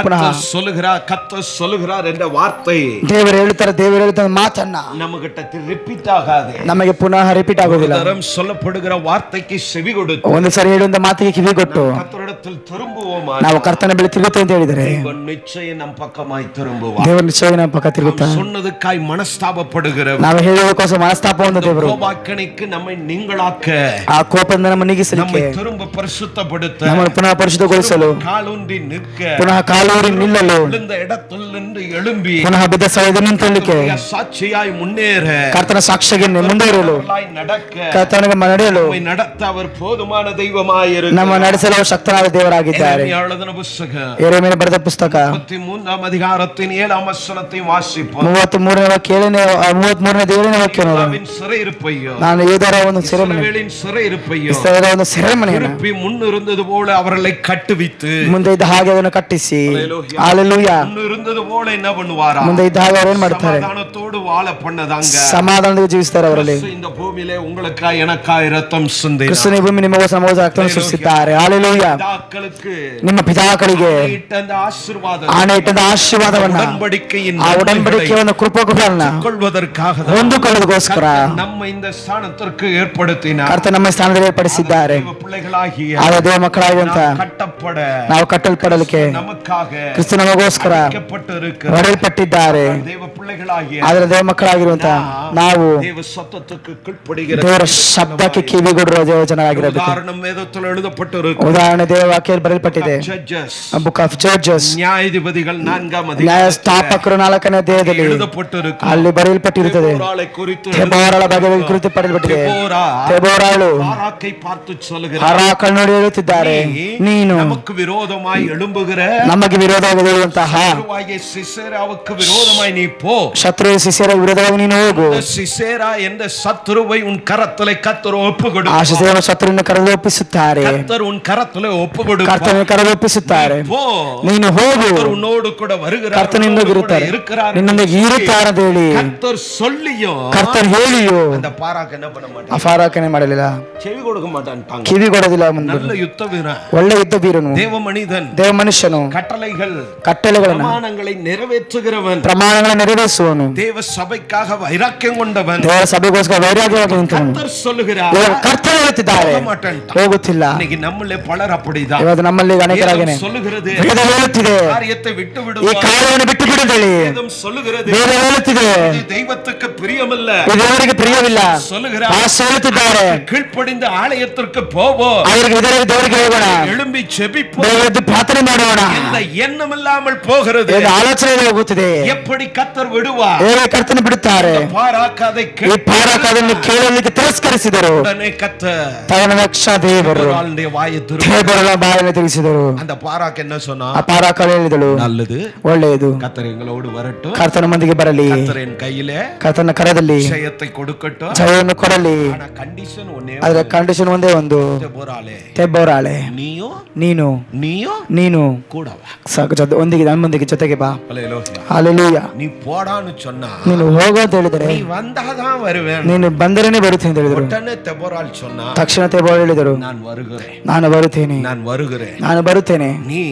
கர்த்தர் சொல்லுகிறார் என்ற வார்த்தை ದೇವರು ಹೇಳ್ತಾರೆ ಮಾತನ್ನ நம்மகிட்ட ರಿಪೀಟ್ ஆகாது, ನಮಗೆ ಪುನಃ ರಿಪೀಟ್ ಆಗುವುದಿಲ್ಲ. சொல்லப்படுகிற வார்த்தைக்கு செவி கொடுத்து ಒಂದು ಸರಿ ಹೇಳುವಂತ ಮಾತಿಗೆ ಕಿವಿ ಕೊಟ್ಟು கர்த்தரிடத்தில் திரும்புவோமா, ನಾವು ಕರ್ತನ ಬಳಿ ತಿರುಗುತ್ತೆ ಅಂತ ಹೇಳಿದರೆ நிச்சயம் நம் பக்கமாய் திரும்புவார். ದೇವರು ನಿಶ್ಚಯವಾಗಿ ನಮ್ಮ ಪಕ್ಕ ತಿರುಗುತ್ತಾ. சொன்னதுக்காய் ಮನಸ್ತಾಪப்படுகிற ನಾವು ಹೇಳುವುದಕ್ಕೋಸ್ಕರ ಮನಸ್ತಾಪ ಹೊಂದ ದೇವರು கோபாக்கணிக்கு நம்மை நீங்களாக்க, ಆ ಕೋಪದಿಂದ ನಮ್ಮ நம்மை ನೀಗಿಸಲಿಕ್ಕೆ, திரும்ப பரிசுத்தப்படுத்த, ನಮ್ಮನ್ನು ಪುನಃ ಪರಿಶುದ್ಧಗೊಳಿಸಲು, காலூன்றி நிற்க, ಪುನಃ ಕಾಲೂರಿ ನಿಲ್ಲಲು, விழுந்த இடத்தில் நின்று எழும்பಿ ಪುನಃ ಬಿದ್ದ ಸ್ಥಳದಿಂದ ನಿಂತಲಿಕ್ಕೆ, சாட்சியாய் முன்னேற, ಕರ್ತನ ಸಾಕ್ಷಿಗೆ ಮುಂದುವರಿಯಲು, நடக்க, ಕರ್ತನಿಗೆ ನಡೆಯಲು, நம்மை நடத்த அவர் போதுமான தெய்வமாயிருக்கிறார். ನಮ್ಮ ನಡೆಸಲು ಅವರು ಶಕ್ತನಾದ ದೇವರಾಗಿದ್ದಾರೆ. எழுதின புத்தகம் ಯೆರೆಮೀಯನ ಬರೆದ ಪುಸ್ತಕ 33ஆம் அதிகாரத்தின் 7ஆம் வசனத்தை வாசிப்போம். 33ನೇ ವಾಕ್ಯ 7ನೇ ವಾಕ್ಯ ನೋಡೋಣ. சிறையிருப்பையோ, ನಾನು ಯೂದರ ಒಂದು ಸೆರೆಮನೆ, இஸ்ரவேலின் சிறையிருப்பையೋ ಇಸ್ರಾಯೇಲರ ಒಂದು ಸೆರೆಮನೆಯನ್ನು திருப்பி முன்னிருந்தது போல அவர்களை கட்டுவித்து, ಮುಂದೆ ಇದ್ದ ಹಾಗೆ ಅದನ್ನು ಕಟ್ಟಿಸಿ, ಹಲ್ಲೆಲೂಯಾ, முன்னிருந்தது போல என்ன பண்ணுவாரா, ಮುಂದೆ ಇದ್ದ ಹಾಗೆ ಅವರು ಏನ್ ಮಾಡ್ತಾರೆ, சமாதானத்தோடு வாழ பண்ணதாங்க. ಸಮಾಧಾನದಿಂದ ಜೀವಿಸ್ತಾರೆ. ಅವರಲ್ಲಿ இந்த பூமியிலே உங்களுக்காய் எனக்காய் ரத்தம் சிந்தினார். ಕ್ರಿಸ್ತನ ಭೂಮಿ ನಿಮಗೋಸ್ಕರ ರಕ್ತವನ್ನು ಸುರಿಸಿದ್ದಾರೆ. ಹಲ್ಲೆಲೂಯಾ. பிதாக்களுக்கு ನಿಮ್ಮ ಪಿತಾಕಳಿಗೆ இட்ட ஆசீர்ವಾದம், ಆಣೆಯಿಟ್ಟದ ಆಶೀರ್ವಾದವನ್ನ, உடன்படிக்கையின் ಆ ಉಡன்பಡಿಕೆಯನ್ನು ಕೃಪೆಗಳನ್ನ கொள்வதற்காக ಹೊಂದಿಕೊಳ್ಳೋದಕ್ಕೋಸ್ಕರ நம்ம இந்த ஸ்தானத்திற்கு ஏற்படுத்தினார். ಕರ್ತನ ನಮ್ಮ ಸ್ಥಾನದಲ್ಲಿ ಏರ್ಪಡಿಸಿದ್ದಾರೆ. பிள்ளைகளாகிய ಆದ ದೇವ ಮಕ್ಕಳಾಗಿರುವಂತ கட்டப்பட, ನಾವು ಕಟ್ಟಲ್ಪಡಲಿಕ್ಕೆ நமக்காக ಕ್ರಿಸ್ತ ನಮಗೋಸ್ಕರ ಹೊಡೆಯಲ್ಪಟ್ಟಿದ್ದಾರೆ. தேவ பிள்ளைகளாகிய ಆದ್ರೆ ದೇವ ಮಕ್ಕಳಾಗಿರುವಂತ ನಾವು தேவ சத்தத்துக்கு கீழ்ப்படிகிற ದೇವರ ಶಬ್ದಕ್ಕೆ ಕಿವಿಗೊಡುವ ದೇವಜನರಾಗಿರಬೇಕು. உதாரணம் வேதத்தில் எழுதப்பட்டிருக்கு. ಉದಾಹರಣೆ ದೇವ ವಾಕ್ಯದಲ್ಲಿ ಬರೆಯಲ್ಪಟ್ಟಿದೆ. ಬುಕ್ ಆಫ್ ಜಡ್ಜಸ್, ನ್ಯಾಯಾಧಿಪತಿಗಳು 4ಆம் அதிகாரம் ನ್ಯಾಯಸ್ಥಾಪಕರು 4ನೇ ಅಧ್ಯಾಯದಲ್ಲಿ எழுதப்பட்டிருக்கு. ಅಲ್ಲಿ ಬರೆಯಲ್ಪಟ್ಟಿರುತ್ತದೆ. தெபோராளை குறித்து ದೆಬೋರಳ ಬಗ್ಗೆ ಕುರಿತು ಬರೆಯಲ್ಪಟ್ಟಿದೆ. ದೆಬೋರಾಳು ಬಾರಾಕை பார்த்து சொல்லுகிறார், ಬಾರಾಕಳ ನೋಡಿ ಹೇಳುತ್ತಿದ್ದಾರೆ, ನೀನು நமக்கு விரோதமாய் எழும்புகிற ನಮಗೆ ವಿರೋಧವಾಗಿ ಹೇಳುವಂತಹ ಶತ್ರುವಾகிய ಸಿಸೇರಾவுக்கு விரோதமாய் நீ போ, ಶತ್ರು ಸಿಸೇರ ವಿರೋಧವಾಗಿ ನೀನು ಹೋಗು. சிசேரா என்ற சத்துருவை உன் கரத்திலே கர்த்தர் ஒப்புக்கொடு. ಆ ಸಿಸೇರ ಶತ್ರುವಿನ ಕರೆದು ಒಪ್ಪಿಸುತ್ತಾರೆ. கர்த்தர் உன் கரத்திலே ஒப்புக்கொடு. ಕರ್ತನ ಕರೆದು ಒಪ್ಪಿಸುತ್ತಾರೆ. போ, ನೀನು ಹೋಗು, கர்த்தர் உன்னோடு கூட வருகிறார், ಕರ್ತನಿಂದೊಂದಿಗೆ ಇರುತ್ತಾರೆ, ನಿನ್ನೊಂದಿಗೆ ಇರುತ್ತಾರೆ ಅಂತ ಹೇಳಿ கர்த்தர் சொல்லியும் ಕರ್ತರ್ ಹೇಳಿಯೋ அந்த பாராக் என்ன பண்ண மாட்டான், ಅಫಾರಾಕನೆ ಮಾಡಲಿಲ್ಲ, செவி கொடுக்க மாட்டான். ಕಿವಿ ಕೊಡೋದಿಲ್ಲ. நல்ல யுத்த வீரன், ಒಳ್ಳೆ ಯುದ್ಧ ವೀರನು, தேவ மனிதன், ದೇವ ಮನುಷ್ಯನು, ಕಟ್ಟಳೆಗಳನ್ನು பிரமாணங்களை நிறைவேற்றுகிறவன், ಪ್ರಮಾಣಗಳನ್ನು ನೆರವೇರಿಸುವನು, தேவ சபைக்காக வைராக்கியம் கொண்டவன். ದೇವರ ಸಭೆಗೋಸ್ಕರ ವೈರಾಗ್ಯವಾಗಿ ನಿಂತವನು. கர்த்தர் சொல்லுகிறார், ಕರ್ತರು ಹೇಳುತ್ತಿದ್ದಾರೆ, போக மாட்டேன். ಹೋಗುತ್ತಿಲ್ಲ. இன்னைக்கு நம்மளே பலர் அப்படிதான். ಇವತ್ತು ನಮ್ಮಲ್ಲಿ ಅನೇಕರಾಗೇನೆ வேதம் சொல்லுகிறது, ವೇದ ಹೇಳುತ್ತಿದೆ, காரியத்தை விட்டு ಈ விடுவார். ಕಾರ್ಯವನ್ನು ಬಿಟ್ಟು ಬಿಡುತ್ತೇಳಿ. வேதம் சொல்லுகிறது, ವೇದ ಹೇಳುತ್ತಿದೆ, இது தெய்வத்துக்கு பிரியமல்ல. ಇದು ದೇವರಿಗೆ ಪ್ರಿಯವಿಲ್ಲ. சொல்லுகிறார், ಹೇಳುತ್ತಿದ್ದಾರೆ, கீழ்ப்படிந்த ஆலயத்திற்கு போவோம், ಅವರಿಗೆ ಇದರಲ್ಲಿ ದೇವರಿಗೆ ಹೋಗೋಣ, எழும்பி ஜெபிப்போம், ಬೇಗ ಎದ್ದು ಪ್ರಾರ್ಥನೆ ಮಾಡೋಣ. இந்த எண்ணம் இல்லாமல் போகிறது. ಇದು ಆಲೋಚನೆ ಹೋಗುತ್ತದೆ. எப்படி கர்த்தர் விடுவார்? ಹೇಗೆ ಕರ್ತನ ಬಿಡುತ್ತಾರೆ? பாராக் அதை ಈ ಪಾರಾಕ್ ಅದನ್ನು ಕೇಳಲಿಕ್ಕೆ ತಿರಸ್ಕರಿಸಿದರು. உடனே கர்த்தர் ತಕ್ಷಣ ದೇವರು அவளுடைய வாயை ದೇವರ ಬಾಯನ್ನು ತಿಳಿಸಿದರು. அந்த பாராக் என்ன சொன்னா? ಆ ಪಾರಾಕ್ ಹೇಳಿದಳು, நல்லது, ಒಳ್ಳೆಯದು, கர்த்தர் எங்களோடு வரட்டும், ಕರ್ತನ ಮಂದಿಗೆ ಬರಲಿ, கர்த்தர் என் கையிலே ಕರ್ತನ ಕರದಲ್ಲಿ ஜெயத்தை கொடுக்கட்டும். ಜಯವನ್ನು ಕೊಡಲಿ. ஆனா கண்டிஷன் ஒண்ணே, ಅದರ ಕಂಡೀಷನ್ ಒಂದೇ ಒಂದು, போறாளே ತೆಬ್ಬವರಾಳೆ, ನೀನು ನೀನು ಕೂಡ வா, ಒಂದಿಗೆ ನಮ್ಮೊಂದಿಗೆ ಜೊತೆಗೆ ಬಾ. ஹல்லேலூயா. ಹಲ್ಲೆಲೂಯಾ. நீ போடான்னு சொன்னா ನೀನು ಹೋಗು ಅಂತ ಹೇಳಿದರೆ, நீ வந்தாதான் வருவேன். ನೀನು ಬಂದರೇನೆ ಬರುತ್ತೇನೆ ಅಂತ ಹೇಳಿದರು. உடனே தெபோராள் சொன்னா, ತಕ್ಷಣ ತೆಬ್ಬವರು ಹೇಳಿದರು, நான் வருகிறேன், ನಾನು ಬರುತ್ತೇನೆ, நான் வருகிறேன். ನಾನು ಬರುತ್ತೇನೆ.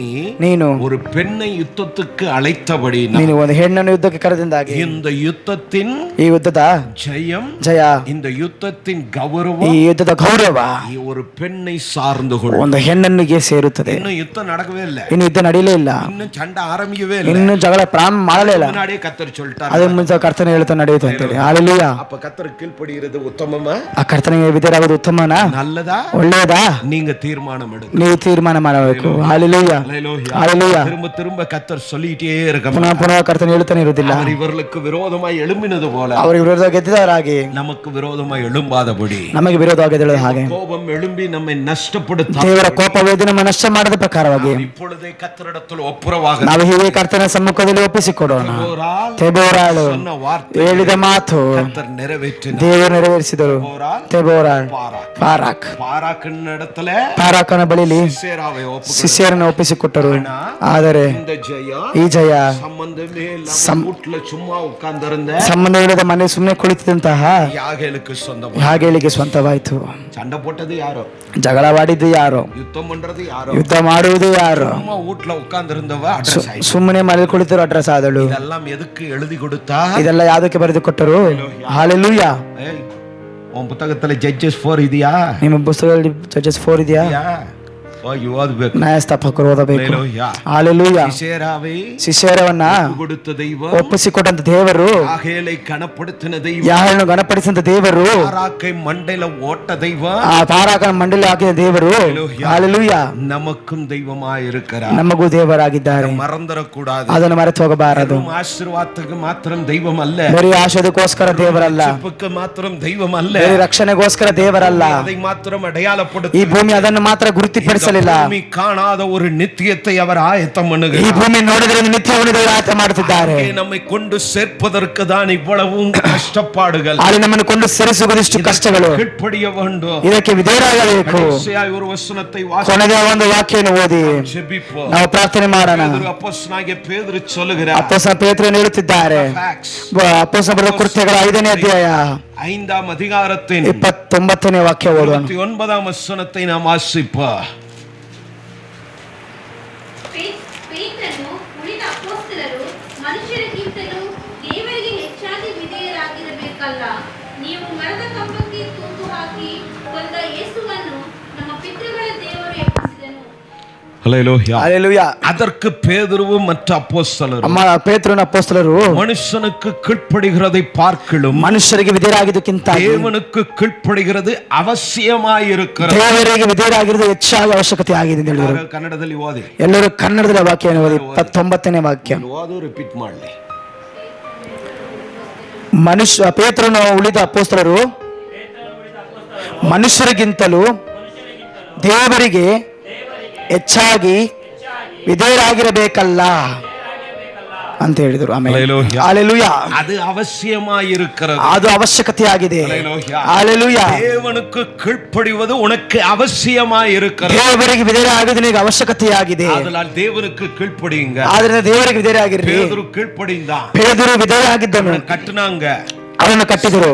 ನೀನು ஒரு பெண்ணை யுத்தத்துக்கு அழைத்தபடி ನೀನು ಒಂದು ಹೆಣ್ಣನ್ನು ಯುದ್ಧಕ್ಕೆ ಕರೆದಿಂದಾಗಿ இந்த யுத்தத்தின் ಈ ಯುದ್ಧದ ஜெய, இந்த ಈ யுத்தத்தின் கௌரவம், ಯುದ್ಧದ ಗೌರವ ஒரு பெண்ணை சார்ந்து கொள்ளும். ಒಂದು ಹೆಣ್ಣನಿಗೆ ಸೇರುತ್ತದೆ. இன்னும் யுத்தம் நடக்கவே இல்லை, ಇನ್ನು ಯುದ್ಧ ನಡೀಲೇ ಇಲ್ಲ, இன்னும் சண்டை ஆரம்பிக்கவே இல்லை, ಇನ್ನು ಜಗಳ ಪ್ರಾರಂಭ ಮಾಡಲೇ ಇಲ್ಲ. முன்னாடியே கர்த்தர் சொல்லிட்டார், ಅದೇ ಮುಂಚೆ ಕರ್ತನ ಹೇಳ್ತಾ ನಡೆಯುತ್ತೆ ಅಂತೇಳಿ. ಹಲ್ಲೆಲೂಯಾ. அப்ப கர்த்தர் கீழ்ப்படிகிறது உத்தமமா, ಆ ಕರ್ತನಿಗೆ ವಿಧೇಯರಾಗೋದು ಉತ್ತಮನಾ, நல்லதா, ಒಳ್ಳೆಯದಾ? நீங்க தீர்மானம் எடுங்க. ನೀವು ತೀರ್ಮಾನ ಮಾಡಬೇಕು. ಹಲ್ಲೆಲೂಯಾ. ಹಲ್ಲೆಲೂಯಾ. திரும்ப திரும்ப கர்த்தர் சொல்லிட்டே இருக்க ಪುನಃ ಪುನಃ ಕರ್ತನ ಹೇಳ್ತಾನೆ ಇರುವುದಿಲ್ಲ. அவர் இவர்களுக்கு விரோதமாய் எழும்பினது போல ಅವರಿಗೆ ವಿರೋಧ ಗೆದ್ದಿದವರಾಗಿ நமக்கு விரோதமாய் எழும்பாதபடி, ನಮಗೆ ವಿರೋಧವಾಗಿ ಹೇಳೋದು ಹಾಗೆ கோபம் எழும்பಿ நம்மை ನಷ್ಟಪಡುತ್ತಾ ದೇವರ ಕೋಪವೇದಿ ನಮ್ಮ ನಷ್ಟ ಮಾಡದ ಪ್ರಕಾರವಾಗಿ இப்பொழுதே கர்த்தரிடத்தில் ஒப்புரவாக ನಾವು ಹೀಗೆ ಕರ್ತನ ಸಮ್ಮುಖದಲ್ಲಿ ಒಪ್ಪಿಸಿಕೊಡೋಣ. ತೆಬೋರಾಳು சொன்ன வார்த்தை ಹೇಳಿದ ಮಾತು கர்த்தர் நிறைவேற்றினார். ದೇವರು ನೆರವೇರಿಸಿದರು. ತೆಬೋರಾಳ್ ಪಾರಾಕ್ இடத்துல ಪಾರಾಕನ ಬಳಿಲಿ சிசேராவை ஒப்புக்கொடுத்தார். ಶಿಷ್ಯರನ್ನು ಒಪ್ಪಿಸಿಕೊಟ್ಟರು. ಆದರೆ இந்த ஜெயம் ಈ ಜಯ சம்பந்தமே இல்லாம வீட்ல சும்மா உட்கார்ந்திருந்த ಸಂಬಂಧವಿಲ್ಲದ ಮನೆ ಸುಮ್ಮನೆ ಕುಳಿತಿದ್ದಂತಹ யாகேலுக்கு சொந்தம். ಹಾಗೇಳಿಗೆ ಸ್ವಂತವಾಯಿತು. சண்டை போட்டது யாரோ, ಜಗಳವಾಡಿದ್ದು ಯಾರು, யுத்தம் பண்றது ಯಾರೋ, ಯುದ್ಧ ಮಾಡುವುದು ಯಾರು, சும்மா வீட்ல உட்கார்ந்திருந்தவ அட்ரஸ் ஆயிடுச்சு. ಸುಮ್ಮನೆ ಮನೆ ಕುಳಿತರು ಅಡ್ರೆಸ್ ಆದಳು. இதெல்லாம் எதுக்கு எழுதி கொடுத்தா? ಇದೆಲ್ಲ ಯಾವುದಕ್ಕೆ ಬರೆದು ಕೊಟ್ಟರು? ಹಲ್ಲೆಲೂಯಾ. ஏய், உன் புத்தகத்துல ஜட்ஜஸ் 4 ಇದೆಯಾ? ನಿಮ್ಮ ಪುಸ್ತಕದಲ್ಲಿ ಜಡ್ಜಸ್ 4 ಇದೆಯಾ? ಓದಬೇಕು. ನ್ಯಾಯಸ್ಥಾಪಕರು ಓದಬೇಕು. ಹಲ್ಲೆಲೂಯಾ. ಹಲ್ಲೆಲೂಯಾ. ಸಿಸೇರಾವೇ ಶಿಷ್ಯರವನ್ನ கொடுத்த தெய்வம், ಒಪ್ಪಿಸಿಕೊಟ್ಟಂತ ದೇವರು, யாகேலை கனப்படுத்தின தெய்வம், ಯಾರನ್ನು ಗಣಪಡಿಸಿದಂತ ದೇವರು, பாராக்கை மண்டையில ஓட்ட தெய்வம், ಆ ಪಾರಾಕನ ಮಂಡಳಿ ಹಾಕಿದ ದೇವರು, ಹಲ್ಲೆಲೂಯಾ, நமக்கும் தெய்வமாய் இருக்கிறார். ನಮಗೂ ದೇವರಾಗಿದ್ದಾರೆ. மறந்துடக்கூடாது. ಅದನ್ನು ಮರೆತು ಹೋಗಬಾರದು. ஆசீர்வாதத்துக்கு மாத்திரம் தெய்வம் அல்ல, ಬರೀ ಆಶೀರ್ವಾದಕ್ಕೋಸ್ಕರ ದೇವರಲ್ಲ, ரட்சிப்புக்கு மாத்திரம் தெய்வம் அல்ல, ಬರೀ ರಕ್ಷಣೆಗೋಸ್ಕರ ದೇವರಲ್ಲ. அதை மாத்திரம் அடையாளப்படுத்த ಈ ಭೂಮಿ ಅದನ್ನು ಮಾತ್ರ ಗುರುತಿಪಡಿಸಲಿಲ್ಲ. ಭೂಮಿ ಕಾಣಾದ ஒரு நித்தியத்தை அவர் ஆயத்தம் பண்ணுகிறார். ಈ ಭೂಮಿ ನೋಡಿದ್ರೆ ನಿತ್ಯವನ್ನು ದೇವರು ಆಯತ್ತ ಮಾಡುತ್ತಿದ್ದಾರೆ. நம்மை கொண்டு சேர்ப்பதற்கு தான் இவ்வளவும் கஷ்டப்பாடுகள். ಅಲ್ಲಿ ನಮ್ಮನ್ನು ಕೊಂಡು ಸೇರಿಸುವುದಿಷ್ಟು ಕಷ್ಟಗಳು. கீழ்ப்படிய வேண்டும். ಇದಕ್ಕೆ ವಿಧೇಯರಾಗಬೇಕು. கடைசியாய் ஒரு வசனத்தை ಕೊನೆಯ ಒಂದು ವಾಕ್ಯವನ್ನು ಓದಿ ஜெபிப்போம். ನಾವು ಪ್ರಾರ್ಥನೆ ಮಾಡೋಣ. அப்போஸ்தலனாகிய பேதுரு சொல்லுகிறார், ಅಪೊಸ್ತಲ ಪೇತ್ರನು ಹೇಳುತ್ತಿದ್ದಾರೆ, ಅಪೊಸ್ತಲರ ಬರೆದ ಕೃತ್ಯಗಳ 5ನೇ ಅಧ್ಯಾಯ 5ಆம் அதிகாரத்தின் 29ನೇ ವಾಕ್ಯ ಓದೋಣ. 29ஆம் வசனத்தை நாம் வாசிப்போம். ಪೇತ್ರನು ಉಳಿದ ಅಪೊಸ್ತಲರು ಮನುಷ್ಯರಿಗಿಂತಲೂ ದೇವರಿಗೆ ಹೆಚ್ಚಾಗಿ ವಿಧೇಯರಾಗಿರಬೇಕಲ್ಲ. ನೀವು ಮರದ ಕಂಬಕ್ಕೆ ತೂಗು ಹಾಕಿ ಕೊಂದ ಯೇಸುವನ್ನು ನಮ್ಮ ಪಿತೃಗಳ ದೇವರು ಎಬ್ಬಿಸಿದನು. ஹல்லேலூயா. ಹಲ್ಲೆಲೂಯಾ. அதற்கு பேதுருவும் மற்ற அப்போஸ்தலரும் ಅಮ್ಮ ಪೇತ್ರನ ಅಪೊಸ್ತಲರು மனுஷனுக்கு கீழ்ப்படுகிறதை பார்க்கலும் ಮನುಷ್ಯರಿಗೆ ವಿಧೇಯರಾಗಿದ್ದಕ್ಕಿಂತ தேவனுக்கு கீழ்ப்படுகிறது ಅವಶ್ಯಮಾயிருக்கிறது. ದೇವರಿಗೆ ವಿಧೇಯರಾಗಿರುವುದು ಹೆಚ್ಚಾಗಿ ಅವಶ್ಯಕತೆ ಆಗಿದೆ ಅಂತ ಹೇಳಿದರು. ಕನ್ನಡದಲ್ಲಿ ಓದಿ, ಎಲ್ಲರೂ ಕನ್ನಡದಲ್ಲಿ ವಾಕ್ಯವನ್ನು ಓದಿ. 29ನೇ ವಾಕ್ಯ. ಓದು, ರಿಪೀಟ್ ಮಾಡಲಿ. ಪೇತ್ರನು ಉಳಿದ ಅಪೊಸ್ತಲರು ಮನುಷ್ಯರಿಗಿಂತಲೂ ದೇವರಿಗೆ ಹೆಚ್ಚಾಗಿ ವಿಧೇಯರಾಗಿರಬೇಕಲ್ಲ ಅಂತ ಹೇಳಿದರು. ಆಮೇಲೆ ಹಲ್ಲೆಲೂಯಾ. ಅದು ಅವಶ್ಯಮಾயிருக்கிறது, ಅದು ಅವಶ್ಯಕತೆಯಾಗಿದೆ. ಹಲ್ಲೆಲೂಯಾ. தேவனுக்கு கீழ்ப்படிவது உனக்கு அவசியமாயிருக்கிறது. ದೇವರಿಗೆ ವಿಧೇಯರಾಗುವುದು ನಿನಗೆ ಅವಶ್ಯಕತೆಯಾಗಿದೆ. அதனால் தேவனுக்கு கீழ்ப்படியுங்க. ಆದ್ರಿಂದ ದೇವರಿಗೆ ವಿಧೇಯರಾಗಿರಿ. பேதுரு கீழ்ப்படிந்தான். ಪೇತ್ರನು ವಿಧೇಯರಾಗಿದ್ದನು. கட்டுனாங்க, ಅವನನ್ನು ಕಟ್ಟಿದರು,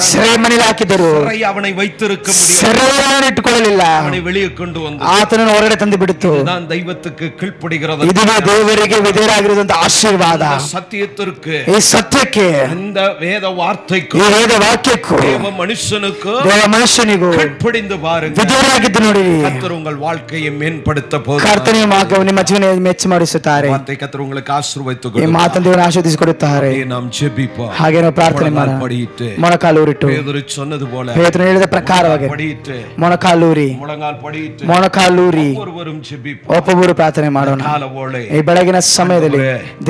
ಸೆರೆಮನೆಯಲ್ಲಿ ಹಾಕಿದರು. அவனை வைத்திருக்க முடியும், ಸೆರೆಯನ್ನು ಇಟ್ಟುಕೊಳ್ಳಲಿಲ್ಲ, அவனை வெளியே கொண்டு வந்து ಆತನನ್ನು ಹೊರಗಡೆ ತಂದು ಬಿಡಿತು. நான் தெய்வத்துக்கு கீழ்ப்படுகிறது. ಇದುವೇ ದೇವರಿಗೆ ವಿಧೇಯರಾಗಿರುವಂತ ಆಶೀರ್ವಾದ. சத்தியத்திற்கு, ಈ ಸತ್ಯಕ್ಕೆ, இந்த வேத வார்த்தைக்கு, ಈ ವೇದ ವಾಕ್ಯಕ್ಕೂ, தேவ மனுஷனுக்கு ದೇವ ಮನುಷ್ಯನಿಗೂ கீழ்ப்படிந்து பாருங்க. ವಿಧೇಯರಾಗಿದ್ದು ನೋಡಿ. கர்த்தர் உங்கள் வாழ்க்கையை மேம்படுத்த போகிறார். ಕರ್ತನ ವಾಕ್ಯವು ನಿಮ್ಮ ಜೀವನ ಮೆಚ್ಚು ಮಾಡಿಸುತ್ತಾರೆ. வார்த்தை கர்த்தர் உங்களுக்கு ஆசீர்வதித்து ಈ ಮಾತನ್ನು ದೇವರು ಆಶೀರ್ವದಿಸಿಕೊಡುತ್ತಾರೆ. நாம் ஜெபிப்போம். ಹಾಗೆ ನಾವು ಪ್ರಾರ್ಥನೆ ಪ್ರಾರ್ಥನೆ ಮಾಡೋಣ. படியிட்டு ಮೊಣಕಾಲೂರಿಟ್ಟು பேதுரு சொன்னது போல ಪೇತ್ರನು ಹೇಳಿದ ಪ್ರಕಾರವಾಗಿ படியிட்டு ಮೊಣಕಾಲೂರಿ முழங்கால் படியிட்டு ಮೊಣಕಾಲೂರಿ ஒவ்வொருவரும் ஜெபிப்போம். ಒಬ್ಬೊಬ್ಬರು ಪ್ರಾರ್ಥನೆ ಮಾಡೋಣ. ಕಾಲವೋಳೆ ಈ ಬೆಳಗಿನ ಸಮಯದಲ್ಲಿ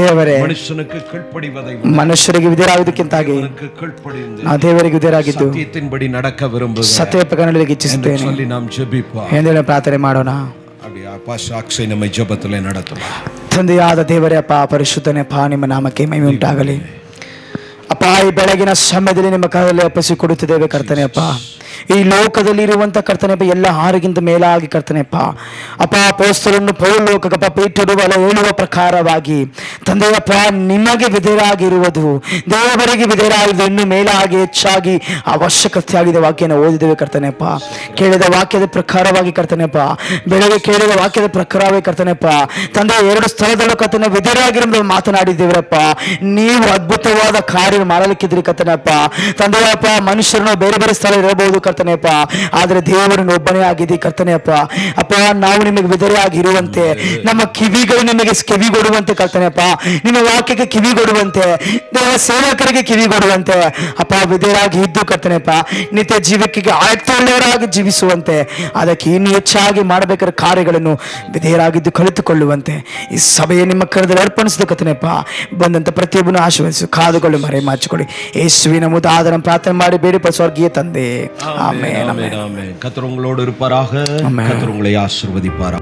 ದೇವರೇ ಮನುಷ್ಯನಿಗೆ ಕೀழ்ಪಡಿವதை ಮನುಷ್ಯರಿಗೆ ವಿಧೇಯರಾಗುವುದಕ್ಕಿಂತಾಗಿ ದೇವನಿಗೆ ಕೀழ்ಪಡಿந்து ಆ ದೇವರಿಗೆ ವಿಧೇಯರಾಗಿದ್ದು ಸತ್ಯத்தின்படி நடக்க ವಿರುಂಬುವೆ ಸತ್ಯ ಪ್ರಕಾರಗಳಿಗೆ ಇಚ್ಛಿಸುತ್ತೇನೆ சொல்லி நாம் ஜெபிப்போம். ಎಂದು ಪ್ರಾರ್ಥನೆ ಮಾಡೋಣ. அப்படியே அப்பா சாட்சி நம்மை ஜெபத்திலே நடத்துவா. ತಂದೆಯಾದ ದೇವರೇ, ಅಪ್ಪ ಪರಿಶುದ್ಧನೇ, ಅಪ್ಪ ನಿಮ್ಮ ನಾಮಕ್ಕೆ ಮಹಿಮೆ ಉಂಟಾಗಲಿ. ಅಪ್ಪ ಈ ಬೆಳಗಿನ ಸಮಯದಲ್ಲಿ ನಿಮ್ಮ ಕೈಯಲ್ಲಿ ಅರ್ಪಿಸಿಕೊಡುತ್ತಿದ್ದೇವೆ ಕರ್ತನೆ. ಅಪ್ಪ ಈ ಲೋಕದಲ್ಲಿ ಇರುವಂತ ಕರ್ತನೆಪ್ಪ ಎಲ್ಲ ಹಾರಿಗಿಂತ ಮೇಲಾಗಿ ಕರ್ತನೆಪ್ಪ ಅಪ್ಪ ಅಪೊಸ್ತಲರನ್ನು ಪರಲೋಕಕ್ಕೆ ಪೀಠಿಡುವ ಹೇಳುವ ಪ್ರಕಾರವಾಗಿ ತಂದೆಯಪ್ಪ ನಿಮಗೆ ವಿಧೇಯರಾಗಿರುವುದು, ದೇವರಿಗೆ ವಿಧೇಯರಾಗಿರುವುದು ಇನ್ನು ಮೇಲಾಗಿ ಹೆಚ್ಚಾಗಿ ಅವಶ್ಯಕತೆ ಆಗಿದೆ. ವಾಕ್ಯನ ಓದಿದ್ದೇವೆ ಕರ್ತನೆಪ್ಪ. ಕೇಳಿದ ವಾಕ್ಯದ ಪ್ರಕಾರವಾಗಿ ಕರ್ತನೆಪ್ಪ, ಬೆಳಗ್ಗೆ ಕೇಳಿದ ವಾಕ್ಯದ ಪ್ರಕಾರವಾಗಿ ಕರ್ತನೆಪ್ಪ ತಂದೆ 2 ಸ್ಥಳದಲ್ಲೂ ಕರ್ತನೆ ವಿಧೇಯರಾಗಿರುವುದು ಮಾತನಾಡಿದ್ದೇವರಪ್ಪ. ನೀವು ಅದ್ಭುತವಾದ ಕಾರ್ಯ ಮಾಡಲಿಕ್ಕಿದ್ರಿ ಕರ್ತನೆಪ್ಪ. ತಂದೆಯಪ್ಪ ಮನುಷ್ಯರನ್ನು ಬೇರೆ ಬೇರೆ ಸ್ಥಳ ಇರಬಹುದು ಕರ್ತನೆಯಪ್ಪ, ಆದ್ರೆ ದೇವರನ್ನು ಒಬ್ಬನೇ ಆಗಿದ್ದಿ ಕರ್ತನೆಯಪ್ಪ. ಅಪ್ಪ ನಾವು ನಿಮಗೆ ವಿಧೇಯರಾಗಿರುವಂತೆ, ನಮ್ಮ ಕಿವಿಗಳು ನಿಮಗೆ ಕಿವಿಗೊಡುವಂತೆ ಕರ್ತನೆಯಪ್ಪ, ನಿಮ್ಮ ವಾಕ್ಯಕ್ಕೆ ಕಿವಿಗೊಡುವಂತೆ, ದೇವ ಸೇವಕರಿಗೆ ಕಿವಿಗೊಡುವಂತೆ ಅಪ್ಪ ವಿಧೇಯರಾಗಿ ಇದ್ದು ಕರ್ತನೆಯಪ್ಪ ನಿತ್ಯ ಜೀವಕ್ಕೆ ಆಯ್ತುಳ್ಳವರಾಗಿ ಜೀವಿಸುವಂತೆ, ಅದಕ್ಕೆ ಇನ್ನು ಹೆಚ್ಚಾಗಿ ಮಾಡಬೇಕಾದ ಕಾರ್ಯಗಳನ್ನು ವಿಧೇಯರಾಗಿದ್ದು ಕಲಿತುಕೊಳ್ಳುವಂತೆ ಈ ಸಭೆಯ ನಿಮ್ಮ ಕರೆದಲ್ಲಿ ಅರ್ಪಣಿಸಿದ ಕರ್ತನೆಯಪ್ಪ. ಬಂದಂತ ಪ್ರತಿಯೊಬ್ಬನು ಆಶೀರ್ವದಿಸು, ಕಾದುಗಳು ಮರೆ ಮಾಚಿಕೊಳ್ಳಿ. ಯೇಸುವಿನ ಮುದಾದರ ಪ್ರಾರ್ಥನೆ ಮಾಡಿ ಬೇಡಿ ಸ್ವರ್ಗೀಯ ತಂದೆ. ஆமென். கர்த்தர் உங்களோடு இருப்பாராக. கர்த்தர் உங்களை ஆசீர்வதிப்பாராக.